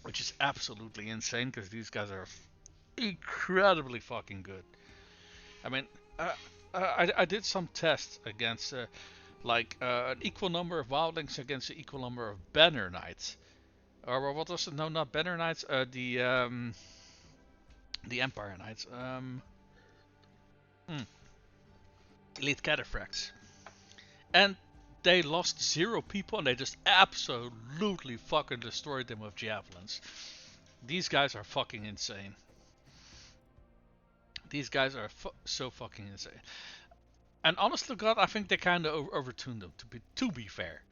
which is absolutely insane because these guys are incredibly fucking good. I mean, uh, I did some tests against an equal number of wildlings against an equal number of banner knights. Or what was it? No, not banner knights. The Empire knights. Hmm, elite cataphracts. And they lost 0 people and they just absolutely fucking destroyed them with javelins. These guys are fucking insane. These guys are so fucking insane. And honest to God, I think they kind of overtuned them. To be fair,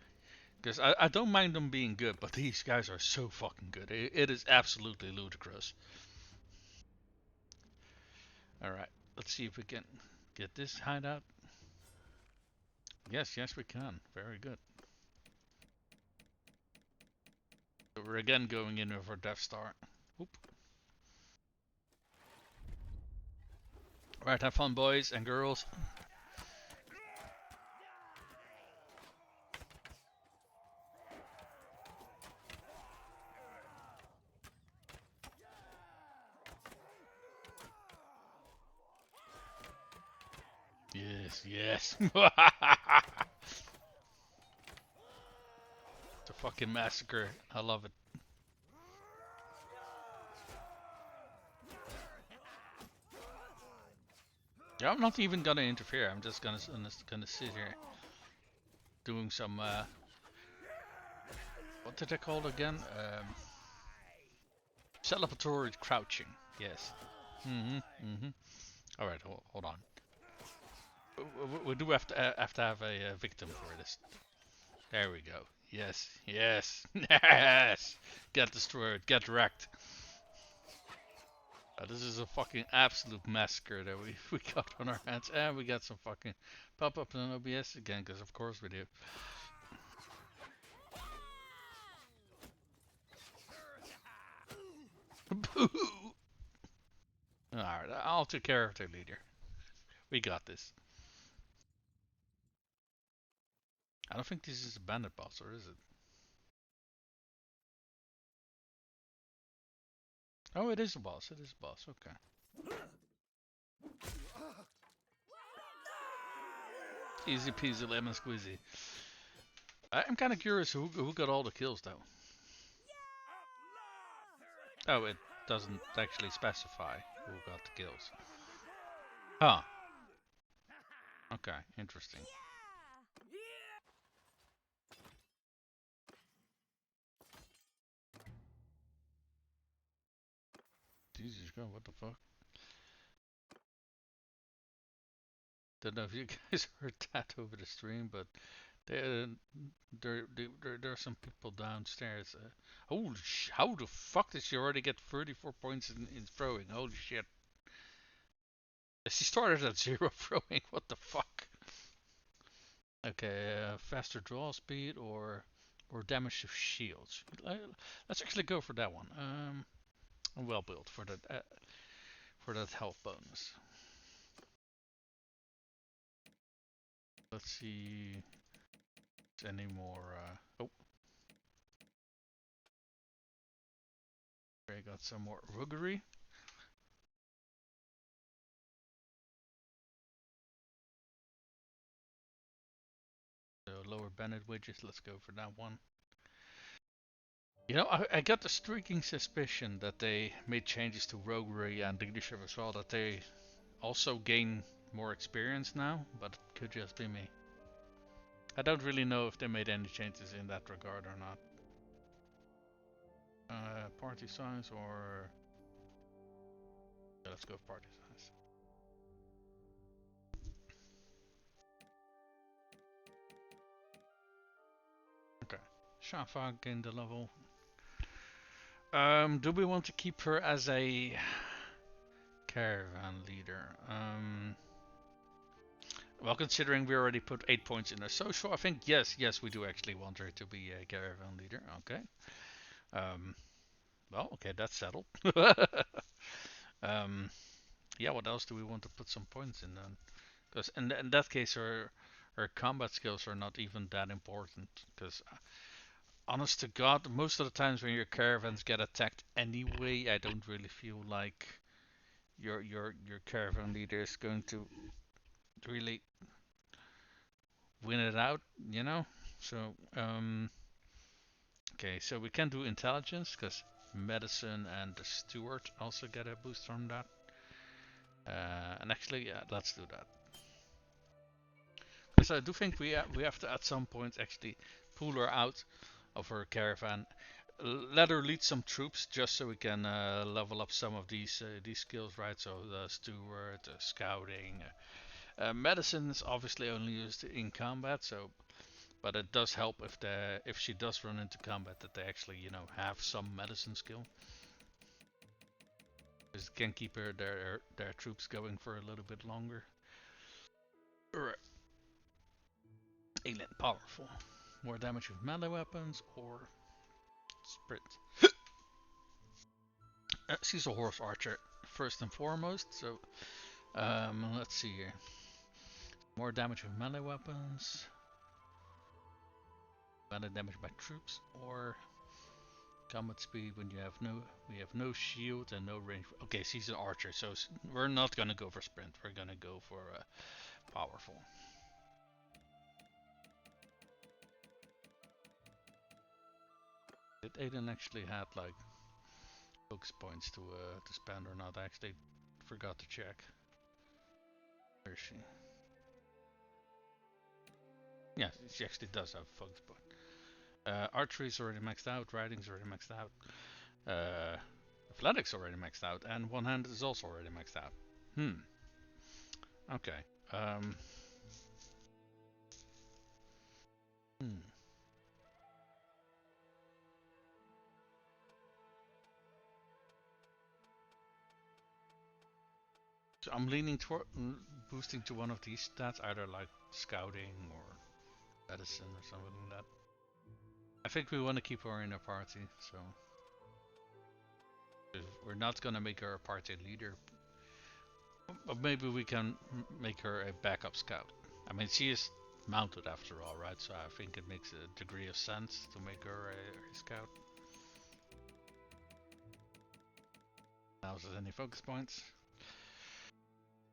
because I don't mind them being good, but these guys are so fucking good. It is absolutely ludicrous. All right, let's see if we can get this hideout. Yes, we can. Very good. So we're again going in with our Death Star. Whoop. Right, have fun, boys and girls. Yes. It's a fucking massacre. I love it. Yeah, I'm not even gonna interfere. I'm just gonna sit here doing some what did I call it again? Celebratory crouching. Yes. All right, hold on. We do have to have a victim for this. There we go. Yes. Yes. Get destroyed. Get wrecked. This is a fucking absolute massacre that we got on our hands, and we got some fucking pop up in OBS again, because of course we do. Boo! Alright, I'll take character leader. We got this. I don't think this is a bandit boss, or is it? Oh, it is a boss. It is a boss. Okay. Easy peasy lemon squeezy. I'm kind of curious who got all the kills though. Oh, it doesn't actually specify who got the kills. Huh. Okay, interesting. Jesus God, what the fuck? Don't know if you guys heard that over the stream, but there, there are some people downstairs. Holy how the fuck did she already get 34 points in throwing? Holy shit. She started at 0 throwing, what the fuck? Okay, faster draw speed or damage to shields. Let's actually go for that one. I'm well built for that health bonus. Let's see any more. Oh, I got some more roguery. Bennett widgets. Let's go for that one. You know, I got the streaking suspicion that they made changes to roguery and leadership as well, that they also gain more experience now, but it could just be me. I don't really know if they made any changes in that regard or not. Party size or... Yeah, let's go party size. Okay. Shafa gained the level. Do we want to keep her as a caravan leader? Well, considering we already put 8 points in her social, I think yes, we do actually want her to be a caravan leader. Okay. Well, okay, that's settled. Yeah, what else do we want to put some points in then? Because in that case, her combat skills are not even that important. Because honest to God, most of the times when your caravans get attacked anyway, I don't really feel like your caravan leader is going to really win it out, you know. So okay, so we can do intelligence because medicine and the steward also get a boost from that. And actually, yeah, let's do that. Because I do think we have to at some point actually pull her out of her caravan, let her lead some troops just so we can level up some of these skills, right? So the steward, scouting, medicine is obviously only used in combat, so but it does help if she does run into combat that they actually have some medicine skill. Because it can keep their troops going for a little bit longer. Alright. Alien powerful. More damage with melee weapons or sprint. She's a horse archer first and foremost, so let's see here. More damage with melee weapons, melee damage by troops, or combat speed when we have no shield and no range. Okay, she's an archer, so we're not gonna go for sprint. We're gonna go for powerful. Did Aiden actually had like focus points to spend or not? I actually forgot to check. Where is she? Yeah, she actually does have a focus point. Archery is already maxed out. Riding is already maxed out. Athletics already maxed out, and one hand is also already maxed out. Okay. Um. Hmm. So I'm leaning toward boosting to one of these stats, either like scouting or medicine or something like that. I think we want to keep her in a party, so we're not gonna make her a party leader, but maybe we can make her a backup scout. I mean, she is mounted after all, right? So I think it makes a degree of sense to make her a scout. Now, is there any focus points?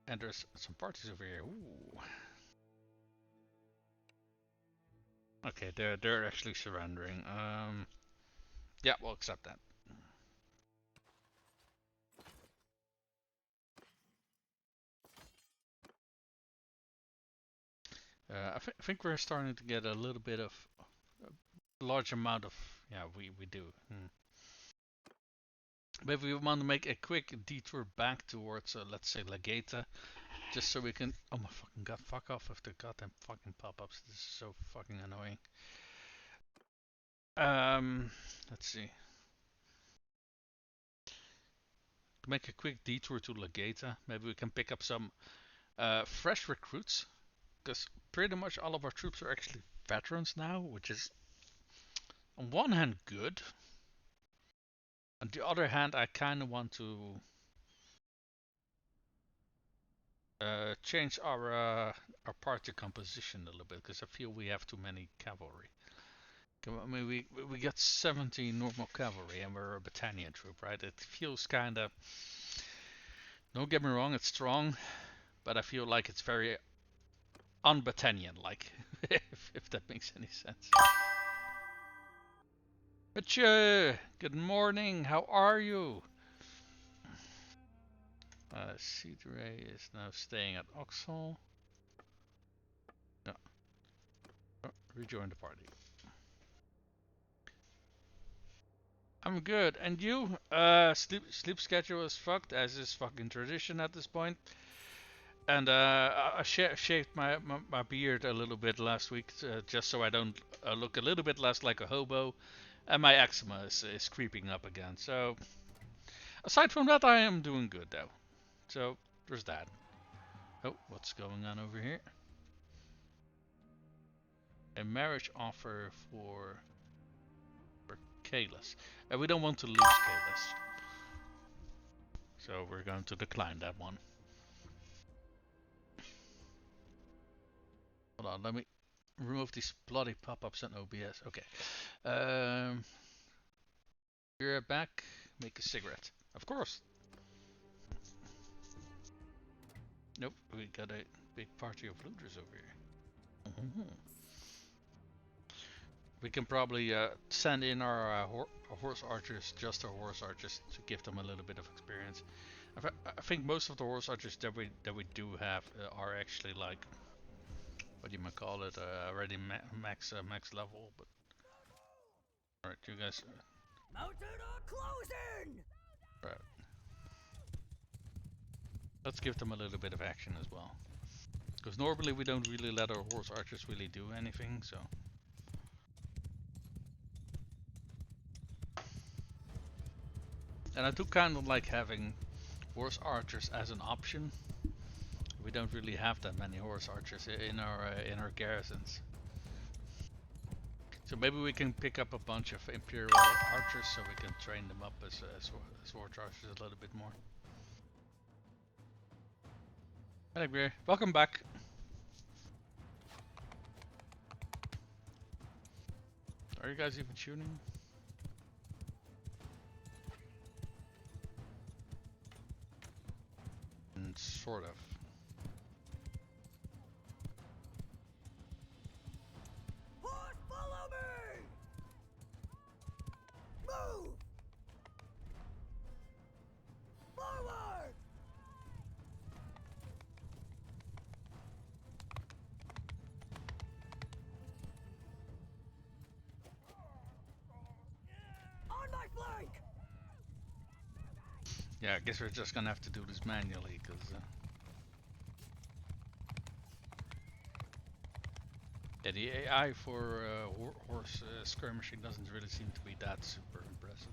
And there's some parties over here. Ooh. Okay, they're actually surrendering. Yeah, we'll accept that. I think we're starting to get a little bit of a large amount of yeah we do. Maybe we want to make a quick detour back towards let's say Legata, just so we can. Oh my fucking god! Fuck off with the goddamn fucking pop-ups. This is so fucking annoying. Let's see. Make a quick detour to Legata. Maybe we can pick up some fresh recruits, because pretty much all of our troops are actually veterans now, which is on one hand good. On the other hand, I kind of want to change our party composition a little bit because I feel we have too many cavalry. I mean, we got 70 normal cavalry and we're a battalion troop, right? It feels kind of. Don't get me wrong, it's strong, but I feel like it's very un-Battanian like, if that makes any sense. Monsieur, good morning. How are you? Aserai is now staying at Oxhall. No, rejoin the party. I'm good, and you? Sleep schedule is fucked, as is fucking tradition at this point. And I shaved my beard a little bit last week, just so I don't look a little bit less like a hobo. And my eczema is creeping up again. So, aside from that, I am doing good though. So, there's that. Oh, what's going on over here? A marriage offer for Kalis. We don't want to lose Kalis. So, we're going to decline that one. Hold on, let me remove these bloody pop-ups on OBS. Okay. You're back. Make a cigarette. Of course. Nope, we got a big party of looters over here. We can probably send in our horse archers, just our horse archers, to give them a little bit of experience. I think most of the horse archers that we do have are actually like, what do you might call it, already max level. But all right, you guys. Mounted or closing! Right. Let's give them a little bit of action as well. Because normally we don't really let our horse archers really do anything, so. And I do kind of like having horse archers as an option. We don't really have that many horse archers in our garrisons. So maybe we can pick up a bunch of Imperial archers so we can train them up as horse archers a little bit more. Hello, Greer. Welcome back. Are you guys even shooting? Sort of. Horse, follow me! Move! Forward! On my flank! Yeah, I guess we're just gonna have to do this manually, because yeah, the AI for horse skirmishing doesn't really seem to be that super impressive.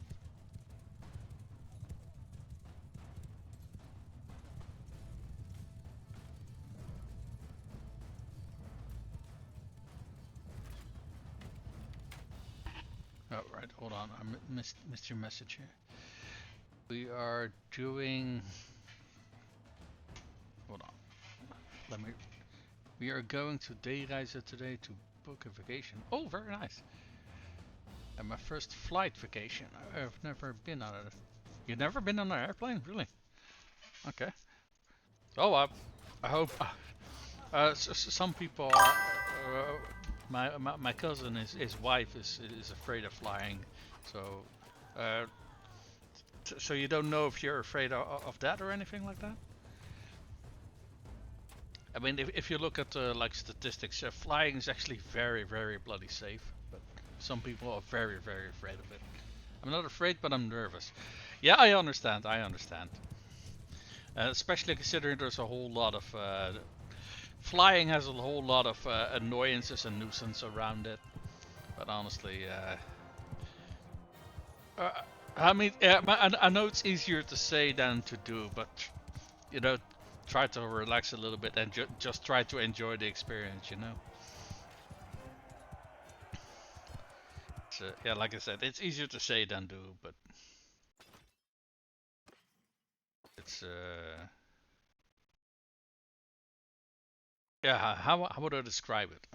Oh, right, hold on, I missed your message here. We are doing... Hold on. Let me... We are going to Dayreize today to book a vacation. Oh, very nice. And my first flight vacation. I've never been on it. You've never been on an airplane? Really? Okay. Oh, I hope... some people are... my cousin, his wife is afraid of flying. So... So you don't know if you're afraid of that or anything like that? I mean, if you look at like statistics, flying is actually very, very bloody safe. But some people are very, very afraid of it. I'm not afraid, but I'm nervous. Yeah, I understand. I understand. Especially considering there's a whole lot of flying has a whole lot of annoyances and nuisance around it. But honestly, I mean, I know it's easier to say than to do, but you know, try to relax a little bit and just try to enjoy the experience, you know. Yeah, like I said, it's easier to say than do, but it's yeah. How would I describe it?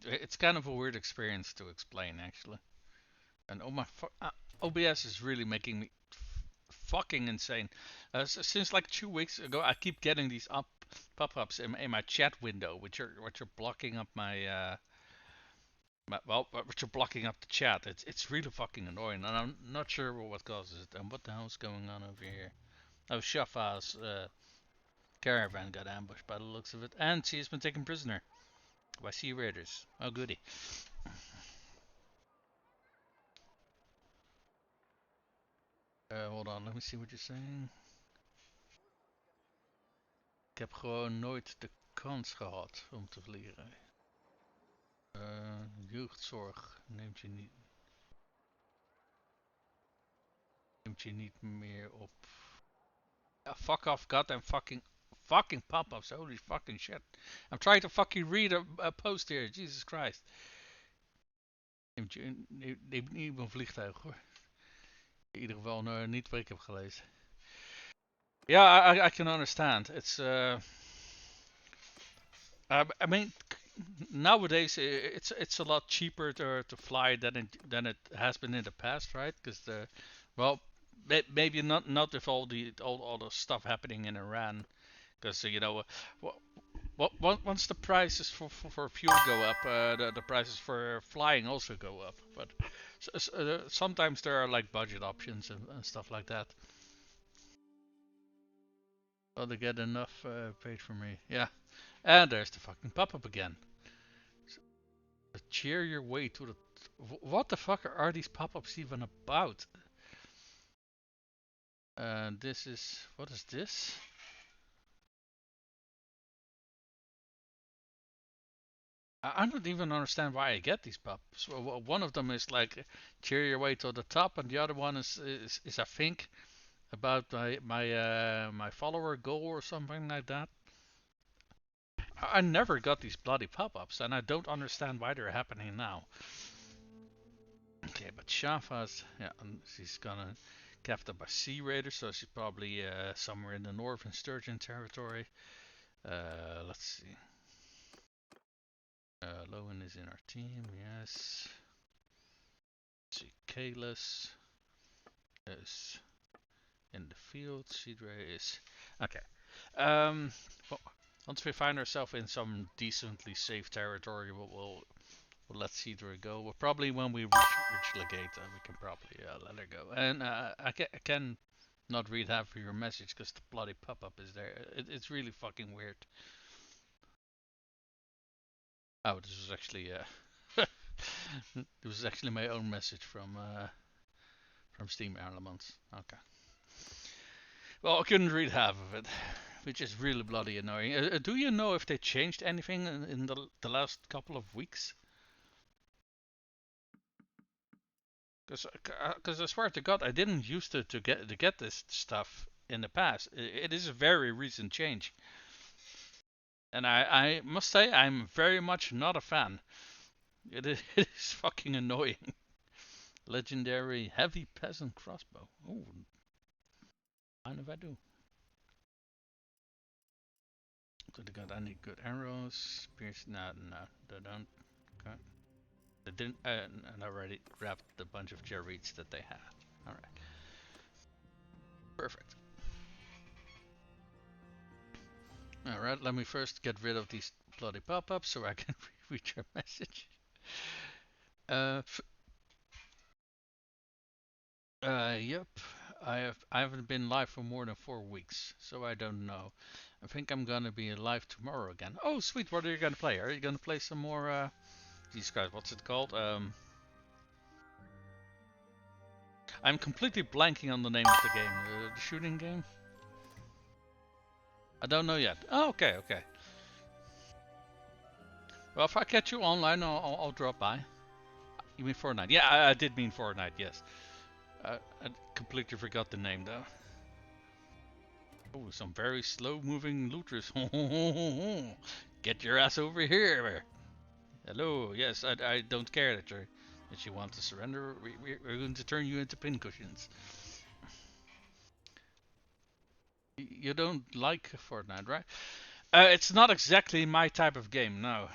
It's kind of a weird experience to explain, actually. And oh my, OBS is really making me fucking insane. Since like 2 weeks ago, I keep getting these pop-ups in my chat window, which are blocking up my which are blocking up the chat. It's really fucking annoying, and I'm not sure what causes it. And what the hell's going on over here? Oh, Shafa's caravan got ambushed by the looks of it, and she has been taken prisoner by sea raiders. Oh goody. Hold on, let me see what you're saying. Ik heb gewoon nooit de kans gehad om te vliegen. Jeugdzorg neemt je niet meer op. Yeah, fuck off, goddamn fucking pop-ups. Holy fucking shit. I'm trying to fucking read a post here. Jesus Christ. Neemt niet een vliegtuig hoor. In ieder geval niet wat ik heb gelezen. Yeah, I can understand. It's I mean, nowadays it's a lot cheaper to fly than it has been in the past, right? Because well, maybe not with all the stuff happening in Iran, because you know, once the prices for fuel go up, the prices for flying also go up. But sometimes there are like budget options and stuff like that. Well, they get enough paid for me. Yeah, and there's the fucking pop-up again. Cheer your way to the. What the fuck are these pop-ups even about? This is. What is this? I don't even understand why I get these pop-ups. Well, one of them is like cheer your way to the top, and the other one is I think about my follower goal or something like that. I never got these bloody pop-ups, and I don't understand why they're happening now. Okay, but Shafa's, yeah, she's gonna captured by sea raiders, so she's probably somewhere in the northern Sturgeon territory. Let's see. Lowen is in our team, yes. Let's see, Kalis is in the field. Sidre is okay. Well, once we find ourselves in some decently safe territory, we'll let Sidre go. Well, probably when we reach Legate, we can probably let her go. And I can not read half of your message because the bloody pop-up is there. It's really fucking weird. Oh, this was actually this was actually my own message from Steam Elements. Okay. Well, I couldn't read half of it, which is really bloody annoying. Do you know if they changed anything in the last couple of weeks? Because I swear to God, I didn't used to get this stuff in the past. It is a very recent change, and I must say I'm very much not a fan. It is fucking annoying. Legendary heavy peasant crossbow. Oh, mind if I do? I need good arrows. Pierce. No, they don't. Okay. They didn't. And I already grabbed the bunch of Jarreets that they had. All right. Perfect. All right. Let me first get rid of these bloody pop-ups so I can read your message. Yep. I haven't been live for more than 4 weeks, so I don't know. I think I'm gonna be live tomorrow again. Oh, sweet. What are you gonna play? Are you gonna play some more? Jesus Christ, what's it called? I'm completely blanking on the name of the game. The shooting game? I don't know yet. Oh, okay, okay. Well, if I catch you online, I'll drop by. You mean Fortnite? Yeah, I did mean Fortnite, yes. I completely forgot the name, though. Oh, some very slow-moving looters. Get your ass over here. Hello, yes, I don't care that you want to surrender. We're going to turn you into pincushions. You don't like Fortnite, right? It's not exactly my type of game, no.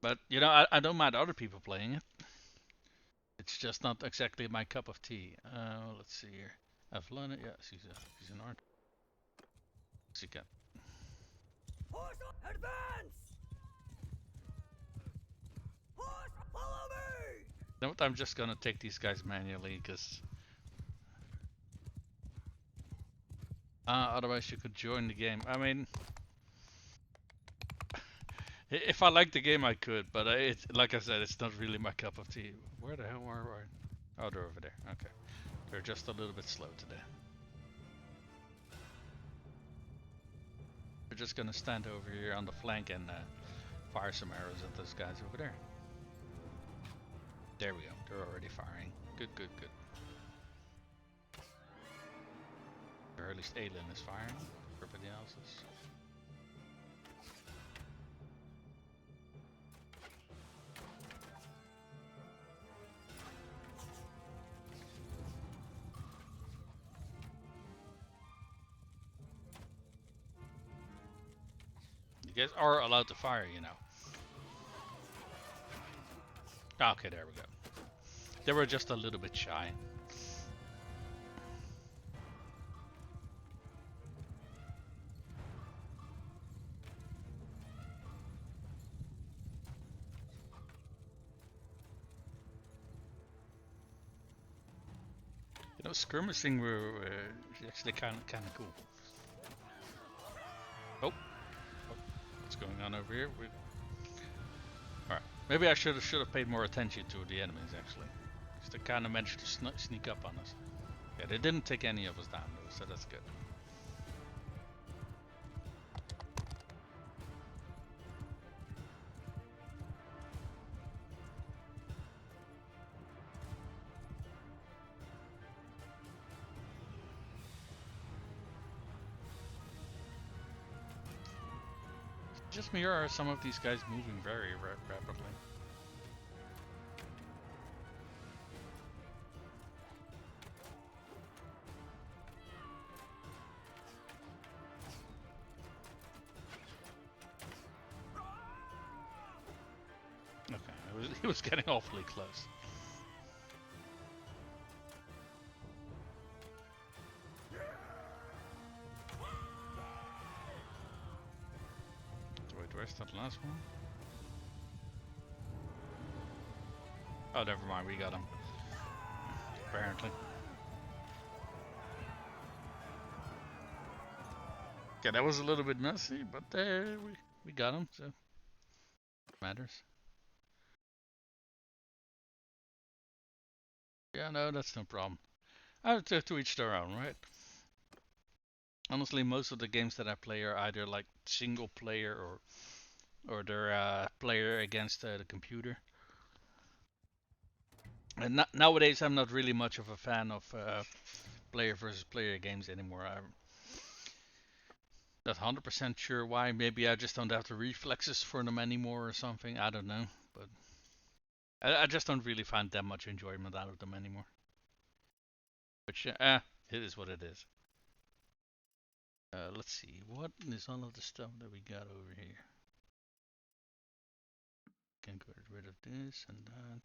But, you know, I don't mind other people playing it. It's just not exactly my cup of tea. Let's see here. Evelyn, yeah, she's an art. She can. Horse, advance! Horse, follow me! You know what? I'm just gonna take these guys manually, because otherwise you could join the game. I mean, if I liked the game, I could, but it's like I said, it's not really my cup of tea. Where the hell are we? Oh, they're over there. Okay, they're just a little bit slow today. We're just gonna stand over here on the flank and fire some arrows at those guys over there. There we go. They're already firing. Good, good, good. Or at least Aelin is firing. Everybody else is. You guys are allowed to fire, you know. Okay, there we go. They were just a little bit shy. You know, skirmishing were actually kind of cool. Oh, what's going on over here? All right, maybe I should have paid more attention to the enemies actually, because they kind of managed to sneak up on us. Yeah, they didn't take any of us down though, so that's good. Just me, or are some of these guys moving very rapidly? Okay, it was getting awfully close. Wait, where's that last one? Oh, never mind, we got him. Apparently. Okay, that was a little bit messy, but we got him, so matters. Yeah, no, that's no problem. To each their own, right? Honestly, most of the games that I play are either like single player or they're player against the computer. And nowadays, I'm not really much of a fan of player versus player games anymore. I'm not 100% sure why. Maybe I just don't have the reflexes for them anymore or something. I don't know, but I just don't really find that much enjoyment out of them anymore. Which, it is what it is. Let's see, what is all of the stuff that we got over here? Can get rid of this and that.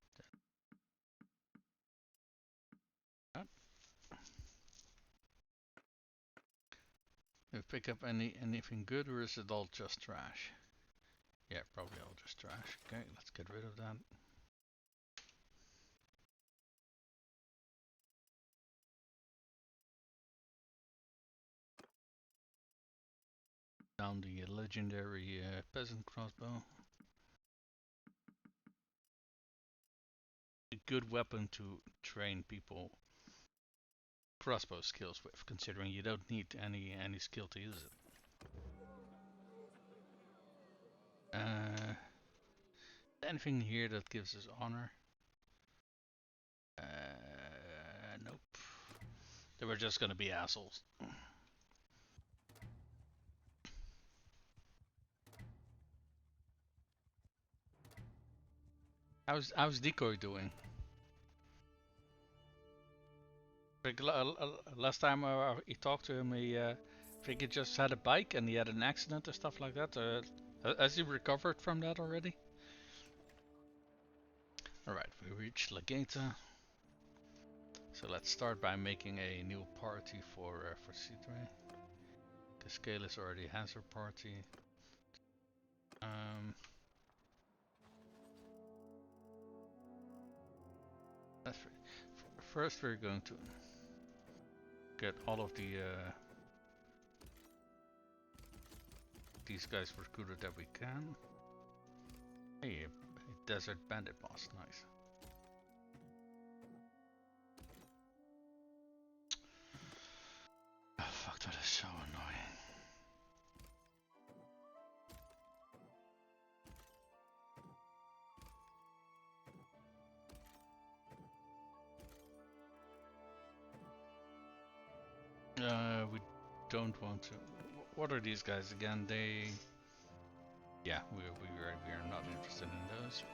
If we pick up anything good, or is it all just trash? Yeah, probably all just trash. Okay, let's get rid of that. Down the legendary peasant crossbow. A good weapon to train people crossbow skills with, considering you don't need any skill to use it. Anything here that gives us honor? Nope. They were just gonna be assholes. How's Decoy doing? Last time he talked to him, I think he just had a bike and he had an accident or stuff like that. Has he recovered from that already? Alright, we reached Legata. So let's start by making a new party for Sidre. Cascalis already has her party. Um, that's right. First, we're going to get all of the these guys recruited that we can. Hey, a desert bandit boss, nice. Oh, fuck, that is so annoying. We don't want to. What are these guys again? They. Yeah, we are not interested in those.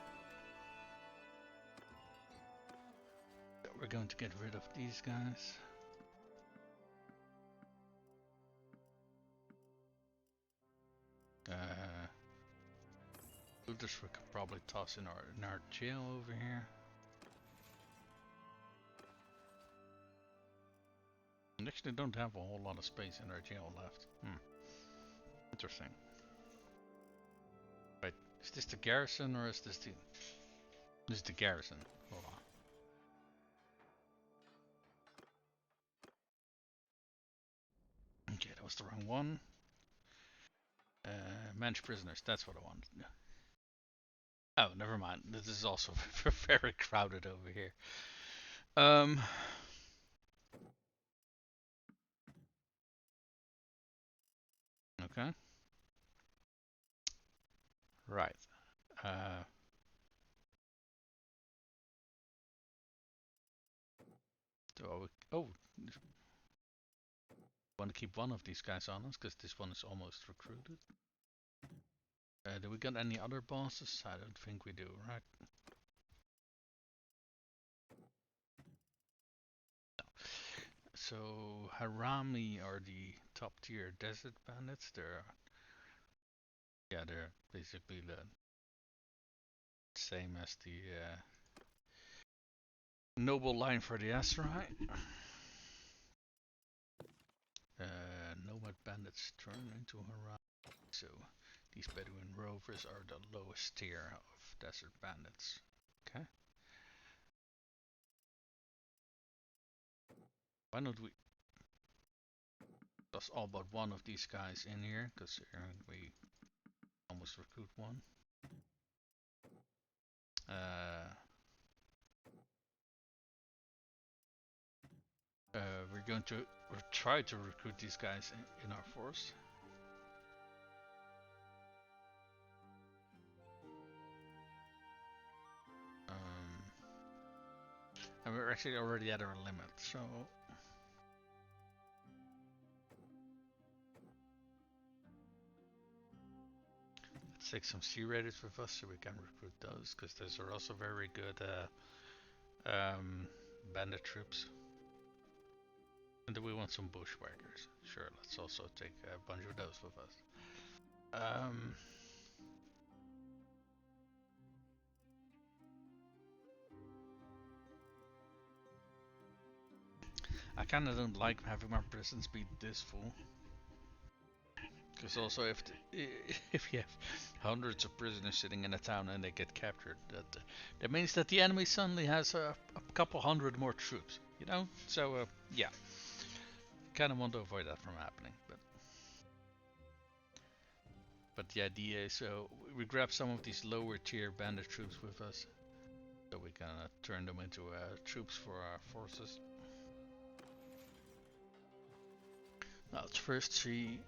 We're going to get rid of these guys. Looters we could probably toss in our jail over here. We actually don't have a whole lot of space in our jail left. Interesting. Right, is this the garrison or is this the... This is the garrison. Hold on. Okay, that was the wrong one. Manage prisoners, that's what I wanted. Oh, never mind. This is also very crowded over here. Okay. Right. Oh, want to keep one of these guys on us because this one is almost recruited. Do we got any other bosses? I don't think we do, right? No. So Harami are the top tier desert bandits. They're basically the same as the noble line for the Aserai. Nomad bandits turn into Harami. So these Bedouin rovers are the lowest tier of desert bandits. Okay. Why not we toss all but one of these guys in here? Because we almost recruit one. We're going to try to recruit these guys in our force. And we're actually already at our limit, so let's take some sea raiders with us so we can recruit those, because those are also very good bandit troops. And do we want some bushwhackers? Sure, let's also take a bunch of those with us. I kinda don't like having my prisons be this full. Because also, if you have hundreds of prisoners sitting in a town and they get captured, that means that the enemy suddenly has a couple hundred more troops. You know, so yeah, kind of want to avoid that from happening. But the idea is, so we grab some of these lower tier bandit troops with us, so we can turn them into troops for our forces. Now let's first see.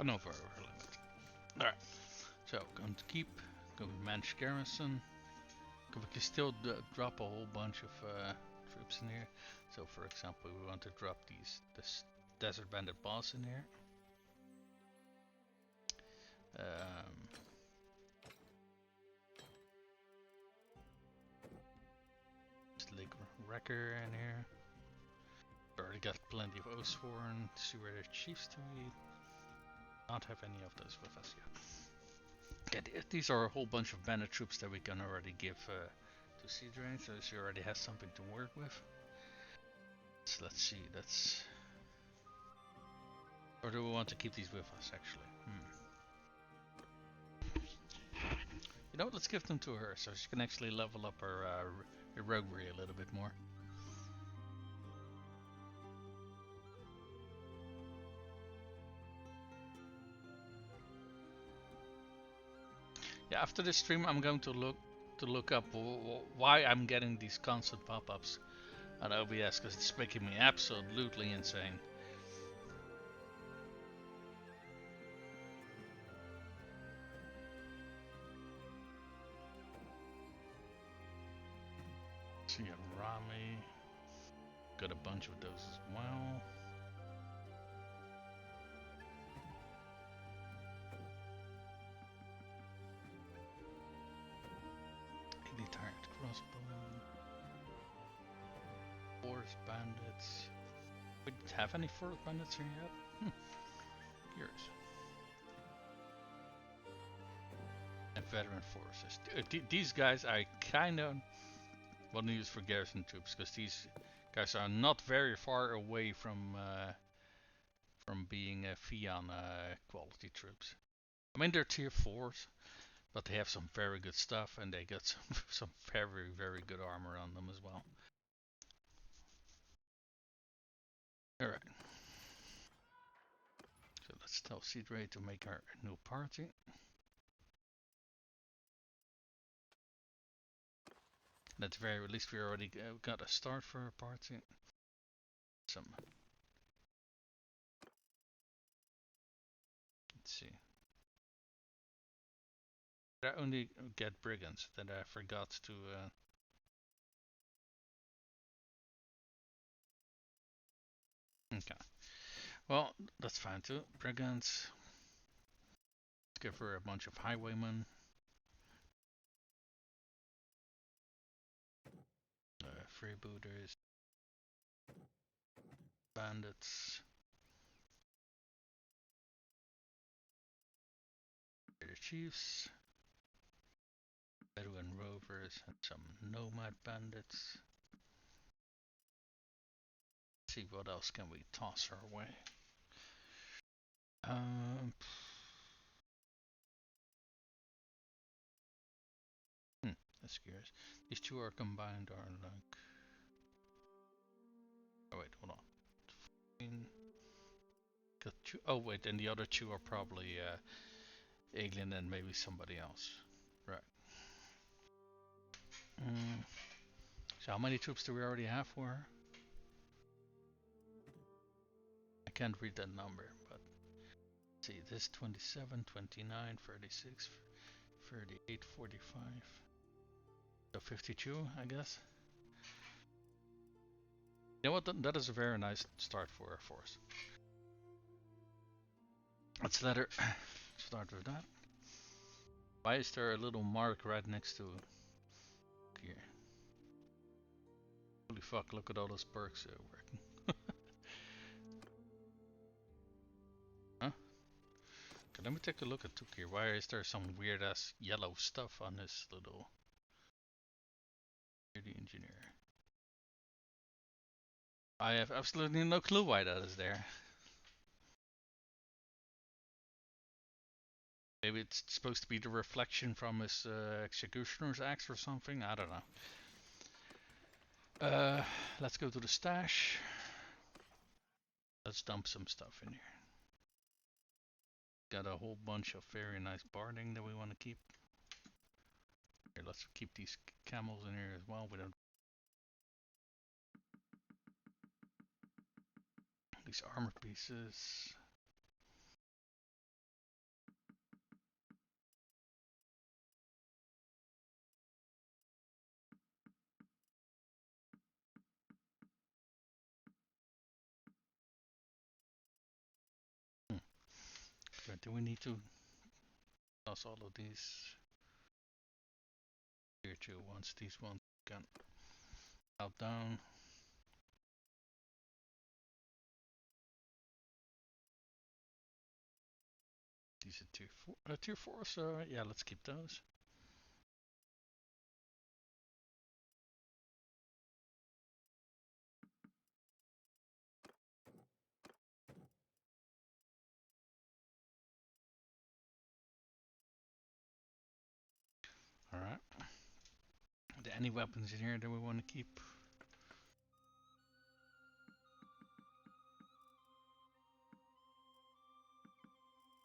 No, for our limit. Alright, so going to keep, going to manage garrison. We can still drop a whole bunch of troops in here. So for example, we want to drop this desert bandit boss in here. Just like wrecker in here. Already got plenty of Oathsworn. See where their chiefs do we not have any of those with us yet. Okay, these are a whole bunch of banner troops that we can already give to Sea Drain, so she already has something to work with. So let's see, or do we want to keep these with us actually? You know what, let's give them to her so she can actually level up her roguery a little bit more. Yeah, after this stream I'm going to look up why I'm getting these constant pop-ups on OBS, because it's making me absolutely insane. See a Rami, got a bunch of those as well. Any tired crossbow, forest bandits. We didn't have any forest bandits here yet. Curious. And veteran forces. These guys I kind of want to use for garrison troops, because these guys are not very far away from being Fian quality troops. I mean, they're tier 4s, but they have some very good stuff, and they got some very, very good armor on them as well. Alright. So let's tell Seedray to make our new party. And at the very least, we already got a start for our party. Some. Let's see. I only get brigands that I forgot to. Okay. Well, that's fine too. Brigands. Let's give her a bunch of highwaymen. Freebooters. Bandits. Trader chiefs. Bedouin rovers and some nomad bandits. Let's see what else can we toss our way. That's curious. These two are combined are like. Oh wait, hold on. Got two. Oh wait, and the other two are probably alien and maybe somebody else. Right. So how many troops do we already have for her? I can't read that number, but let's see, this 27, 29, 36, 38, 45. So 52, I guess. You know what? That is a very nice start for our force. Let's let her start with that. Why is there a little mark right next to here? Holy fuck, look at all those perks working. Huh? Okay, let me take a look at Tukir. Why is there some weird ass yellow stuff on this little security engineer? I have absolutely no clue why that is there. Maybe it's supposed to be the reflection from his executioner's axe or something. I don't know. Let's go to the stash. Let's dump some stuff in here. Got a whole bunch of very nice barding that we want to keep. Here, let's keep these camels in here as well. We don't. These armor pieces. But do we need to toss all of these tier 2 ones? These ones can out down. these are tier 4, so yeah, let's keep those. Alright. Are there any weapons in here that we want to keep?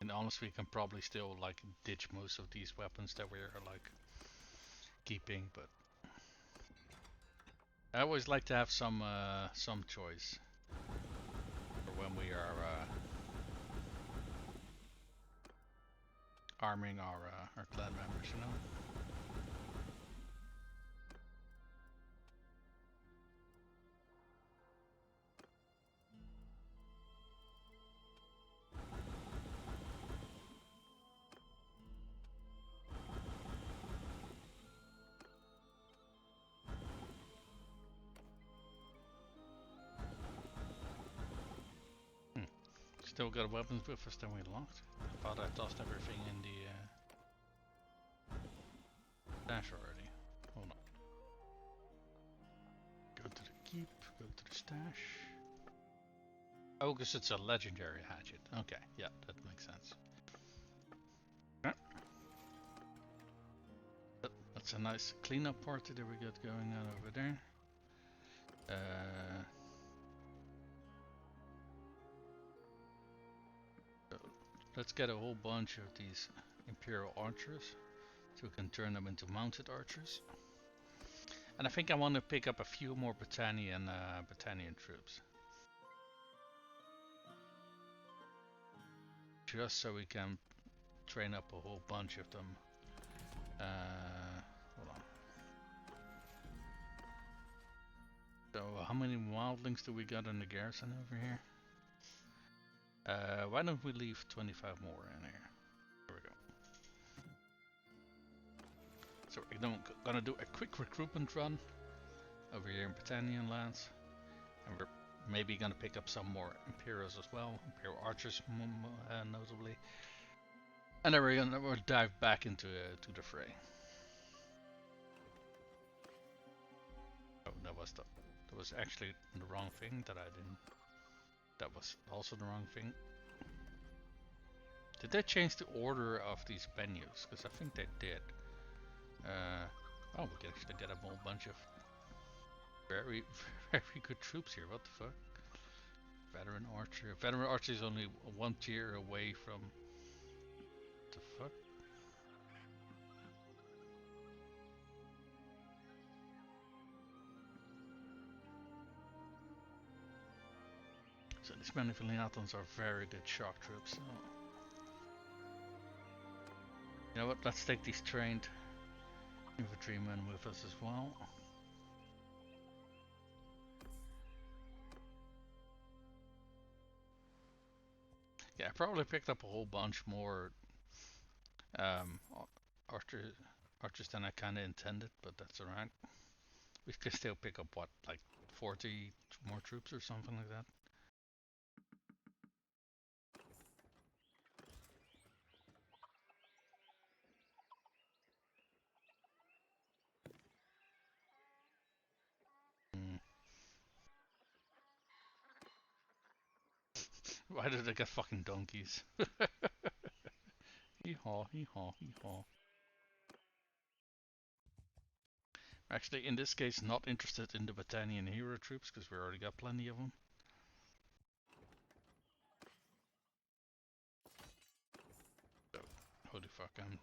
And honestly, we can probably still like ditch most of these weapons that we're like keeping, but I always like to have some choice for when we are arming our clan members, you know. Still got weapons with us that we locked. I thought I tossed everything in the stash already. Hold on. Go to the keep, go to the stash. Oh, because it's a legendary hatchet. Okay, yeah, that makes sense. Yeah. That's a nice cleanup party that we got going on over there. So let's get a whole bunch of these Imperial archers so we can turn them into mounted archers. And I think I want to pick up a few more Battanian troops. Just so we can train up a whole bunch of them. Hold on. So how many wildlings do we got in the garrison over here? Why don't we leave 25 more in here? There we go. So we're gonna do a quick recruitment run over here in Battanian lands. And we're maybe gonna pick up some more Imperials as well. Imperial archers notably. And then we'll dive back into to the fray. Oh, that was actually the wrong thing that I didn't. That was also the wrong thing. Did they change the order of these menus? Because I think they did. Oh, we can actually get a whole bunch of very, very good troops here. What the fuck? Veteran archer. Veteran archer is only one tier away from. What the fuck? So these Manipulations are very good shock troops. So. You know what? Let's take these trained infantrymen with us as well. Yeah, I probably picked up a whole bunch more um, archers than I kind of intended, but that's alright. We could still pick up what, like 40 more troops or something like that. Mm. Why did I get fucking donkeys? Hee-haw, hee-haw, hee-haw. Actually, in this case, not interested in the Battanian hero troops, because we already got plenty of them. So, holy fuck, I think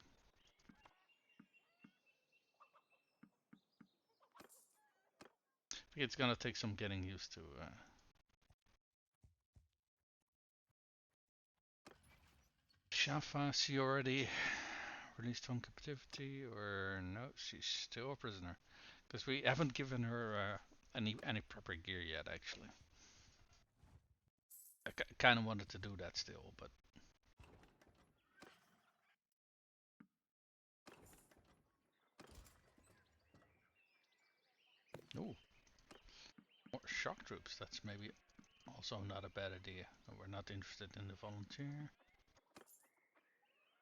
it's gonna take some getting used to. Shafa, she already released from captivity, or no? She's still a prisoner, because we haven't given her any proper gear yet. Actually, I kind of wanted to do that still, but no. More shock troops. That's maybe also not a bad idea. We're not interested in the volunteer.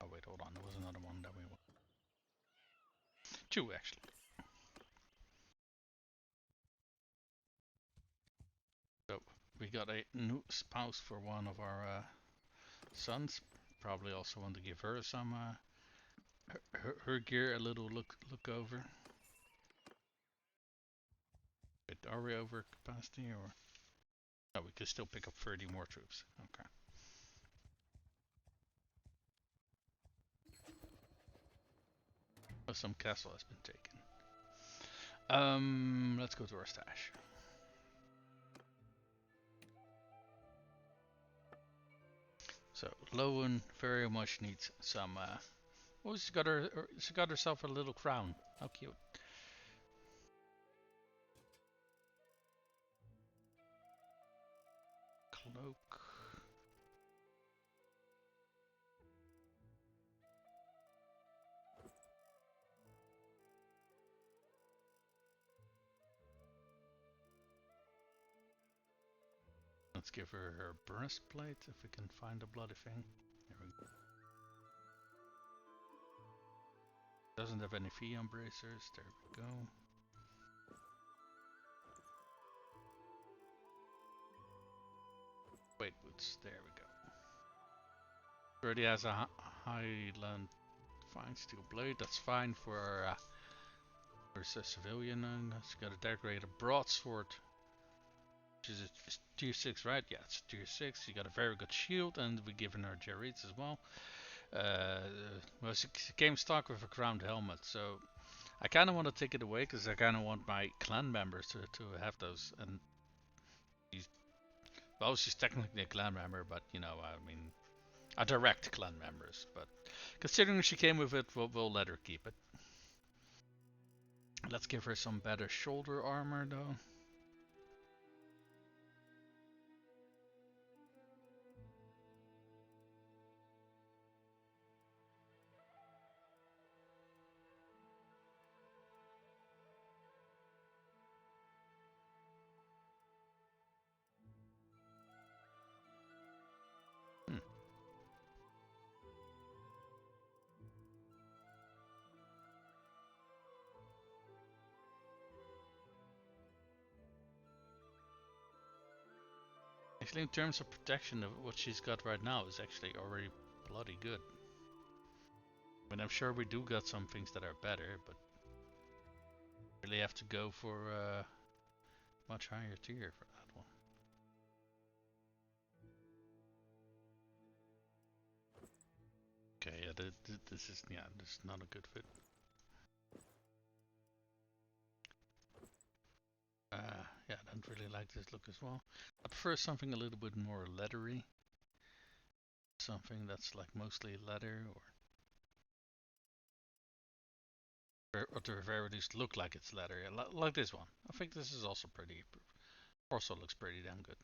Oh wait, hold on. There was another one that we want. Two actually. So we got a new spouse for one of our sons. Probably also want to give her some her gear a little look over. Wait, are we over capacity or? No, we can still pick up 30 more troops. Okay. Oh, some castle has been taken. Let's go to our stash. So Lowen very much needs some. Oh, she got herself a little crown. How cute. Cloak. Let's give her her breastplate if we can find a bloody thing. There we go. Doesn't have any Fion bracers. There we go. Weight boots. There we go. Already has a Highland fine steel blade. That's fine for a civilian. She's got a decorated broadsword. Which is a tier 6, right? Yeah, it's tier 6. She got a very good shield, and we're giving her Jarrett's as well. Well, she came stock with a crowned helmet, so I kind of want to take it away because I kind of want my clan members to have those. And she's, well, she's technically a clan member, but you know, I mean, a direct clan members. But considering she came with it, we'll let her keep it. Let's give her some better shoulder armor though. Hmm. Actually, in terms of protection, what she's got right now is actually already bloody good. I mean, I'm sure we do got some things that are better, but really have to go for much higher tier for that one. Okay, yeah, this is not a good fit. Yeah, I don't really like this look as well. I prefer something a little bit more leathery. Something that's like mostly leather, or to the very least look like it's leather, like this one. I think this is also pretty, also looks pretty damn good.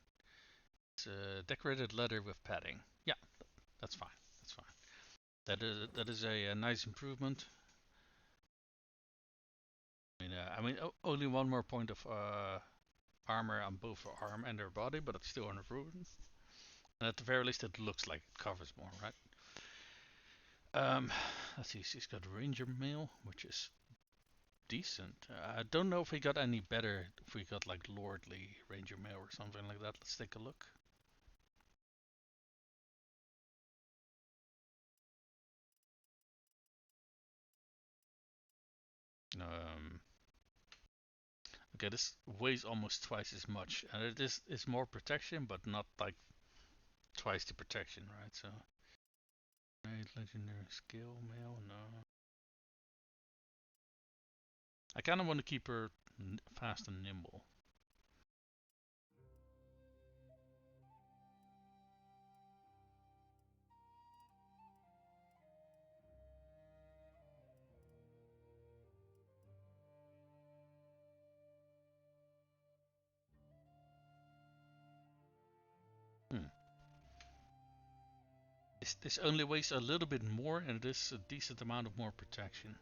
It's decorated leather with padding. Yeah, that's fine. That's fine. That is a nice improvement. I mean, only one more point of armor on both her arm and her body, but it's still an improvement. And at the very least, it looks like it covers more, right? Let's see. She's got Ranger Mail, which is decent. I don't know if we got any better. If we got like Lordly Ranger Mail or something like that. Let's take a look. Um, okay, this weighs almost twice as much, and it's more protection, but not like twice the protection, right? So, right, legendary skill mail, no. I kind of want to keep her fast and nimble. Hmm. This only weighs a little bit more, and it is a decent amount of more protection.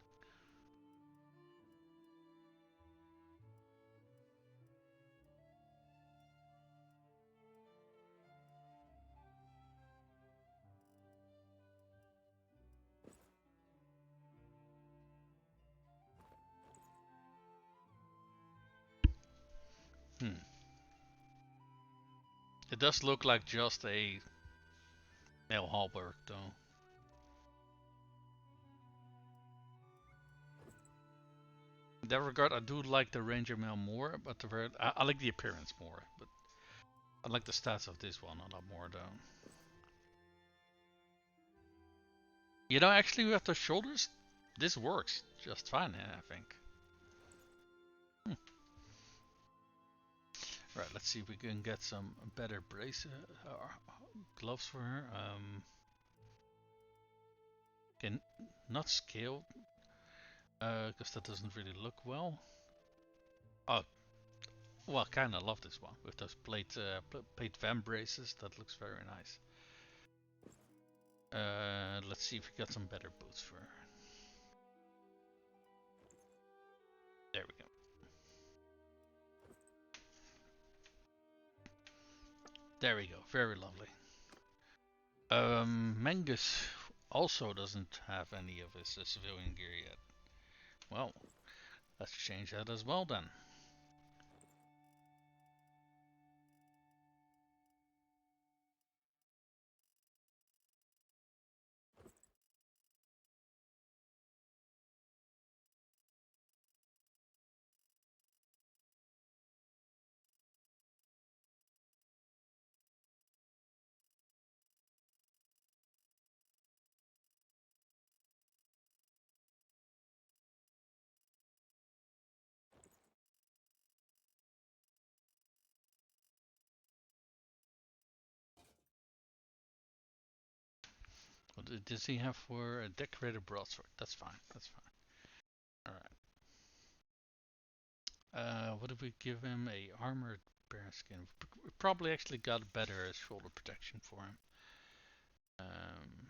It does look like just a male halberd though. In that regard, I do like the Ranger Mail more, but I like the appearance more. But I like the stats of this one a lot more though. You know, actually with the shoulders, this works just fine, I think. Right, let's see if we can get some better gloves for her. Can not scale, because that doesn't really look well. Oh, well, I kind of love this one with those plate vamp braces. That looks very nice. Let's see if we got some better boots for her. There we go. There we go. Very lovely. Mangus also doesn't have any of his civilian gear yet. Well, let's change that as well then. What does he have for a decorated broadsword? That's fine. That's fine. All right. What if we give him a armored bear skin? We probably actually got better shoulder protection for him. Um,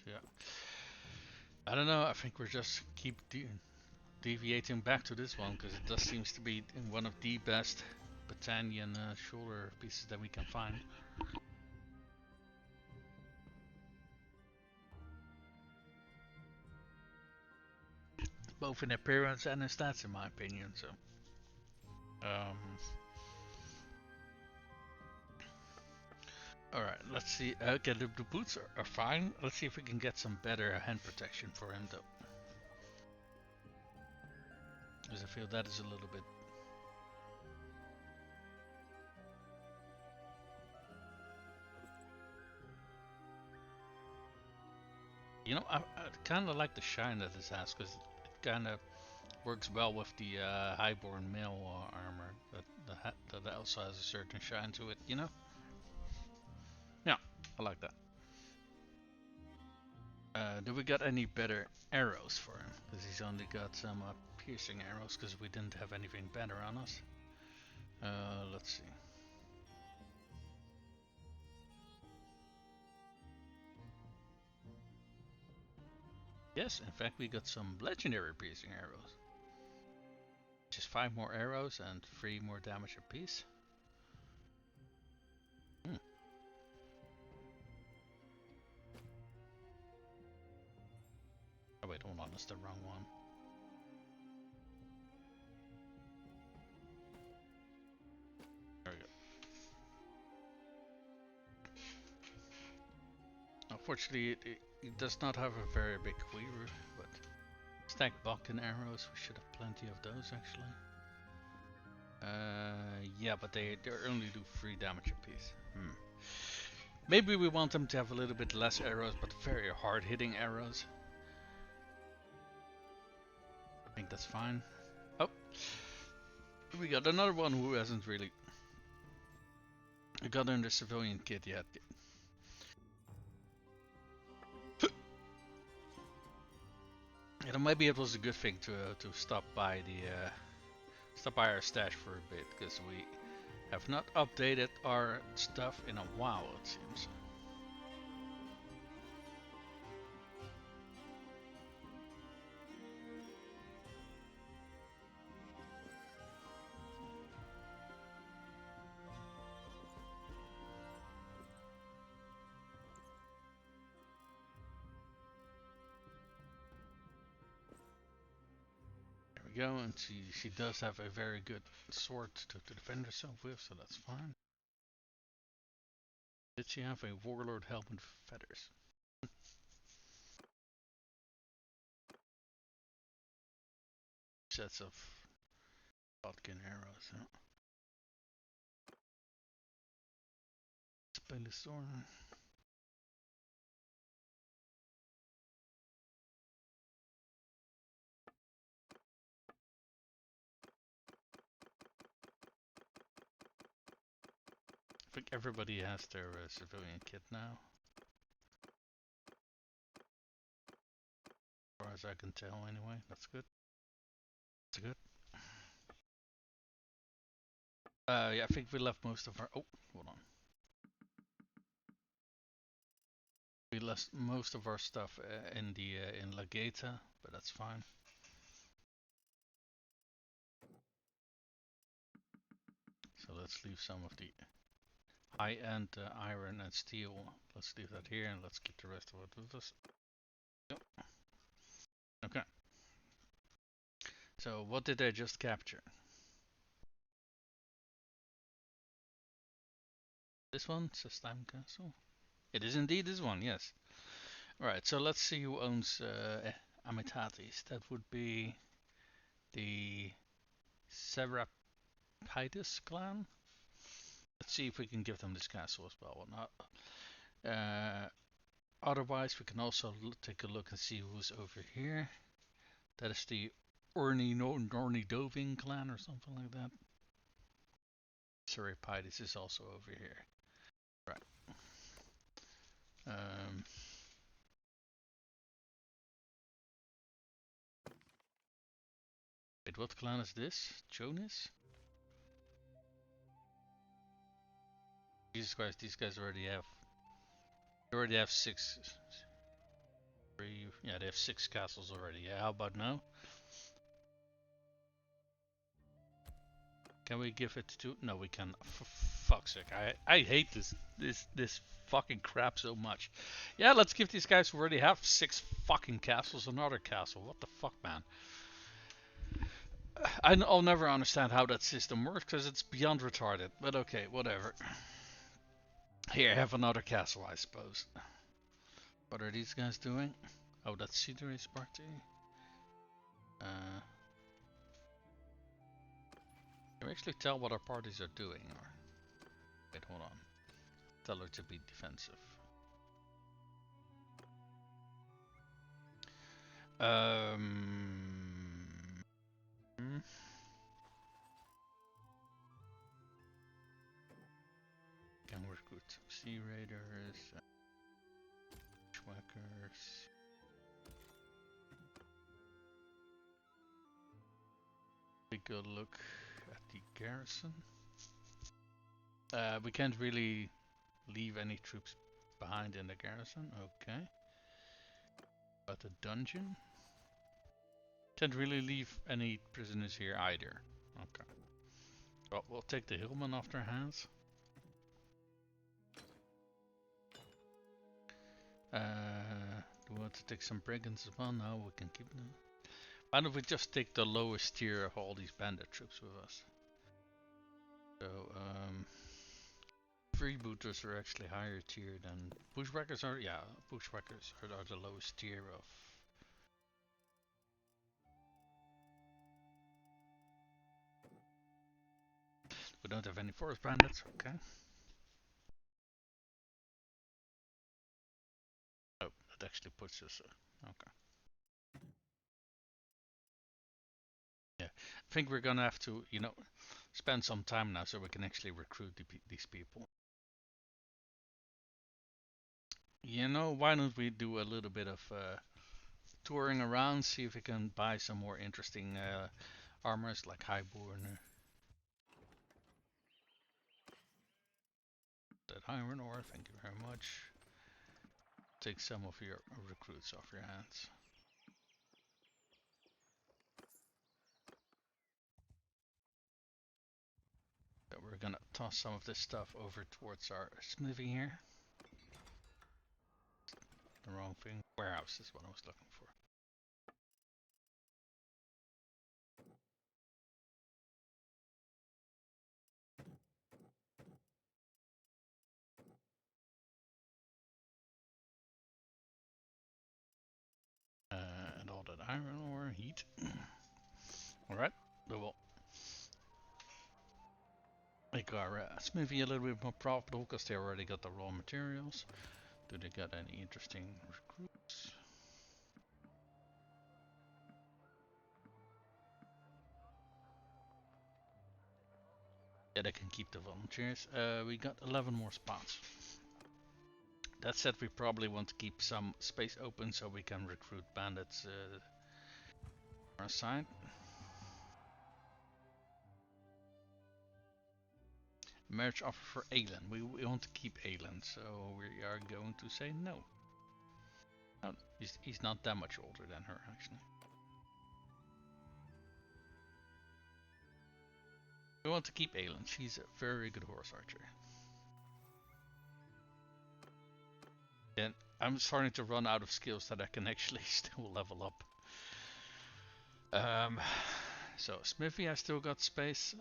yeah. I don't know. I think we're just keep deviating back to this one because it does seems to be one of the best Battanian shoulder pieces that we can find. Both in appearance and in stats, in my opinion. So, um, all right. Let's see. Okay, the boots are fine. Let's see if we can get some better hand protection for him, though. Because I feel that is a little bit. You know, I kind of like the shine that this has because it kind of works well with the highborn male armor. That also has a certain shine to it. You know? Yeah, I like that. Do we got any better arrows for him? Because he's only got some piercing arrows because we didn't have anything better on us. Let's see. Yes, in fact, we got some legendary piercing arrows. Just 5 more arrows and 3 more damage apiece. Hmm. Oh wait, hold on, that's the wrong one. There we go. Unfortunately, it does not have a very big quiver, but stack Balkan arrows, we should have plenty of those actually. Yeah, but they only do 3 damage apiece. Maybe we want them to have a little bit less arrows, but very hard hitting arrows. I think that's fine. Oh, we got another one who hasn't really got in the civilian kit yet. You know, maybe it was a good thing to stop by stop by our stash for a bit, because we have not updated our stuff in a while, it seems. There we go, and she does have a very good sword to defend herself with, so that's fine. Did she have a warlord helmet with feathers? Sets of shotgun arrows, huh? Spell the sword. I think everybody has their civilian kit now, as far as I can tell anyway. That's good. That's good. Yeah, I think we left most of our... Oh, hold on. We left most of our stuff in the in Lageta, but that's fine. So let's leave some of the high-end iron and steel. Let's leave that here, and let's keep the rest of it with us. Yep. Okay. So what did I just capture? This one says Time Castle. It is indeed this one, yes. Alright, so let's see who owns Amitatis. That would be the Serapitis clan. Let's see if we can give them this castle as well or not. Otherwise, we can also take a look and see who's over here. That is the Ornidoving clan or something like that. Serapitis is also over here. Right. Wait, what clan is this? Jonas? Jesus Christ, these guys already have... They already have six... Yeah, they have 6 castles already. Yeah, how about now? Can we give it to... No, we can. For fuck's sake. I hate this fucking crap so much. Yeah, let's give these guys who already have 6 fucking castles another castle. What the fuck, man? I'll never understand how that system works, because it's beyond retarded. But okay, whatever. Here, have another castle, I suppose. What are these guys doing? Oh, that's Siduri's party. Can we actually tell what our parties are doing? Or wait, hold on. Tell her to be defensive. Can recruit Sea Raiders, Schwackers. Take a look at the garrison. We can't really leave any troops behind in the garrison. Okay. But the dungeon? Can't really leave any prisoners here either. Okay. Well, we'll take the hillmen off their hands. Do we want to take some brigands as well? No, we can keep them. Why don't we just take the lowest tier of all these bandit troops with us? So, freebooters are actually higher tier than bushwhackers are. Yeah, bushwhackers are the lowest tier of. We don't have any forest bandits. Okay. Oh, that actually puts us. Okay. Yeah, I think we're gonna have to, spend some time now so we can actually recruit these people. Why don't we do a little bit of touring around, see if we can buy some more interesting armors like Highborn. That iron ore, thank you very much. Take some of your recruits off your hands. So we're gonna toss some of this stuff over towards our smithy here. The wrong thing. Warehouse is what I was looking for. And all that iron ore, heat. Alright, we will make our smithy a little bit more profitable because they already got the raw materials. Do they got any interesting recruits? Yeah, they can keep the volunteers. We got 11 more spots. That said, we probably want to keep some space open so we can recruit bandits on our side. Marriage offer for Aelin. We want to keep Aelin, so we are going to say no. No, he's not that much older than her, actually. We want to keep Aelin. She's a very good horse archer. And I'm starting to run out of skills that I can actually still level up. So Smithy, I still got space.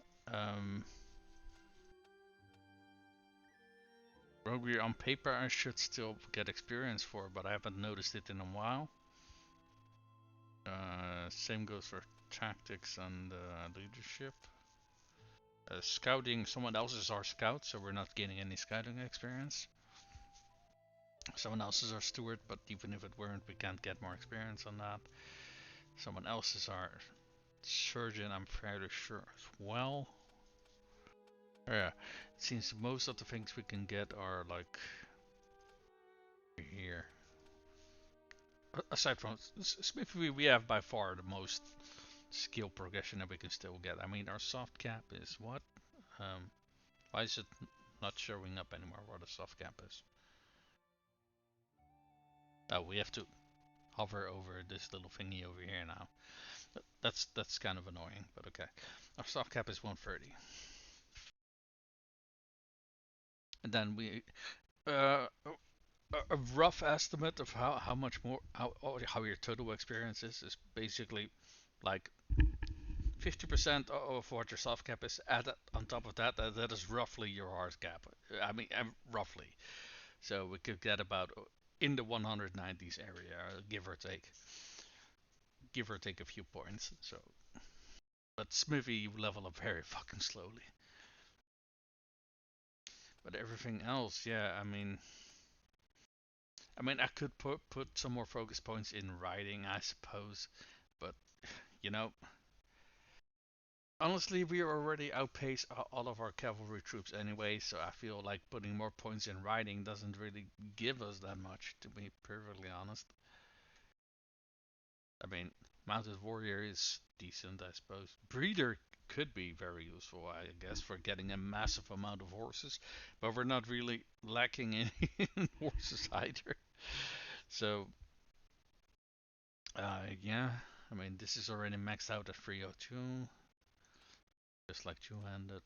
Roguery on paper I should still get experience for, but I haven't noticed it in a while. Same goes for tactics and leadership. Scouting, someone else is our scout, so we're not gaining any scouting experience. Someone else is our steward, but even if it weren't, we can't get more experience on that. Someone else is our surgeon, I'm fairly sure as well. Yeah, it seems most of the things we can get are like here. Aside from Smith, we have by far the most skill progression that we can still get. I mean, our soft cap is what? Why is it not showing up anymore what a soft cap is? Oh, we have to hover over this little thingy over here now. That's kind of annoying, but okay. Our soft cap is 130. And then we a rough estimate of how much more how your total experience is basically like 50% of what your soft cap is. Add on top of that, that is roughly your hard cap. I mean, roughly. So we could get about in the 190s area, give or take a few points. So, but Smithy you level up very fucking slowly. But everything else, yeah, I could put some more focus points in riding, I suppose, but you know, honestly, we already outpace all of our cavalry troops anyway, so I feel like putting more points in riding doesn't really give us that much, to be perfectly honest. I mean, mounted warrior is decent, I suppose. Breeder could be very useful, I guess, for getting a massive amount of horses, but we're not really lacking in horses either. So, yeah, I mean, this is already maxed out at 302, just like two-handed.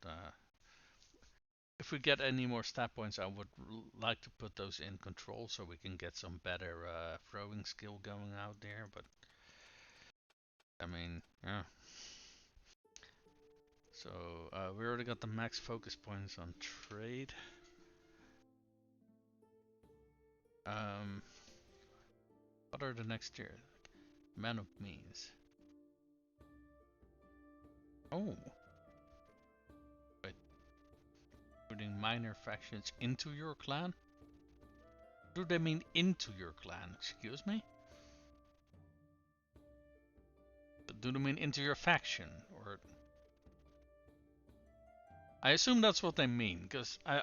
If we get any more stat points, I would like to put those in control so we can get some better throwing skill going out there, but I mean, yeah. So, we already got the max focus points on trade. What are the next tier? Man of Means. Oh, wait. Putting minor factions into your clan? Do they mean into your clan? Excuse me? Do they mean into your faction? Or I assume that's what they mean, because I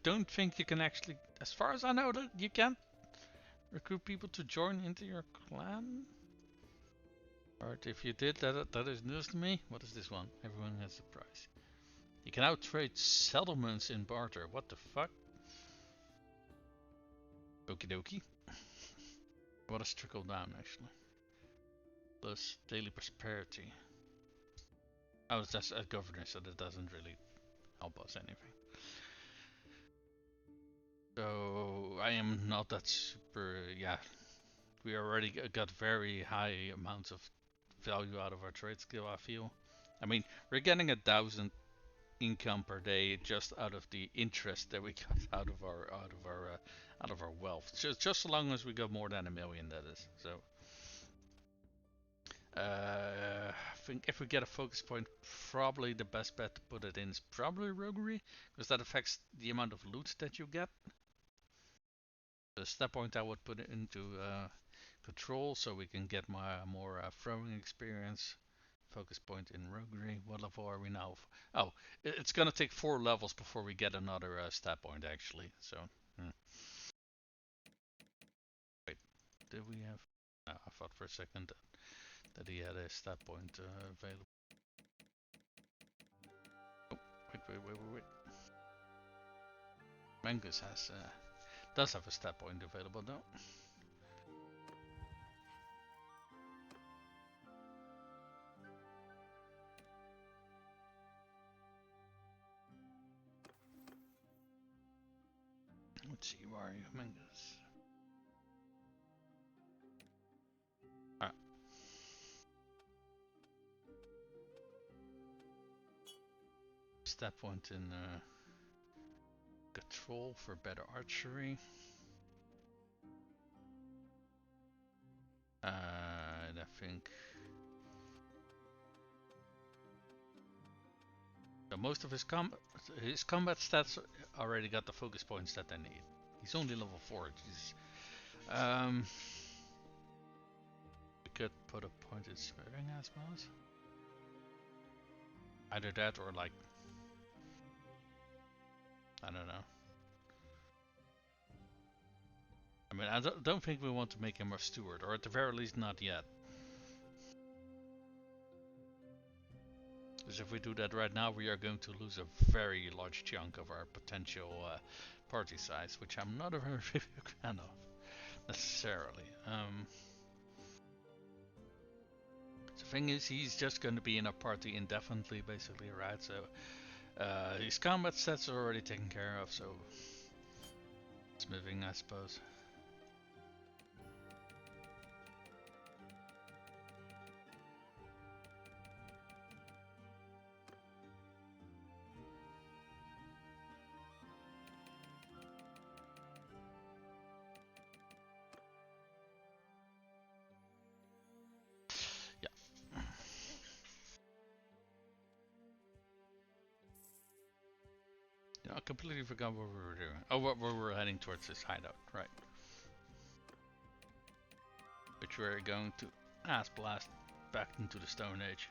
don't think you can actually, as far as I know, that you can't recruit people to join into your clan. Alright, if you did that is news to me. What is this one? Everyone has a price. You can now trade settlements in barter. What the fuck? Okie dokie. What is trickle down actually? Plus daily prosperity. Oh, it's just a governor, so that doesn't really help us anything. So I am not that super. Yeah, we already got very high amounts of value out of our trade skill. I feel. I mean, we're getting 1,000 income per day just out of the interest that we got out of our wealth. Just so long as we got more than 1,000,000, that is. So. I think if we get a focus point, probably the best bet to put it in is probably roguery, because that affects the amount of loot that you get. The step point I would put it into control, so we can get more throwing experience. Focus point in roguery. What level are we now? Oh, it's gonna take 4 levels before we get another stat point actually. So, wait, did we have? No, I thought for a second that he had a stat point available. Wait. Mangus does have a stat point available though. Let's see, where are you, Mangus? Ah, stat point in control for better archery. And I think so most of his combat stats already got the focus points that they need. He's only level 4. Jesus. We could put a point in swearing, I suppose. Either that or like, I don't know. I mean, I don't think we want to make him a steward, or at the very least not yet. Because if we do that right now, we are going to lose a very large chunk of our potential party size, which I'm not a very big fan of, necessarily. The thing is, he's just going to be in a party indefinitely, basically, right? So his combat stats are already taken care of, so smithing, I suppose. I completely forgot what we were doing. Oh, what we were heading towards this hideout, right? Which we're going to ass blast back into the Stone Age.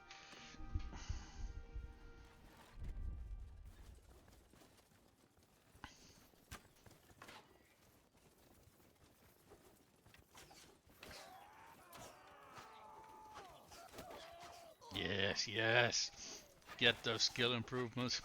Yes. Get those skill improvements.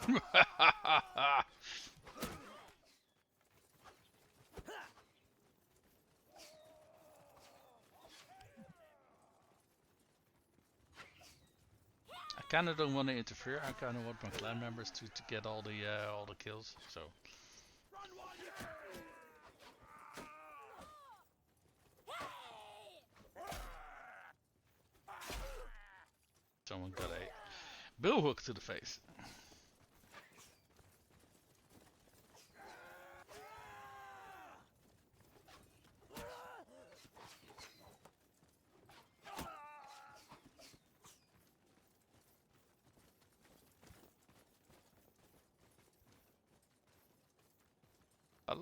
I kind of don't want to interfere. I kind of want my clan members to get all the kills. So. Someone got a bill hook to the face.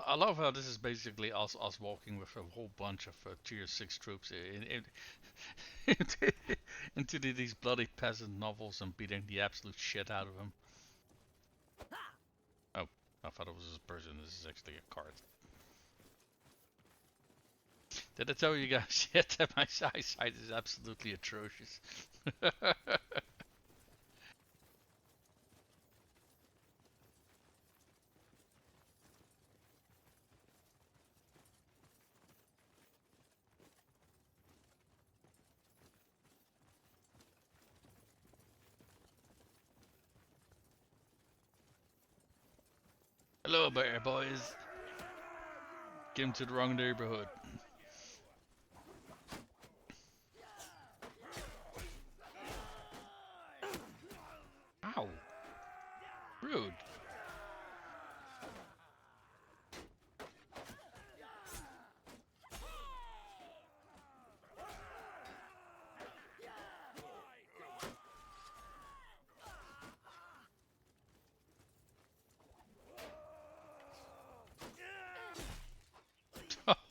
I love how this is basically us walking with a whole bunch of tier 6 troops into these bloody peasant novels and beating the absolute shit out of them. Oh, I thought it was a person. This is actually a card. Did I tell you guys yet that my eyesight is absolutely atrocious? Hello, bear boys. Came to the wrong neighborhood. Ow! Rude.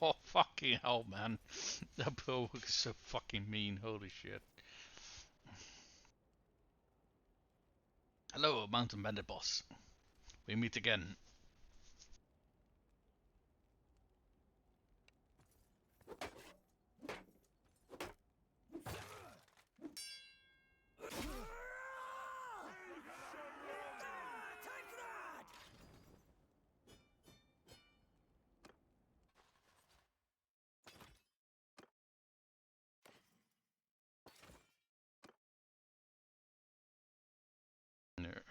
Oh, fucking hell, man. That bow is so fucking mean. Holy shit. Hello, Mountain Bandit Boss. We meet again. Time for that!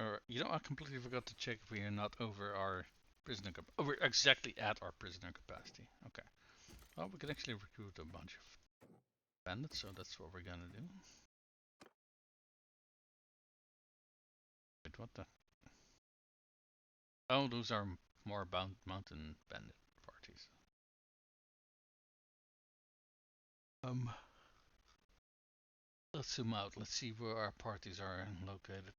Or, you know, I completely forgot to check if we are not over our prisoner capacity. Oh, we're exactly at our prisoner capacity. Okay. Well, we can actually recruit a bunch of bandits, so that's what we're gonna do. Wait, what the? Oh, those are more mountain bandit parties. Um, let's zoom out. Let's see where our parties are located.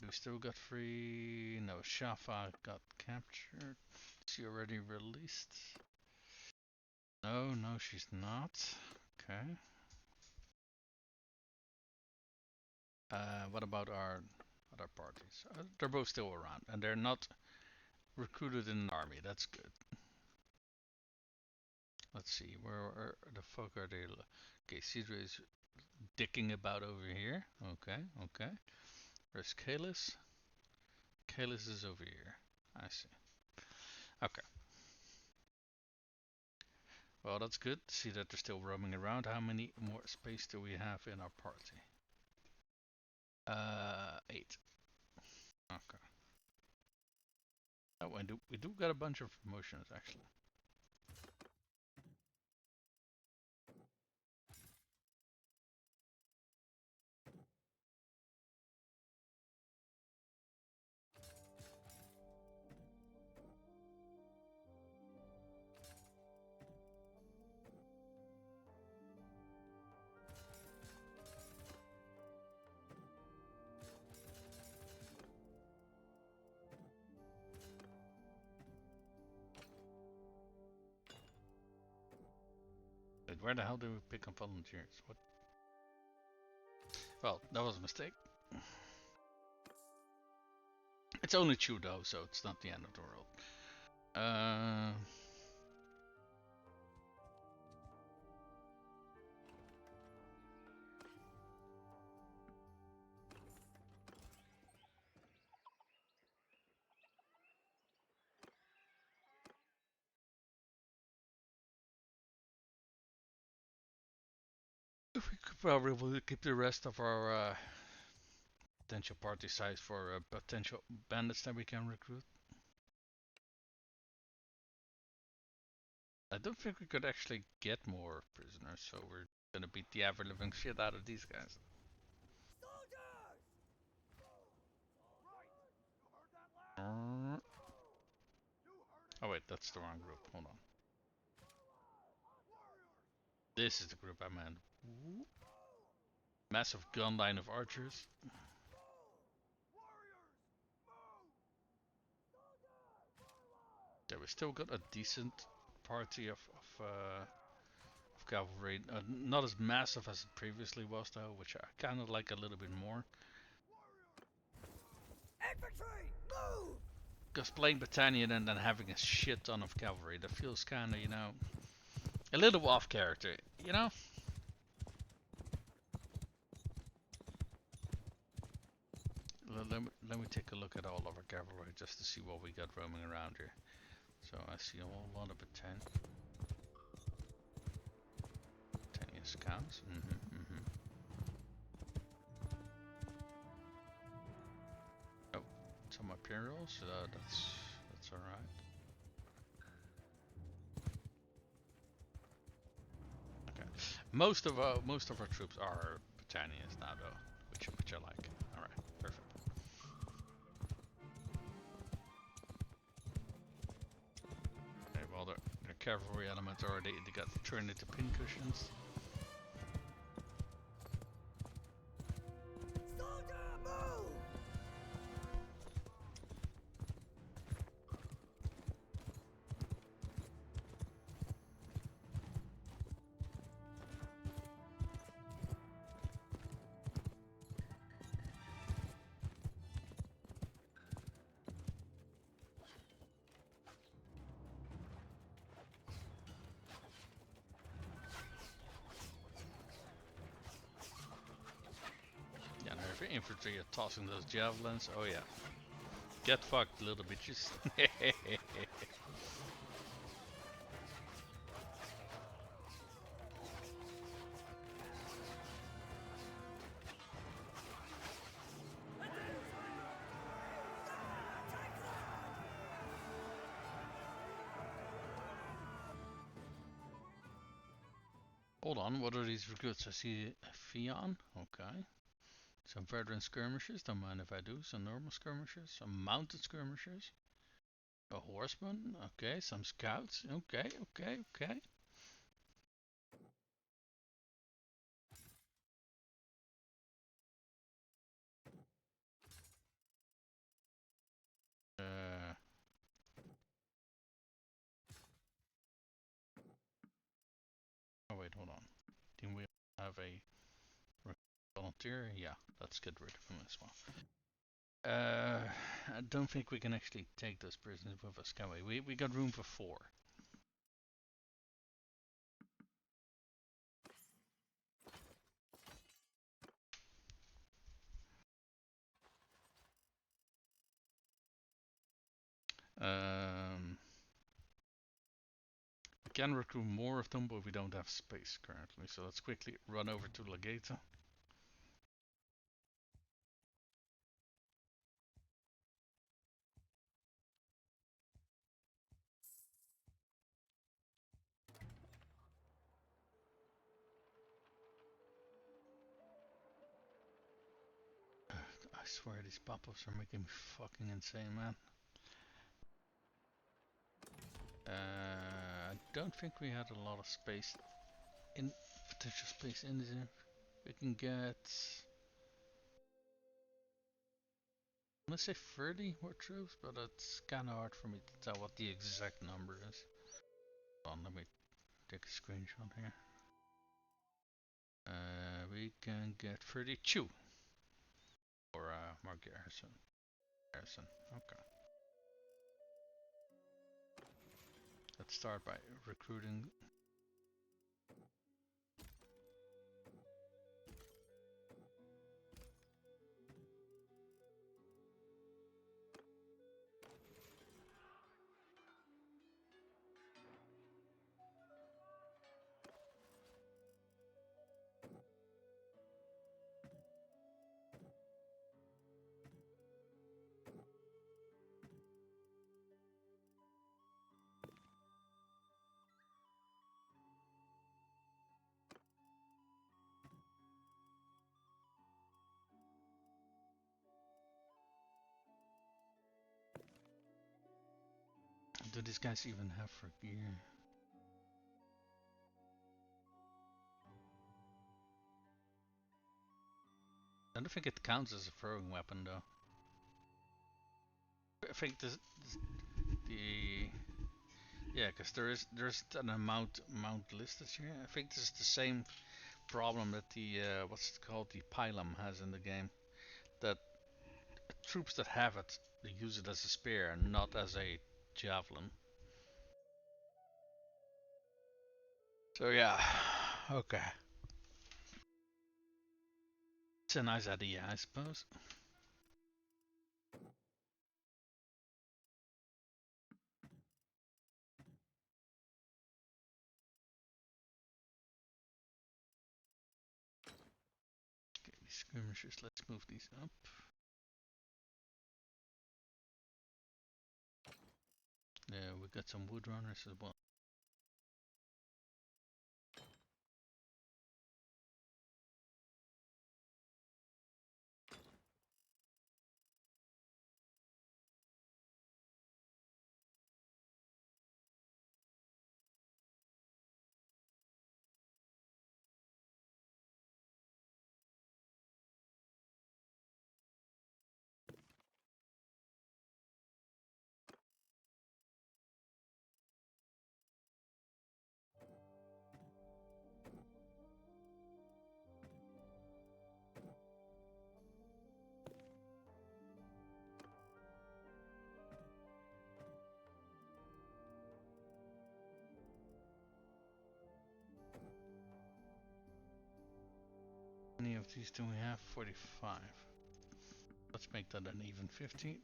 We still got three. No, Shafa got captured. She already released. No, no, she's not. Okay. What about our other parties? They're both still around, and they're not recruited in an army. That's good. Let's see, where the fuck are they? Okay, Cedra is dicking about over here. Okay, okay. Where's Kalis? Kalis is over here. I see. Okay. Well, that's good. See that they're still roaming around. How many more space do we have in our party? 8. Okay. Oh, and we do got a bunch of promotions actually. Wait, where the hell do we pick up volunteers? What? Well, that was a mistake. It's only 2 though, so it's not the end of the world. Uh, we could probably keep the rest of our potential party size for potential bandits that we can recruit. I don't think we could actually get more prisoners, so we're gonna beat the ever living shit out of these guys. Soldiers! Uh, Oh wait, that's the wrong group. Hold on. This is the group I meant. Massive gun line of archers. Yeah, we still got a decent party of cavalry. Not as massive as it previously was though, which I kind of like a little bit more. Infantry, move! Because playing battalion and then having a shit ton of cavalry, that feels kind of, you know, A little off character, you know? Let me take a look at all of our cavalry just to see what we got roaming around here. So I see a whole lot of Britannia scouts. Oh, some Imperials. That's all right. Okay. Most of our troops are Britannians now, though, which I like. All right, perfect. Okay, well, the cavalry elements already they got turned into pincushions. Soldier, move! Yeah, and if your infantry are tossing those javelins, oh yeah, get fucked, little bitches. Hold on, what are these recruits? I see Fion, okay. Some veteran skirmishers, don't mind if I do. Some normal skirmishers, some mounted skirmishers. A horseman, okay. Some scouts, okay, okay, okay. Uh, oh wait, hold on. Didn't we have a volunteer? Yeah, let's get rid of him as well. I don't think we can actually take those prisoners with us, can we? We got room for 4. Um, we can recruit more of them, but we don't have space currently. So let's quickly run over to Legata. I swear these pop-ups are making me fucking insane, man. I don't think we had a lot of space in potential space in this. We can get, let's say 30 more troops, but it's kind of hard for me to tell what the exact number is. Hold on, let me take a screenshot here. We can get 32 for more garrison. Okay. Let's start by recruiting. Do these guys even have for gear? I don't think it counts as a throwing weapon though. I think the yeah, because there's an amount listed here. I think this is the same problem that the what's it called, the pylum has in the game. That troops that have it, they use it as a spear, not as a javelin. So yeah, okay. It's a nice idea, I suppose. Okay, these skirmishers, let's move these up. Yeah, we got some wood runners as well. How many of these do we have? 45. Let's make that an even 50.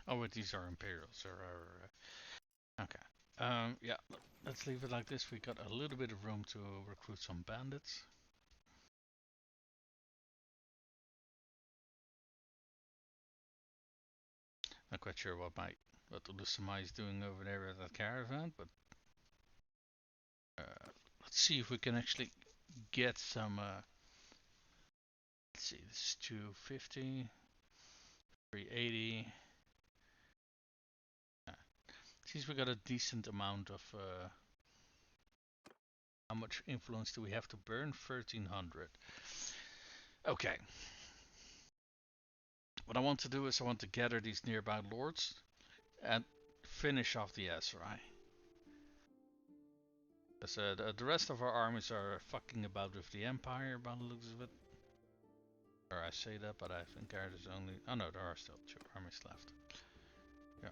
Oh, wait, these are Imperials. Okay. Yeah, let's leave it like this. We got a little bit of room to recruit some bandits. Not quite sure what Ulusama is doing over there at that caravan, but let's see if we can actually get some. Let's see, this is 250, 380. Seems we got a decent amount of. How much influence do we have to burn? 1300. Okay. What I want to do is I want to gather these nearby lords and finish off the Aserai. Because the rest of our armies are fucking about with the Empire by the looks of it. Or I say that, but I think there's only. Oh no, there are still 2 armies left. Yeah.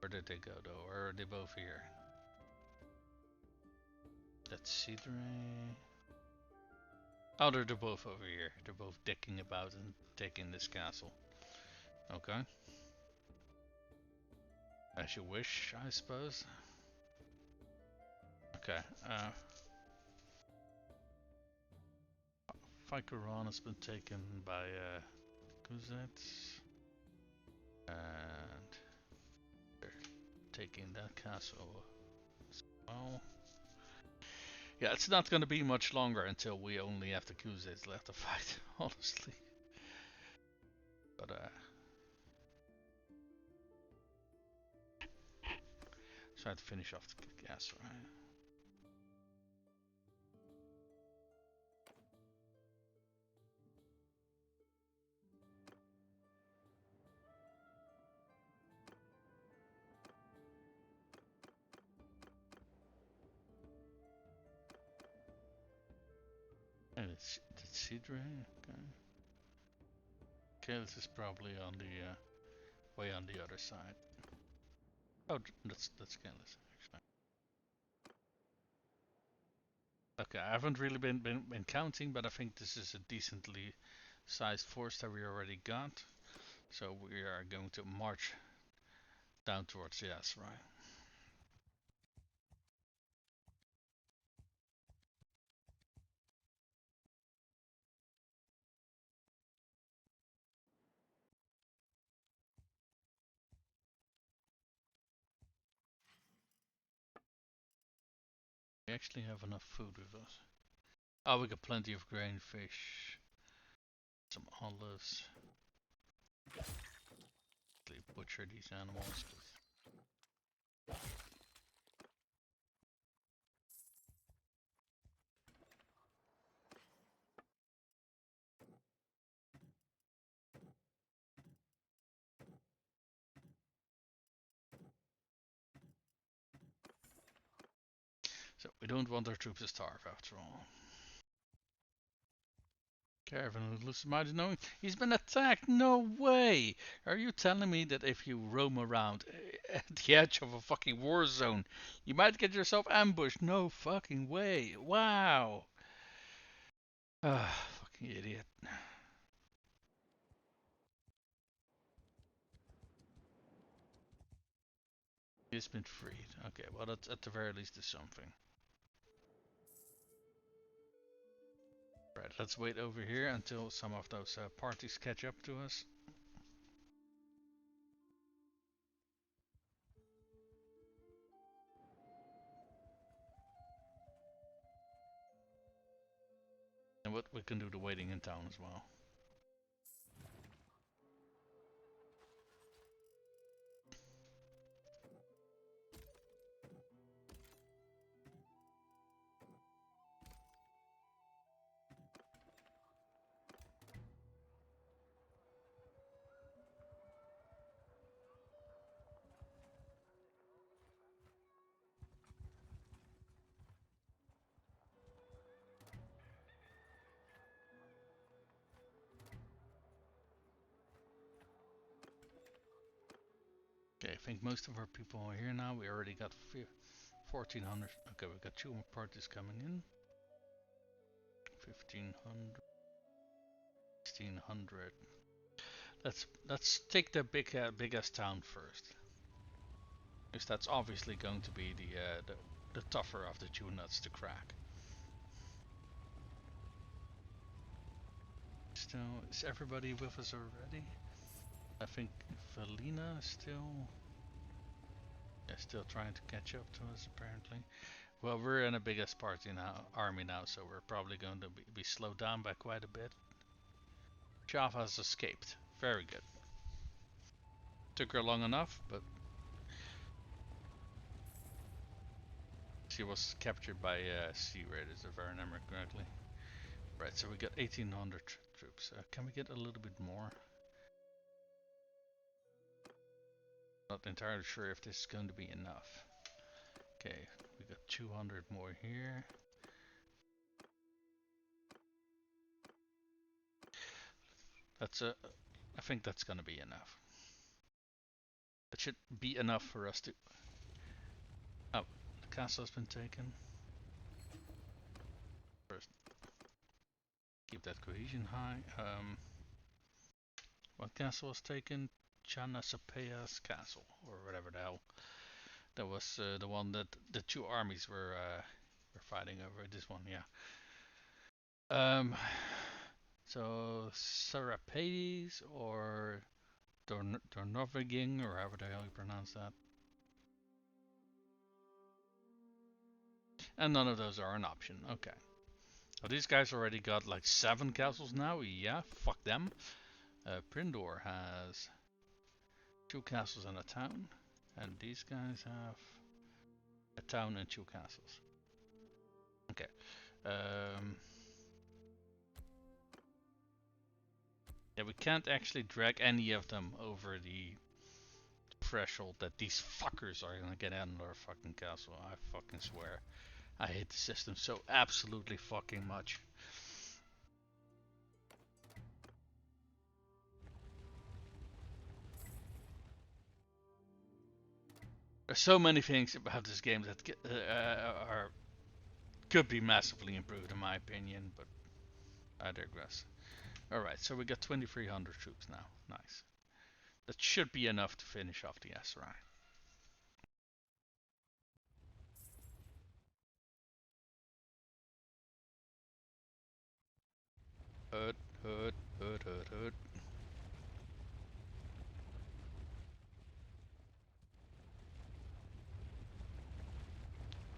Where did they go though? Or are they both here? That's Aserai. Oh, they're both over here. They're both dicking about and taking this castle. Okay. As you wish, I suppose. Okay. Fikaron has been taken by Kuzets. And they're taking that castle as well. Yeah, it's not going to be much longer until we only have the Kuzets left to fight, honestly. But try to finish off the castle, right? And it's Sidre. Okay. Okay, this is probably on the way on the other side. Oh, that's Kalis actually. Okay, I haven't really been counting, but I think this is a decently sized force that we already got. So we are going to march down towards the Aserai. We actually have enough food with us. Oh, we got plenty of grain, fish, some olives. Butcher these animals. So we don't want our troops to starve after all. Caravan looks mighty knowing. He's been attacked? No way! Are you telling me that if you roam around at the edge of a fucking war zone, you might get yourself ambushed? No fucking way. Wow. Ah, fucking idiot. He's been freed. Okay, well, that's at the very least is something. Right, let's wait over here until some of those parties catch up to us. And what we can do the waiting in town as well. Okay, I think most of our people are here now. We already got 1400. Okay, we got 2 more parties coming in. 1500, 1600. Let's take the biggest town first, because that's obviously going to be the tougher of the two nuts to crack. So is everybody with us already? I think Valina is still trying to catch up to us apparently. Well, we're in the biggest army now, so we're probably going to be slowed down by quite a bit. Java has escaped. Very good. Took her long enough, but she was captured by sea raiders, if I remember correctly. Right, so we got 1800 troops. Can we get a little bit more? Not entirely sure if this is going to be enough. Okay, we got 200 more here. I think that's gonna be enough. That should be enough for us to. Oh, the castle has been taken. First, keep that cohesion high. What castle was taken? Chanasapea's castle, or whatever the hell. That was the one that the two armies were fighting over. This one, yeah. So Sarapades or Dornoviging, or however the hell you pronounce that. And none of those are an option. Okay. Oh, these guys already got like 7 castles now. Yeah, fuck them. Prindor has 2 castles and a town. And these guys have a town and 2 castles. Okay. Yeah, we can't actually drag any of them over the threshold that these fuckers are gonna get in their fucking castle. I fucking swear. I hate the system so absolutely fucking much. There's so many things about this game that could be massively improved in my opinion, but I digress. Alright, so we got 2300 troops now. Nice. That should be enough to finish off the Aserai. Hut, hut, hut, hut, hut.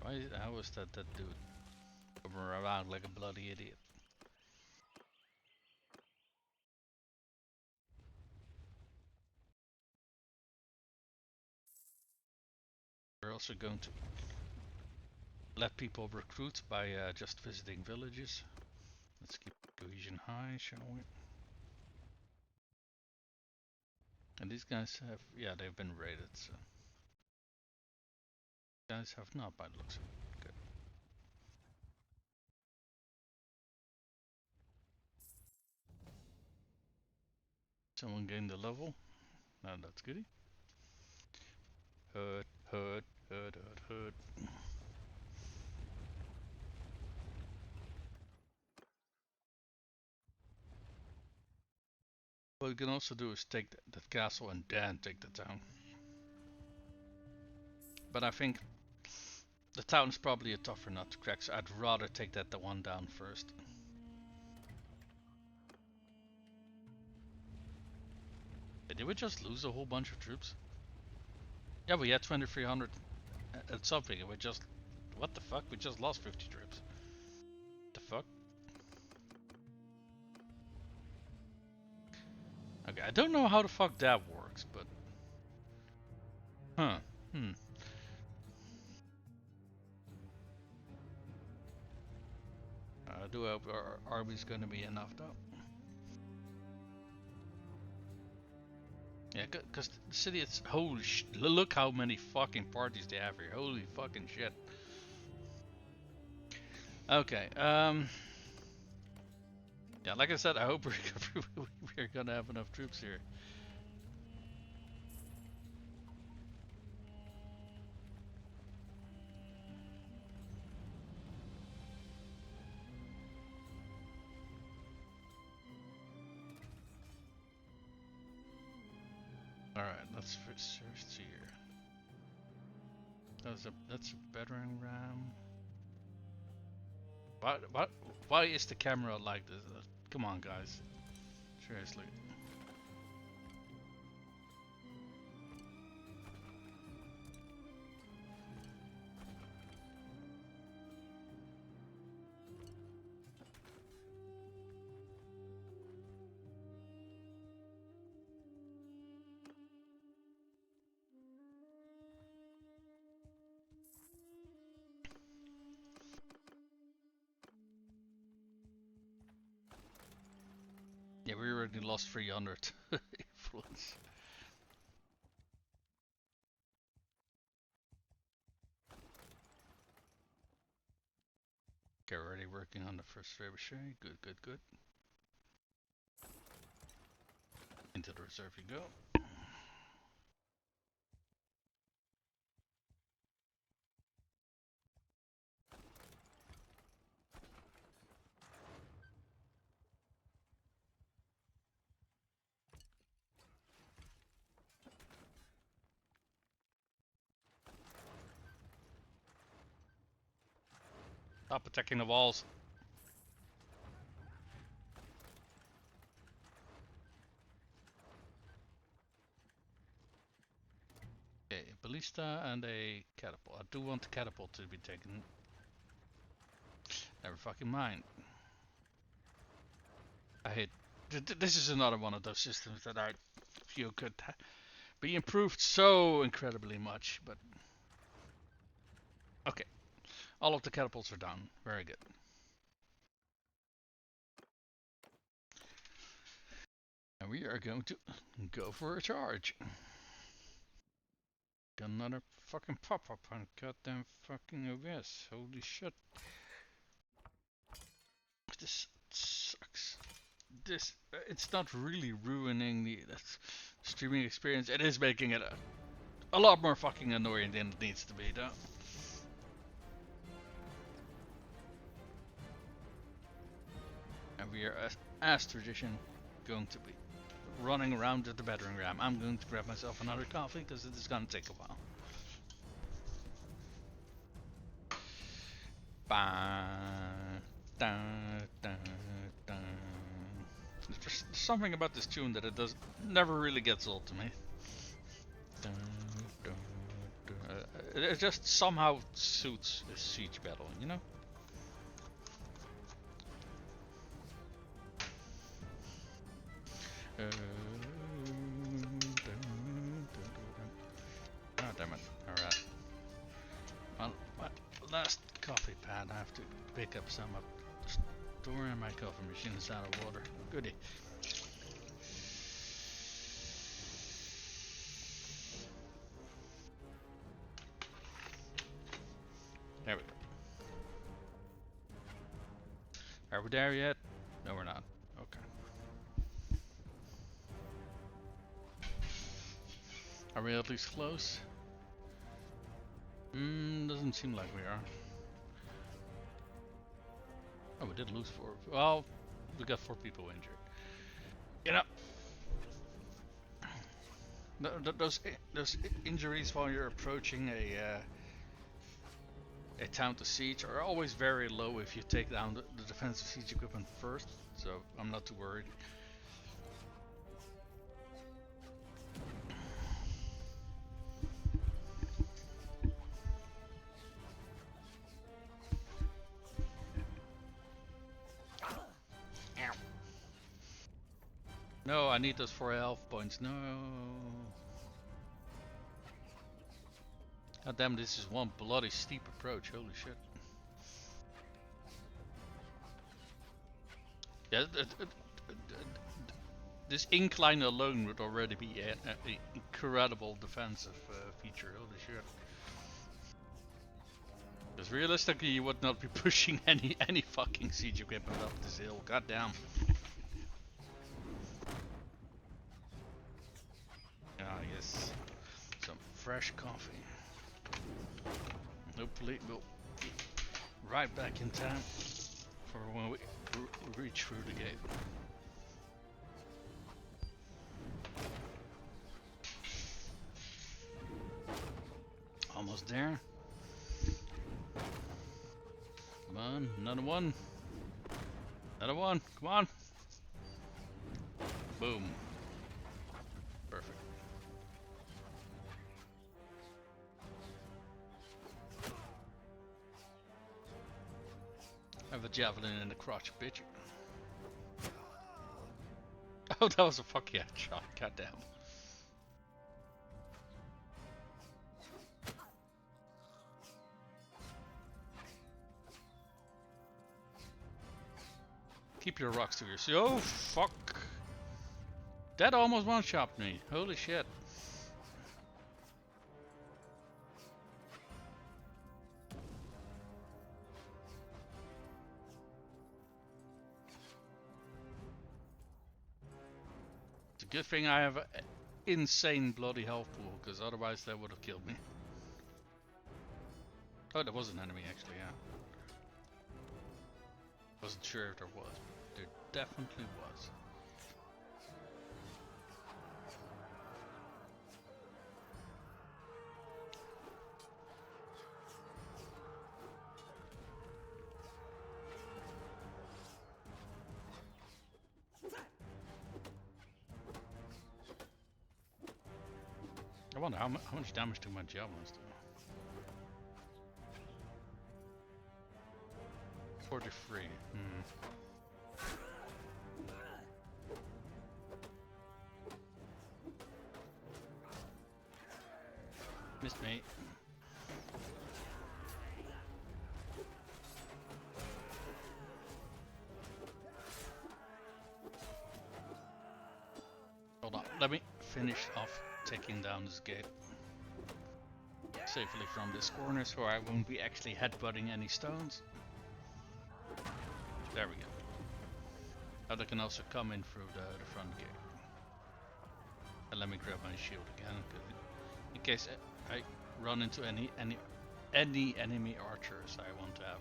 Do I How was that dude moving around like a bloody idiot? We're also going to let people recruit by just visiting villages. Let's keep cohesion high, shall we? And these guys have, yeah, they've been raided, so. Guys have not, by the looks of it. Good. Someone gained a level. No, that's goody. Hood, hood, hood, hood, hood. What we can also do is take that castle and then take the town. But I think the town is probably a tougher nut to crack, so I'd rather take the one down first. Did we just lose a whole bunch of troops? Yeah, we had 2300 at something, and we just... What the fuck? We just lost 50 troops. The fuck? Okay, I don't know how the fuck that works, but... Huh. I do hope our army's gonna be enough, though. Yeah, because the city, it's... Holy sh... Look how many fucking parties they have here. Holy fucking shit. Okay, yeah, like I said, I hope we're gonna have enough troops here. Alright, let's search here. That's a battering ram. Why is the camera like this? Come on, guys. Seriously. Yeah, we already lost 300 influence. Okay, already working on the first trebuchet. Good, good, good. Into the reserve you go. Stop attacking the walls. Okay, a ballista and a catapult. I do want the catapult to be taken. Never fucking mind. I hate... This is another one of those systems that I feel could be improved so incredibly much, but... Okay, all of the catapults are down. Very good. And we are going to go for a charge. Got another fucking pop-up on goddamn fucking OBS. Holy shit. This sucks. It's not really ruining the streaming experience. It is making it a lot more fucking annoying than it needs to be, though. And we are, as tradition, going to be running around at the battering ram. I'm going to grab myself another coffee because it is going to take a while. There's something about this tune that it never really gets old to me. It just somehow suits a siege battle, you know? Oh, damn it. Alright. Well, my last coffee pad, I have to pick up some up. Storing my coffee machine is out of water. Goody. There we go. Are we there yet? No, we're not. Okay. Are we at least close? Doesn't seem like we are. Oh, we did lose 4. Well, we got 4 people injured. You know, those injuries while you're approaching a town to siege are always very low if you take down the defensive siege equipment first. So I'm not too worried. No, I need those 4 health points. No. God damn, this is one bloody steep approach. Holy shit. Yeah, this incline alone would already be an incredible defensive feature. Holy shit. Because realistically, you would not be pushing any fucking siege equipment up this hill. God damn. Ah, yes. Some fresh coffee. Hopefully we'll be right back in time for when we reach through the gate. Almost there. Come on, another one. Another one, come on. Boom. Perfect. I have a javelin in the crotch, bitch. Oh, that was a fucking headshot. Goddamn. Keep your rocks to yourself. Oh, fuck. That almost one-shot me. Holy shit. It's a good thing I have an insane bloody health pool, because otherwise that would have killed me. Oh, there was an enemy actually, yeah. Wasn't sure if there was, but there definitely was. I wonder how much damage do my javelins do? 43. Missed me. Hold on, let me finish off taking down this gate safely from this corner so I won't be actually headbutting any stones. There we go. Now they can also come in through the front gate. And let me grab my shield again, in case I run into any enemy archers. I want to have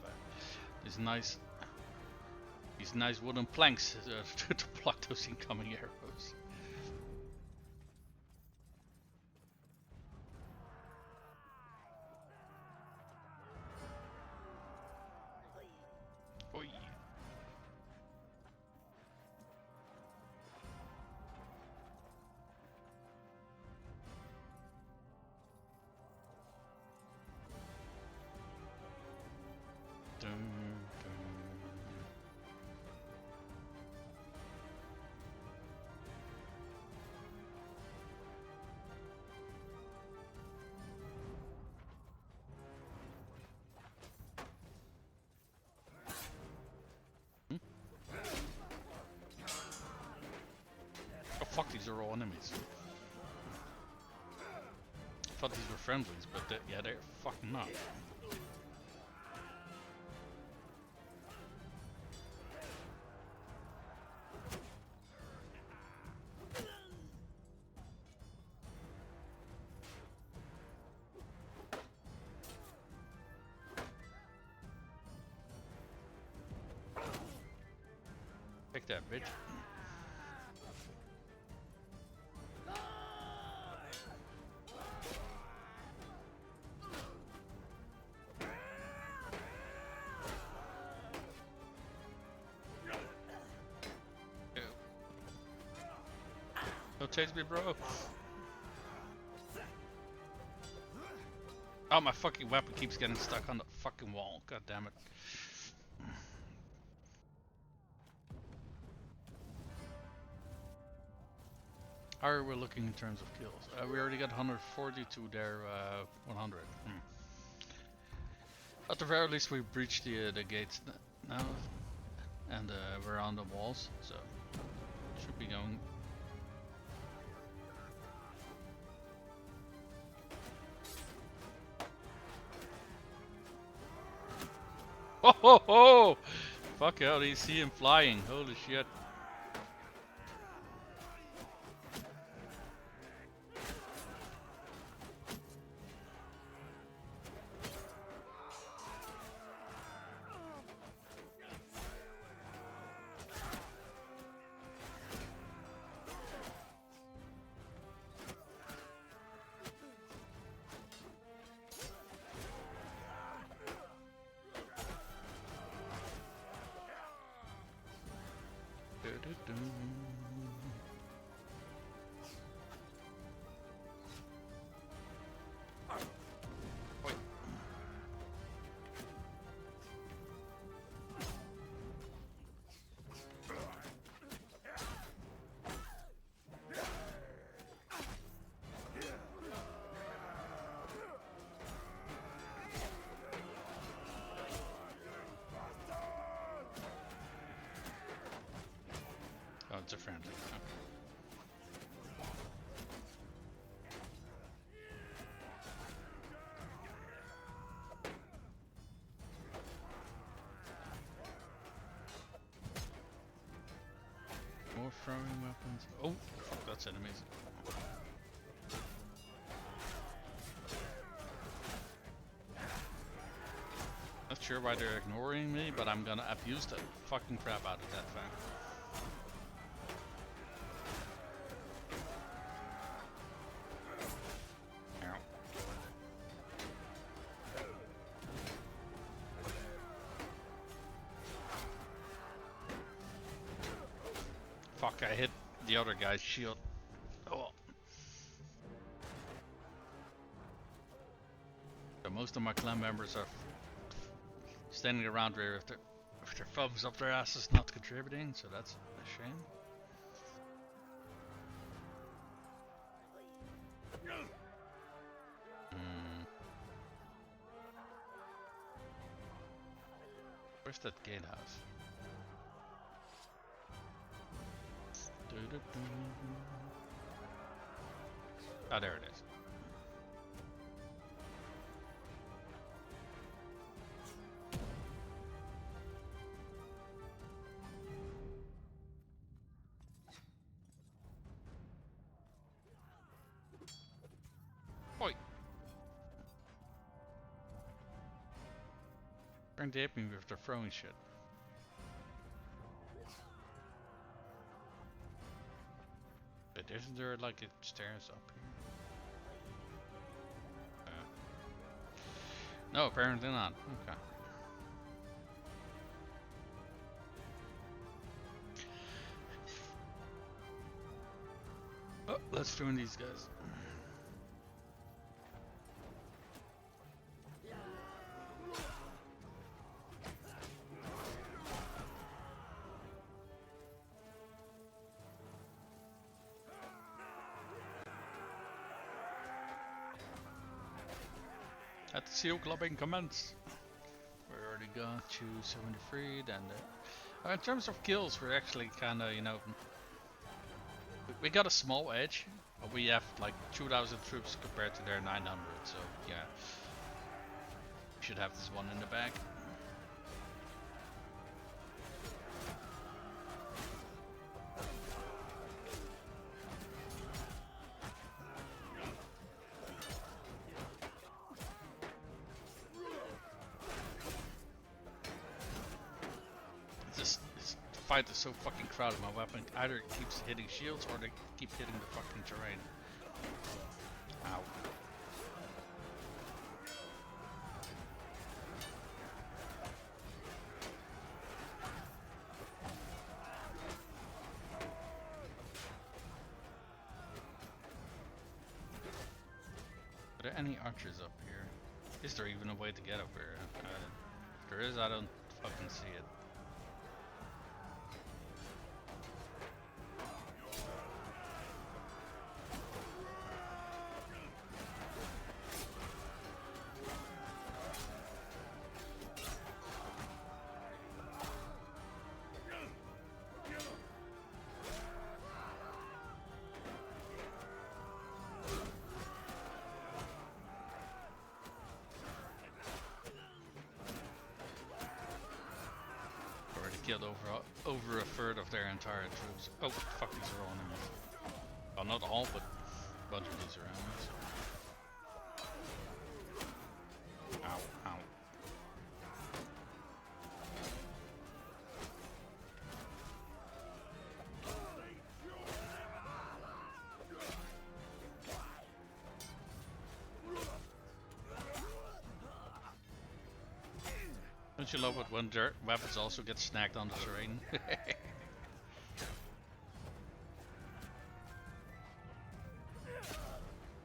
these nice wooden planks to block those incoming arrows. Oi. fuck, these are all enemies. I thought these were friendlies, but yeah, they're fucking not. Take that, bitch. Don't chase me, bro. Oh, my fucking weapon keeps getting stuck on the fucking wall. God damn it. How are we looking in terms of kills? We already got 140 to their 100. At the very least, we breached the gates now, and we're on the walls, so should be going. Ho ho ho! Fuck hell, you see him flying. Holy shit. Oh, it's a friendly. Okay. More throwing weapons. Oh, fuck, that's enemies. Not sure why they're ignoring me, but I'm gonna abuse the fucking crap out of that thing. Fuck, I hit the other guy's shield. Oh well. So most of my clan members are standing around here with their thumbs up their asses not contributing, so that's a shame. Where's that gatehouse? Oh, there it is. Oi! Trying to hit me with their throwing shit. But isn't there like a stairs up here? No, apparently not. Okay. Oh, let's join these guys. At the seal clubbing commence. We already got to 73, then in terms of kills, we're actually kinda, you know, We got a small edge, but we have like 2,000 troops compared to their 900, so yeah. We should have this one in the back. This fight is so fucking crowded, my weapon either keeps hitting shields or they keep hitting the fucking terrain. Ow. Are there any archers up here? Is there even a way to get up here? If there is, I don't fucking see it. Killed over a third of their entire troops. Oh fuck, these are all enemies. Well, not all, but a bunch of these are enemies. Ow, ow. Don't you love it when their weapons also get snagged on the terrain?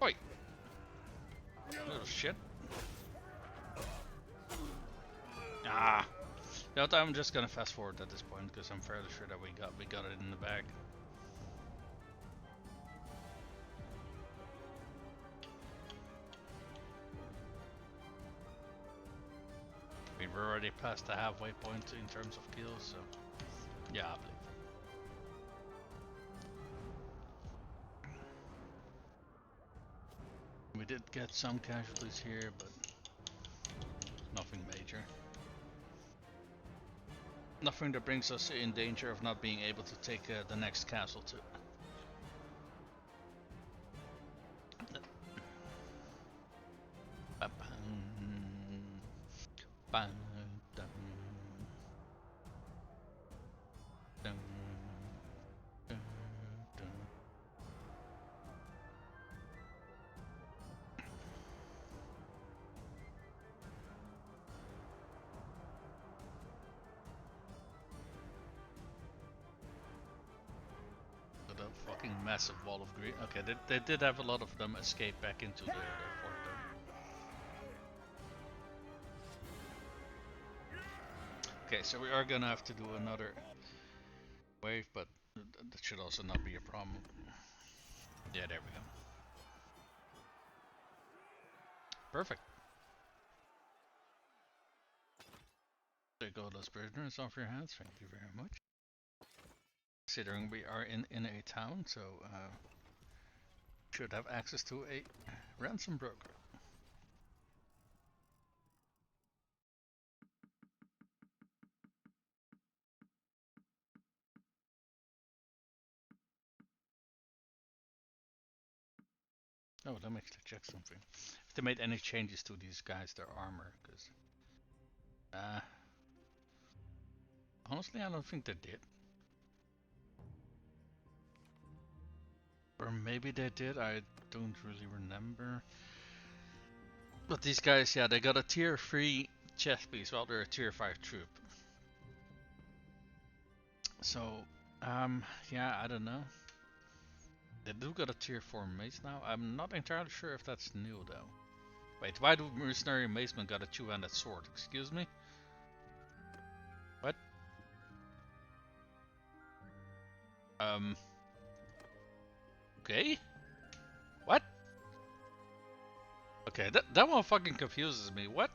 Oi! Little shit. Ah! You know, I'm just gonna fast forward at this point because I'm fairly sure that we got it in the bag. We're already past the halfway point in terms of kills, so yeah, I believe. We did get some casualties here, but nothing major. Nothing that brings us in danger of not being able to take the next castle too. Fucking massive wall of green. Okay, they did have a lot of them escape back into their fort though. Okay, so we are gonna have to do another wave, but that should also not be a problem. Yeah, there we go. Perfect. Take all those prisoners off your hands. Thank you very much. Considering we are in a town, so should have access to a ransom broker. Oh, let me actually check something. If they made any changes to these guys, their armor, because honestly, I don't think they did. Or maybe they did, I don't really remember. But these guys, yeah, they got a tier 3 chest piece while they're a tier 5 troop. So, yeah, I don't know. They do got a tier 4 mace now. I'm not entirely sure if that's new though. Wait, why do mercenary macemen got a two-handed sword? Excuse me? What? Okay? What? Okay, that one fucking confuses me. What?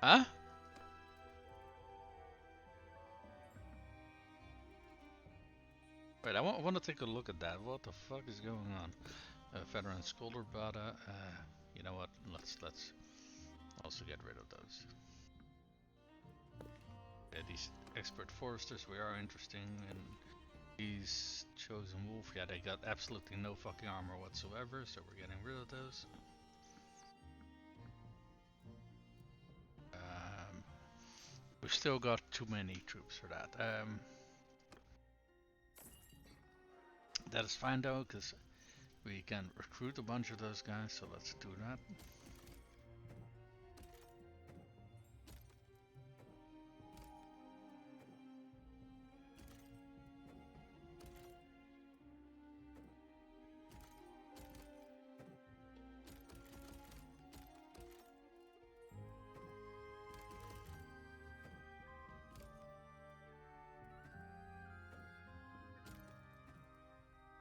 Huh? Wait, I want to take a look at that. What the fuck is going on? Veteran Scholar Bada. You know what? Let's also get rid of those. Yeah, these expert foresters we are interesting in. These chosen wolf, yeah, they got absolutely no fucking armor whatsoever, so we're getting rid of those. We've still got too many troops for that. That is fine though, because we can recruit a bunch of those guys, so let's do that.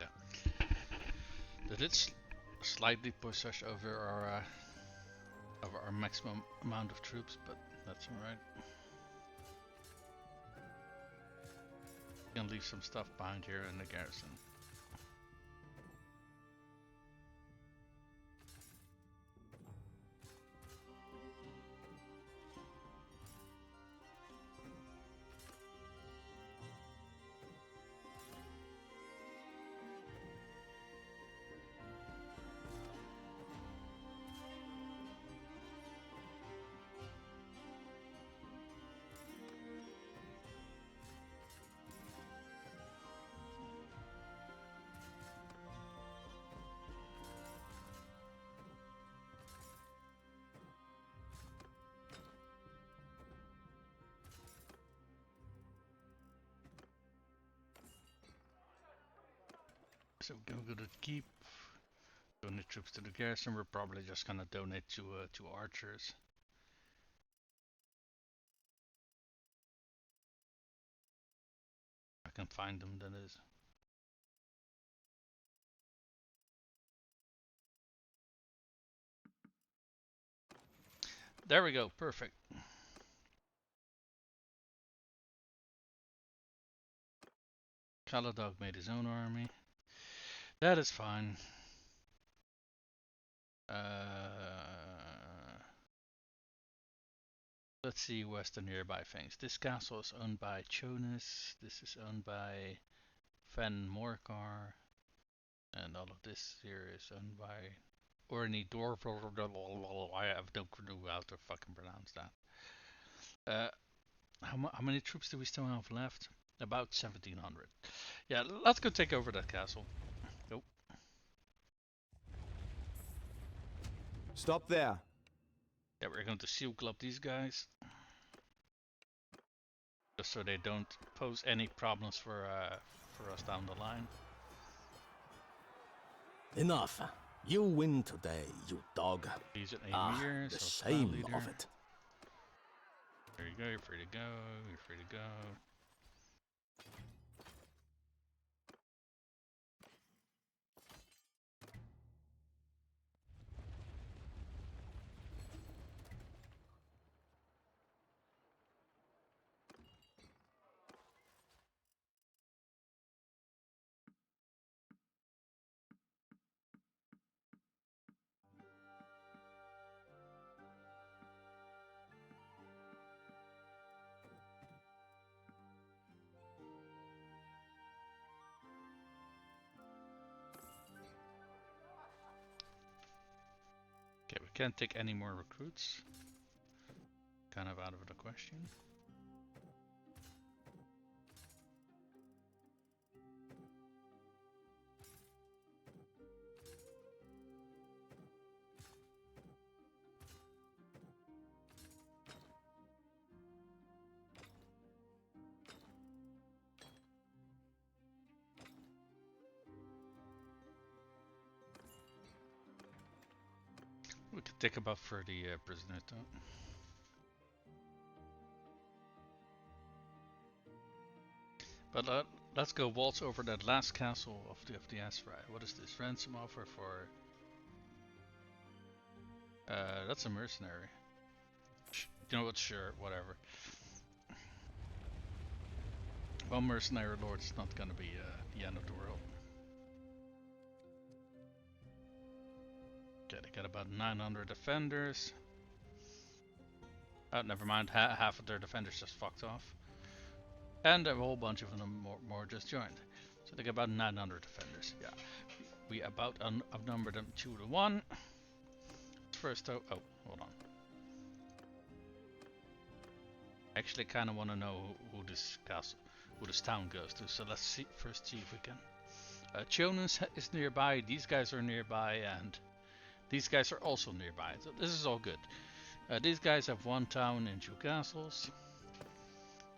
Yeah. That did slightly push us over our maximum amount of troops, but that's alright. We can leave some stuff behind here in the garrison. So we're gonna go to keep. Donate troops to the garrison. We're probably just gonna donate to archers. I can find them. That is. There we go. Perfect. Caladog made his own army. That is fine. Let's see west and nearby things. This castle is owned by Chonis. This is owned by Fen Morcar. And all of this here is owned by Orni Dorf. I have no clue how to fucking pronounce that. How many troops do we still have left? About 1700. Yeah, let's go take over that castle. Nope. Stop there. Yeah, we're going to seal club these guys. Just so they don't pose any problems for us down the line. Enough. You win today, you dog. He's an Ah, Emir, the so shame leader. of it. There you go, you're free to go, you're free to go. Okay, we can't take any more recruits. Kind of out of the question. We could take a buff for the prisoner though. But let's go waltz over that last castle of the Aserai. What is this? Ransom offer for... that's a mercenary. You know what? Sure, whatever. One mercenary lord is not gonna be the end of the world. Okay, they got about 900 defenders. Oh, never mind, half of their defenders just fucked off. And a whole bunch of them more just joined. So they got about 900 defenders. Yeah, we about outnumber them 2-1. First, oh, hold on. I actually kind of want to know who this castle, who this town goes to. So let's first see if we can. Chonis is nearby. These guys are nearby, and these guys are also nearby. So this is all good. These guys have one town and 2 castles.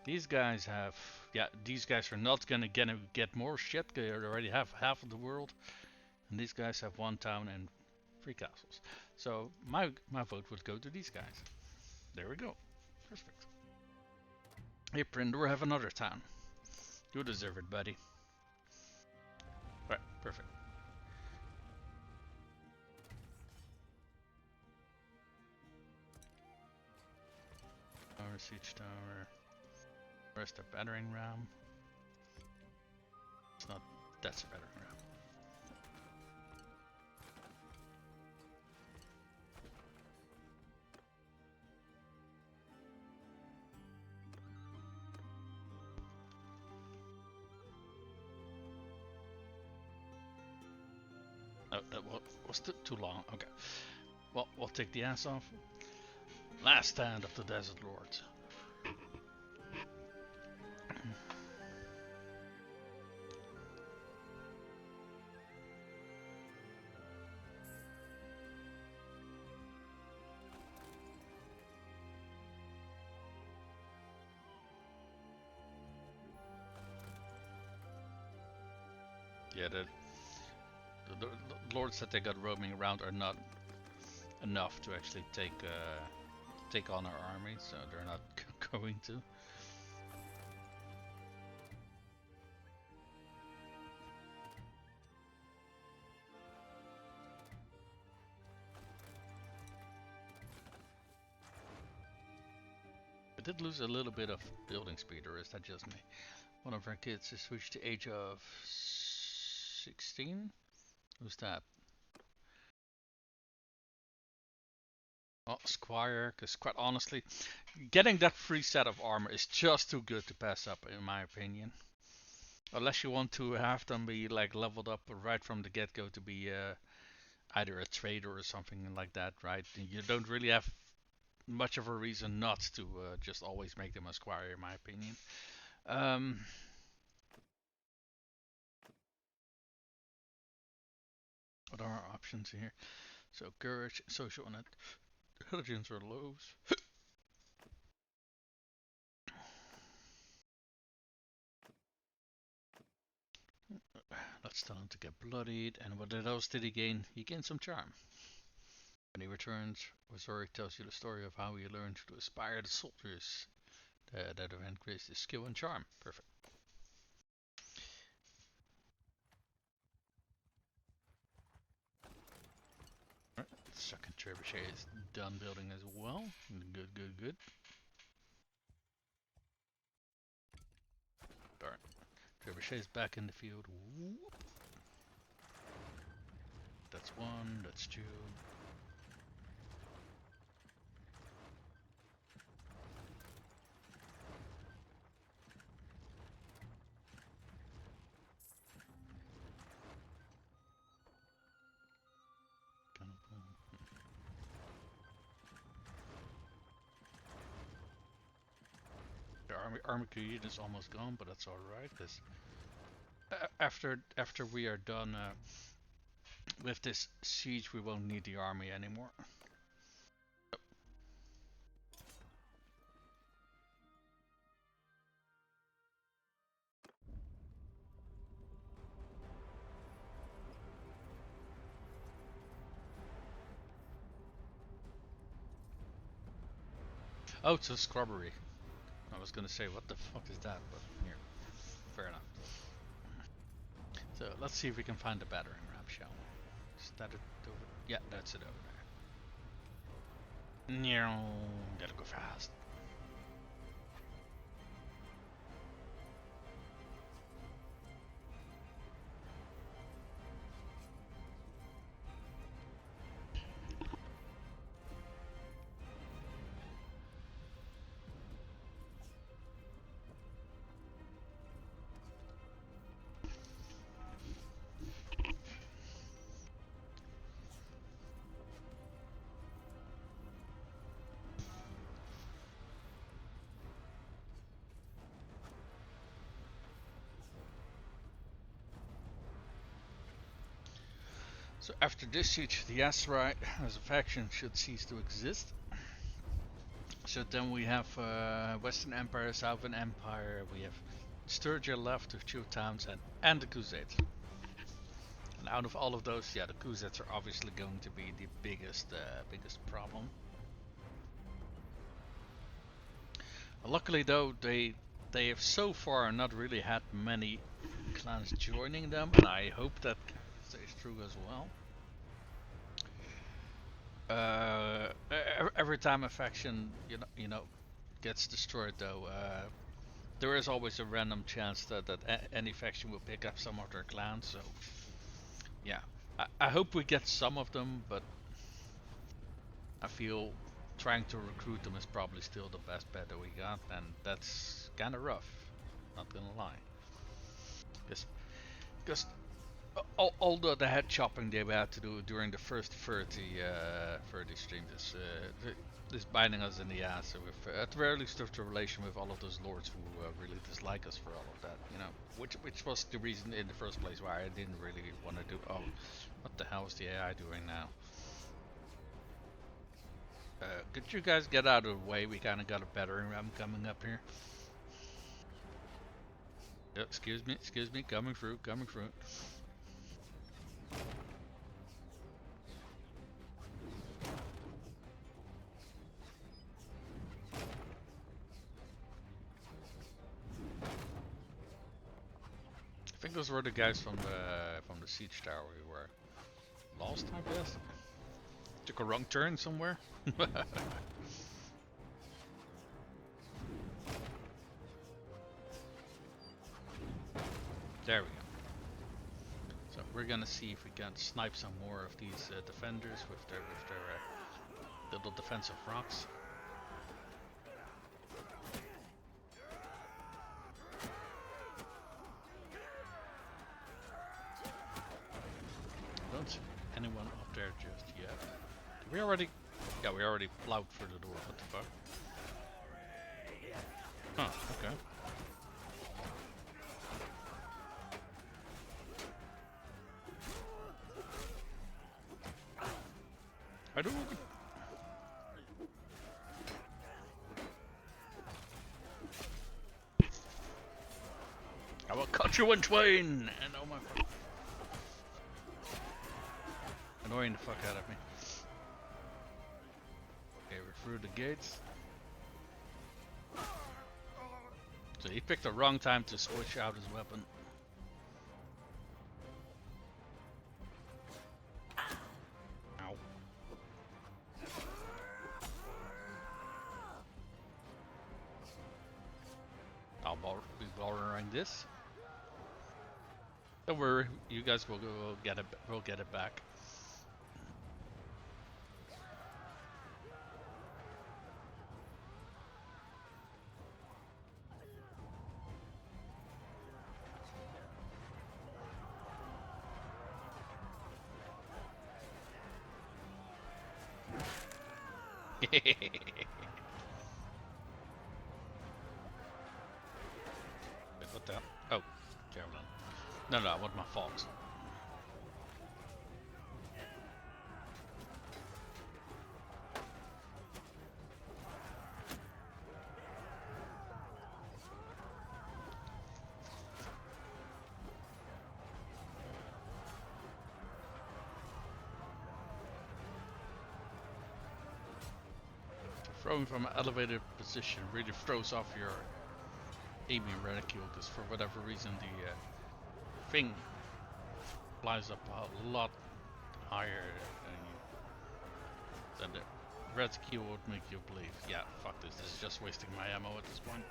These guys have, yeah, these guys are not gonna get more shit. They already have half of the world, and these guys have 1 town and 3 castles. So my vote would go to these guys. There we go. Perfect. Hey, Prindor, have another town. You deserve it, buddy. Right, perfect. Tower, siege tower. Where's the battering ram? It's not. That's a battering ram. Oh, that was too long. Okay. Well, we'll take the ass off. Last stand of the Desert Lords. Yeah, the lords that they got roaming around are not enough to actually take on our army, so they're not going to. I did lose a little bit of building speed, or is that just me? One of our kids has reached the age of 16. Who's that? Oh, Squire, because quite honestly, getting that free set of armor is just too good to pass up, in my opinion. Unless you want to have them be like leveled up right from the get-go to be either a trader or something like that, right? You don't really have much of a reason not to just always make them a squire, in my opinion. What are our options here? So courage, social, and intelligence are lows. Let's tell him to get bloodied. And what else did he gain? He gained some charm. When he returns, Aserai tells you the story of how he learned to inspire the soldiers. That event creates his skill and charm. Perfect. Alright, second trebuchet is done building as well. Good, good, good. Alright, trebuchet is back in the field. Whoop. That's 1, that's 2. The army creed is almost gone, but that's alright, because after we are done with this siege, we won't need the army anymore. Oh, it's a scrubbery. I was gonna say, what the fuck is that? But here, fair enough. So let's see if we can find the battering ram, shall we? Is that it over? Yeah, that's it over there. No, gotta go fast. So after this siege, the Aserai as a faction should cease to exist. So then we have Western Empire, Southern Empire, we have Sturgia left with 2 towns and the Crusades. And out of all of those, yeah, the Crusades are obviously going to be the biggest problem. Luckily though, they have so far not really had many clans joining them, and I hope that stays true as well. Every time a faction, gets destroyed though, there is always a random chance that any faction will pick up some of their clans. So yeah, I hope we get some of them, but I feel trying to recruit them is probably still the best bet that we got, and that's kind of rough. Not gonna lie, because all the head chopping they had to do during the first 30 streams is biting us in the ass. So with at the very least, the relation with all of those lords who really dislike us for all of that, which was the reason in the first place why I didn't really want to do. Oh, what the hell is the AI doing now? Could you guys get out of the way? We kind of got a battering ram coming up here. Excuse me, coming through. I think those were the guys from the siege tower we were lost, I guess. Took a wrong turn somewhere. There we go. So we're gonna see if we can snipe some more of these defenders with their little defensive rocks. Don't see anyone up there just yet. Did we already? Yeah, we already plowed through the door. What the fuck? Huh? Okay. I do. I will cut you in twain! And oh my fuck. Annoying the fuck out of me. Okay, we're through the gates. So he picked the wrong time to switch out his weapon. Ow. I'll be borrowing this. Don't worry, you guys will get it. We'll get it back. What the? Oh, Carolyn. No, I want my fox. Throwing from an elevated position really throws off your aiming reticule, because for whatever reason the thing flies up a lot higher than the reticule would make you believe. Yeah, fuck this. This is just wasting my ammo at this point.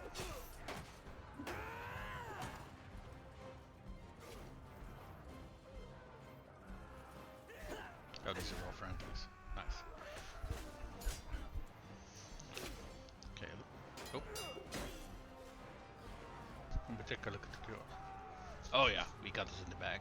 Oh, these are all friendlies. Nice. Okay. Oh. Let me take a look at the cure. Oh yeah, we got this in the bag.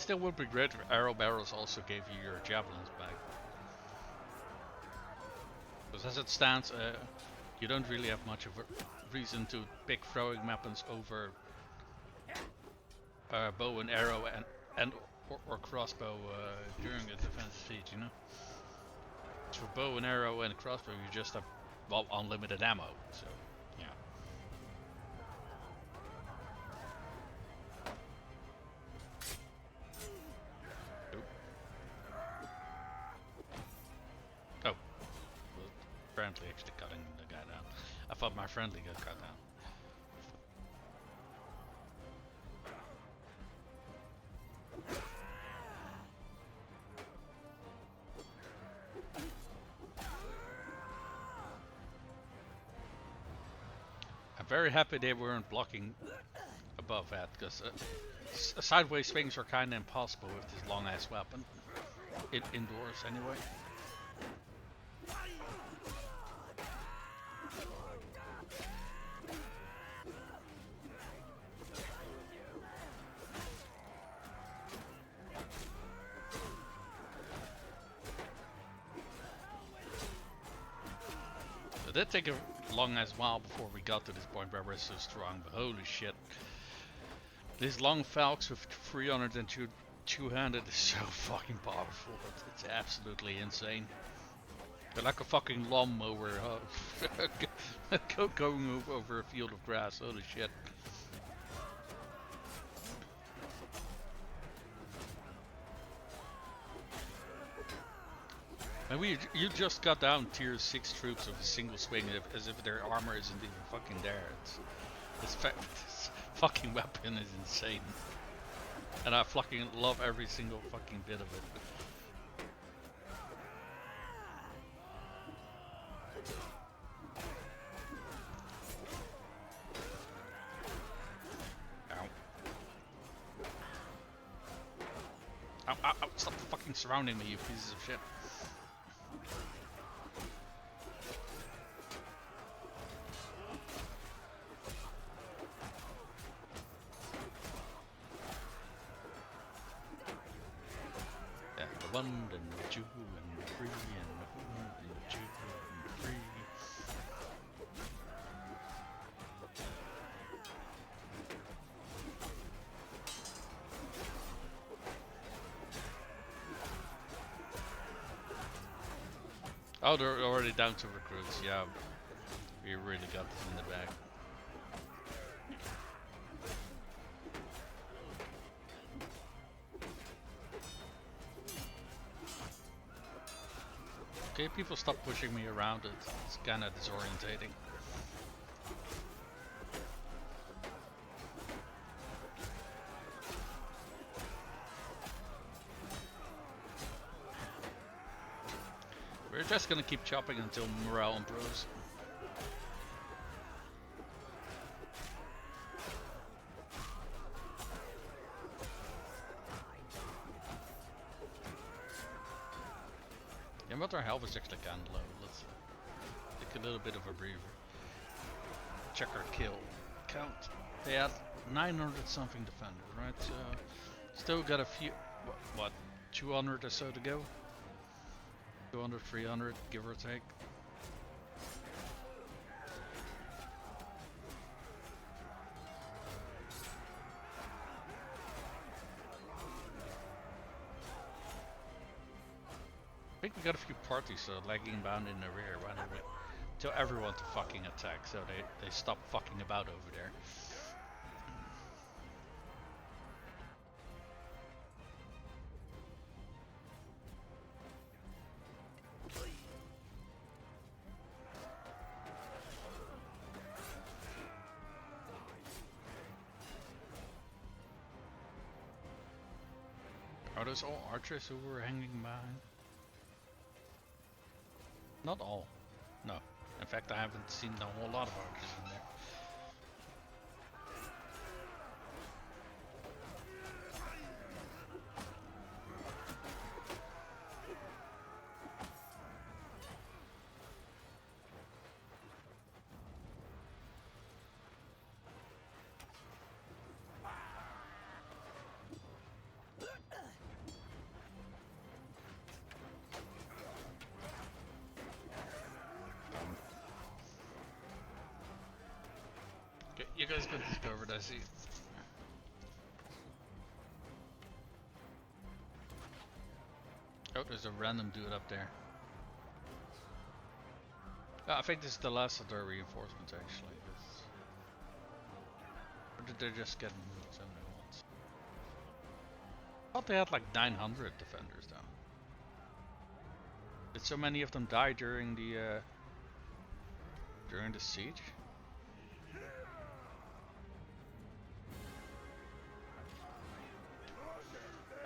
still would be great if arrow barrels also gave you your javelins back. Because as it stands, you don't really have much of a reason to pick throwing weapons over bow and arrow or crossbow during a defensive siege, you know? So for bow and arrow and crossbow, you just have, well, unlimited ammo, so yeah. Nope. Oh, well, apparently actually cutting the guy down. I thought my friendly got cut down. Very happy they weren't blocking above that, because sideways swings are kind of impossible with this long ass weapon. Indoors anyway. It did take a long as while before we got to this point where we're so strong, but holy shit. These long falcons with 300 and two-handed is so fucking powerful. It's absolutely insane. They're like a fucking lawnmower going over a field of grass. Holy shit. And you just got down tier 6 troops with a single swing as if their armor isn't even fucking there. This fucking weapon is insane. And I fucking love every single fucking bit of it. Ow. Ow, ow, ow, stop fucking surrounding me, you pieces of shit. One and two and three and one and two and three. Oh, they're already down to recruits. Yeah, we really got this in the bag. Okay, people stop pushing me around. It's kind of disorientating. We're just gonna keep chopping until morale improves. Yeah, but our health is actually kind of low. Let's take a little bit of a breather. Check our kill count. They had 900 something defenders, right? So still got a few, what, 200 or so to go? 200, 300, give or take. I think we got a few parties lagging behind in the rear, running till everyone to fucking attack, so they stop fucking about over there. Are those all archers who were hanging behind? Not all. No. In fact, I haven't seen a whole lot of archers in there. guys got discovered, I see. Oh, there's a random dude up there. Oh, I think this is the last of their reinforcements, actually. Or did they just get some new ones? I thought they had like 900 defenders, though. Did so many of them die during the siege?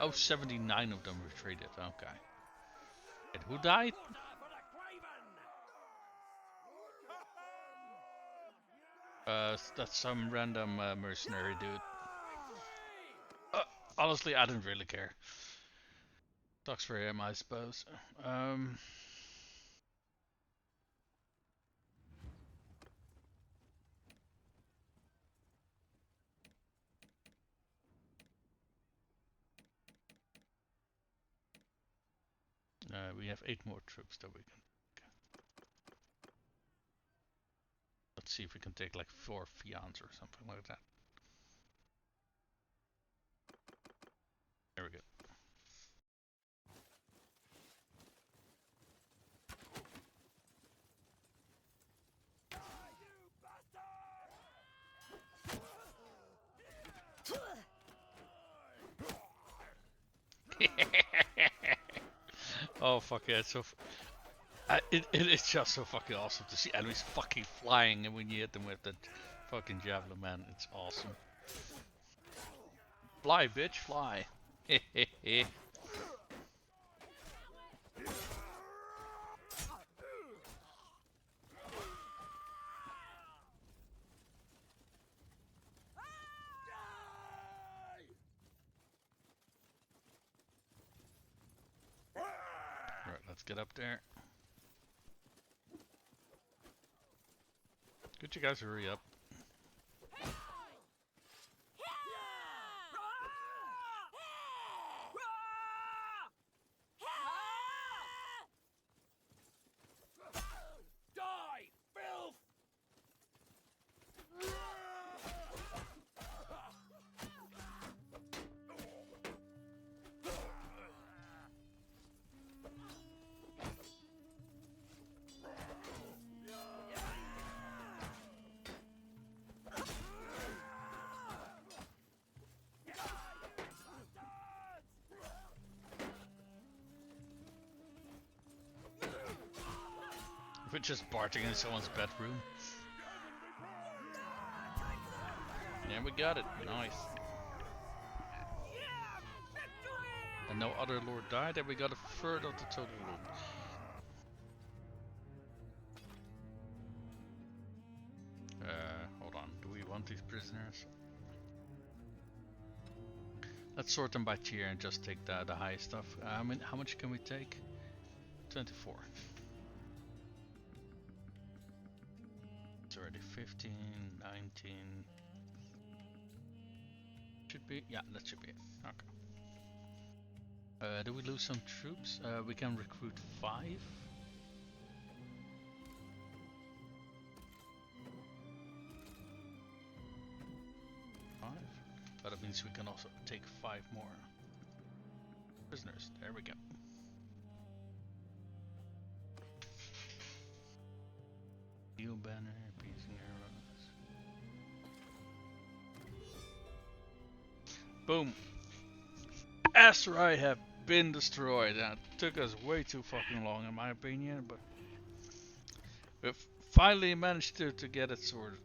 Oh, 79 of them retreated. Okay. And who died? That's some random mercenary dude. Honestly, I didn't really care. Sucks for him, I suppose. We have 8 more troops that we can. Let's see if we can take like 4 fians or something like that. There we go. Oh fuck yeah, it's so it is just so fucking awesome to see enemies fucking flying, and when you hit them with that fucking javelin, man, it's awesome. Fly, bitch, fly. Alright, let's get up there. Could you guys hurry up? We're just barging in someone's bedroom. Yeah, we got it. Nice. And no other lord died, and we got a third of the total loot. Hold on. Do we want these prisoners? Let's sort them by tier and just take the high stuff. How much can we take? 24. It's already 15, 19. Should be, yeah, that should be it. Okay. Do we lose some troops? We can recruit 5. 5. But that means we can also take 5 more prisoners. There we go. Steel banner, peace and arrows. Boom. Aserai have been destroyed. That took us way too fucking long, in my opinion, but we've finally managed to get it sorted.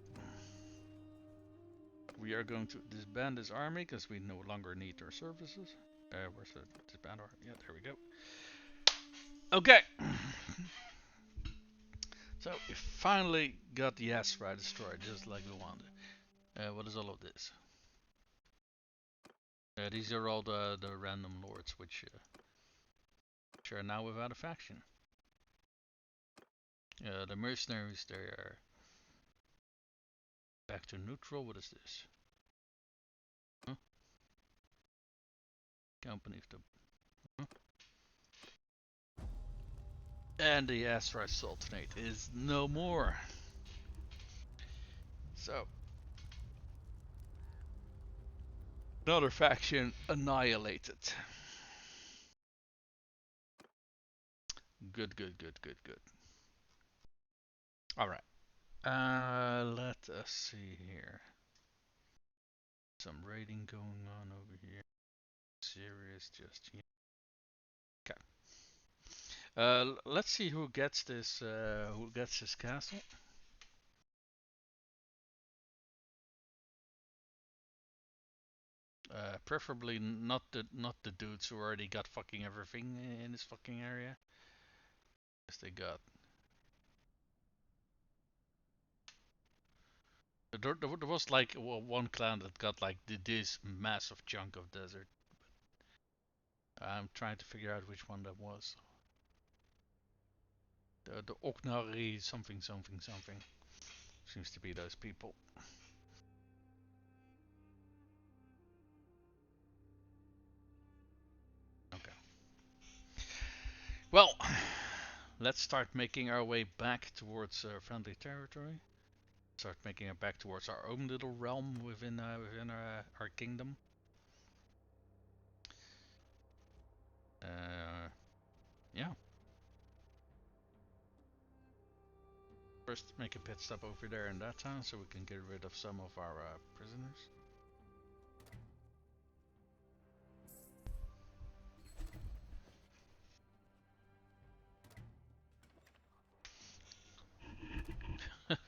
We are going to disband this army because we no longer need their services. Where's the disband army? Yeah, there we go. Okay. So we finally got the Aserai destroyed, just like we wanted. What is all of this? These are all the random lords, which are now without a faction. The mercenaries, they are back to neutral. What is this? Huh? Company of the... Huh? And the Aserai Sultanate is no more. So, Another faction annihilated. Good, good, good, good, good. Alright. Let us see here. Some raiding going on over here. Serious just here. Okay. Let's see who gets this castle. Preferably not the dudes who already got fucking everything in this fucking area. Yes, they got. There was like one clan that got like this massive chunk of desert. I'm trying to figure out which one that was. The Oknari something something something. Seems to be those people. Okay. Well, let's start making our way back towards friendly territory. Start making it back towards our own little realm within our kingdom. Yeah. First, make a pit stop over there in that town so we can get rid of some of our prisoners.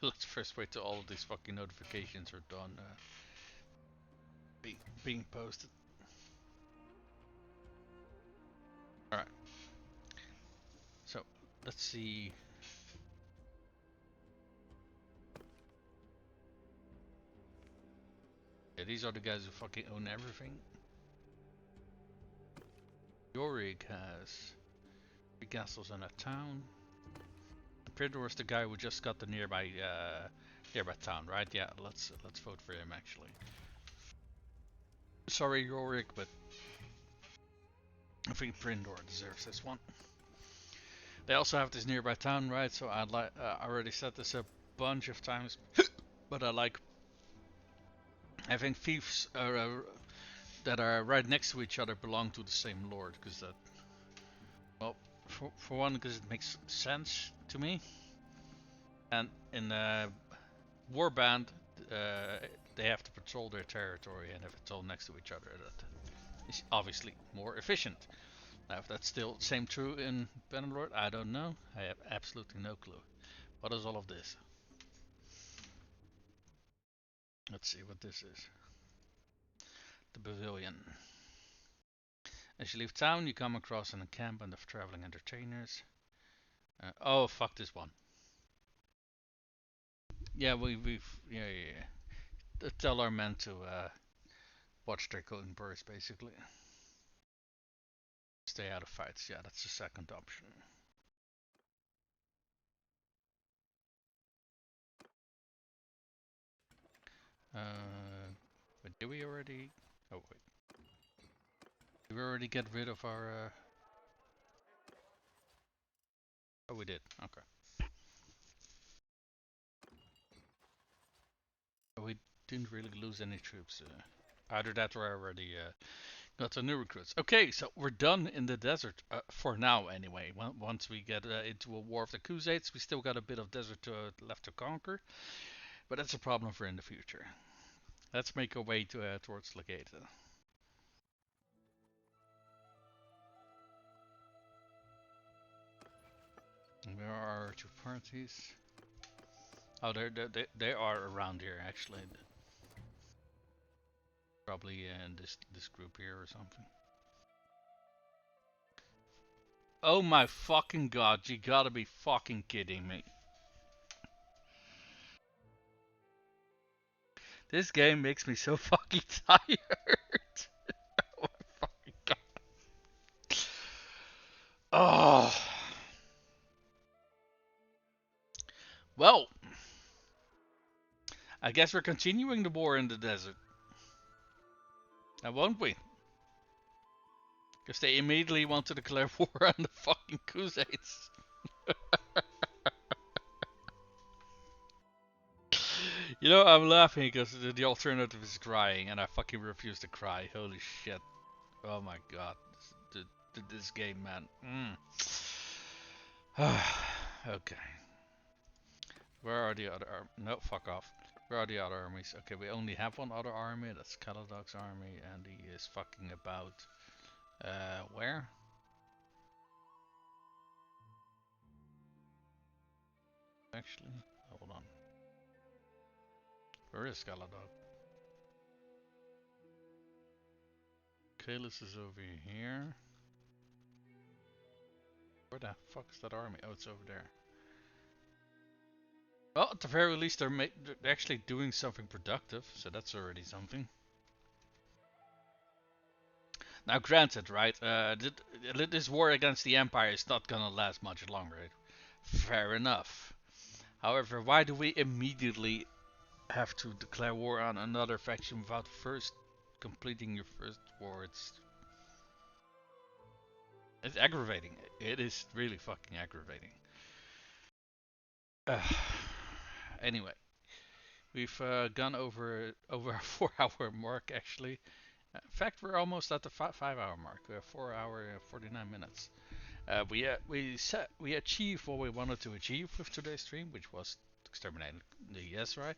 Let's first wait till all of these fucking notifications are done being posted. Alright. So, let's see. Yeah, these are the guys who fucking own everything. Yorick has 3 castles in a town. Pridor is the guy who just got the nearby town, right? Yeah, let's vote for him actually. Sorry, Yorick, but I think Prindor deserves this one. They also have this nearby town, right? So I already said this a bunch of times, but I like having fiefs that are right next to each other belong to the same lord, because that, well, for one, because it makes sense to me, and in Warband, they have to patrol their territory, and if it's all next to each other, that is obviously more efficient. Now, if that's still same true in Bannerlord, I don't know. I have absolutely no clue. What is all of this? Let's see what this is. The Pavilion. As you leave town, you come across an encampment of traveling entertainers. Oh, fuck this one. Yeah, yeah. Tell our men to watch their golden birds, basically. Stay out of fights. Yeah, that's the second option. But did we already? Oh wait, did we already get rid of our? Oh, we did. Okay. We didn't really lose any troops. Either that or I already got some new recruits. Okay, so we're done in the desert for now, anyway. Once we get into a war of the Crusades, we still got a bit of desert left to conquer, but that's a problem for in the future. Let's make our way towards Legata. Where are our 2 parties? Oh, they are around here actually. Probably in this group here or something. Oh my fucking god! You gotta be fucking kidding me! This game makes me so fucking tired. Oh my fucking god! Oh. Well, I guess we're continuing the war in the desert. Now, won't we? Because they immediately want to declare war on the fucking Crusades. You know, I'm laughing because the alternative is crying, and I fucking refuse to cry. Holy shit. Oh my god. This game, man. Okay. Where are the other no, fuck off. Where are the other armies? Okay, we only have one other army. That's Caladog's army, and he is fucking about. Where? Actually, hold on. Where is Caladog? Kalis is over here. Where the fuck is that army? Oh, it's over there. Well, at the very least, they're actually doing something productive, so that's already something. Now, granted, right, this war against the Empire is not gonna last much longer. Fair enough. However, why do we immediately have to declare war on another faction without first completing your first war? It's aggravating. It is really fucking aggravating. Anyway, we've gone over a 4 hour mark actually. In fact, we're almost at the 5 hour mark. We have 4 hour 49 minutes. We achieved what we wanted to achieve with today's stream, which was exterminating the Aserai.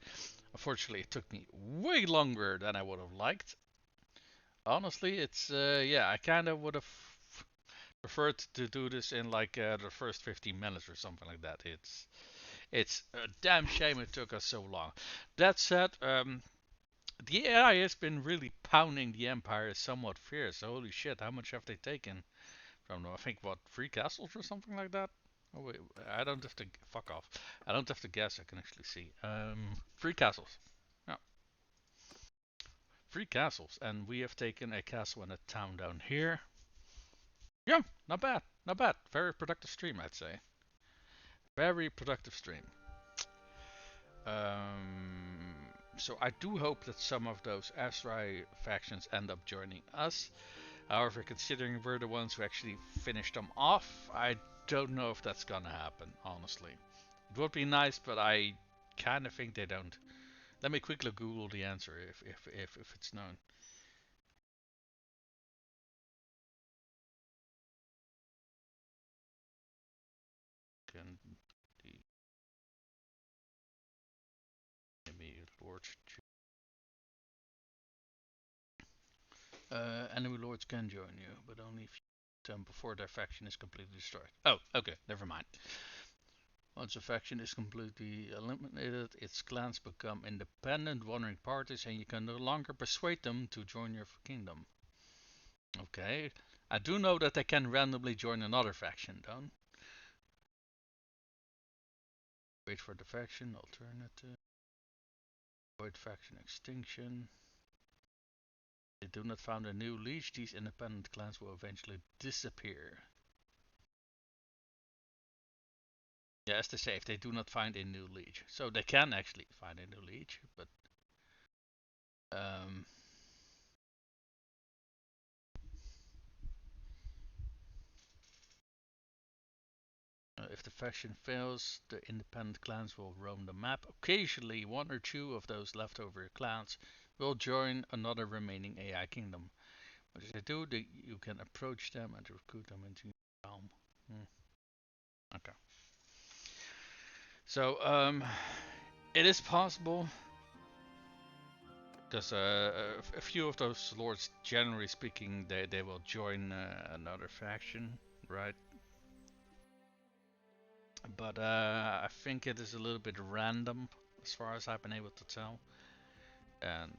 Unfortunately, it took me way longer than I would have liked. Honestly, it's yeah, I kind of would have preferred to do this in like the first 15 minutes or something like that. It's a damn shame it took us so long. That said, the AI has been really pounding the Empire somewhat fierce. Holy shit, how much have they taken? From I think what 3 castles or something like that. Oh wait, I don't have to fuck off. I don't have to guess. I can actually see. 3 castles. Yeah, 3 castles, and we have taken a castle and a town down here. Yeah, not bad, not bad. Very productive stream, I'd say. Very productive stream. So I do hope that some of those Aserai factions end up joining us. However, considering we're the ones who actually finished them off, I don't know if that's gonna happen, honestly. It would be nice, but I kind of think they don't. Let me quickly Google the answer if it's known. Can the enemy lords enemy lords can join you, but only if you them before their faction is completely destroyed. Oh, okay, never mind. Once a faction is completely eliminated, its clans become independent wandering parties and you can no longer persuade them to join your kingdom. Okay. I do know that they can randomly join another faction though. Wait for the faction, alternative. Avoid faction extinction. They do not found a new liege, these independent clans will eventually disappear. Yeah, as they say, if they do not find a new liege. So they can actually find a new liege, but if the faction fails, the independent clans will roam the map. Occasionally, one or two of those leftover clans will join another remaining AI kingdom. What they do, you can approach them and recruit them into your realm. Okay. So, it is possible, because a few of those lords, generally speaking, they will join another faction, right? But I think it is a little bit random, as far as I've been able to tell. And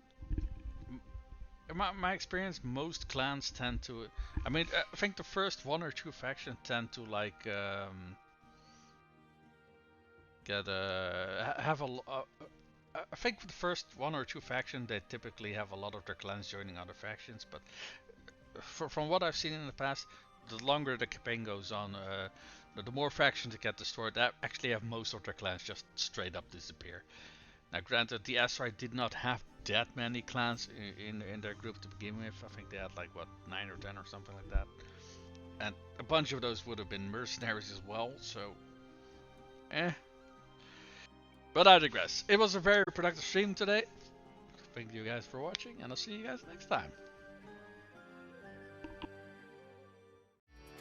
in my experience, most clans tend to. I mean, I think the first one or two factions tend to like get have a. I think the first one or two factions they typically have a lot of their clans joining other factions, but from what I've seen in the past, the longer the campaign goes on, the more factions that get destroyed, that actually have most of their clans just straight up disappear. Now, granted, the Aserai did not have that many clans in their group to begin with. I think they had like what 9 or 10 or something like that, and a bunch of those would have been mercenaries as well. So, eh. But I digress. It was a very productive stream today. Thank you guys for watching, and I'll see you guys next time.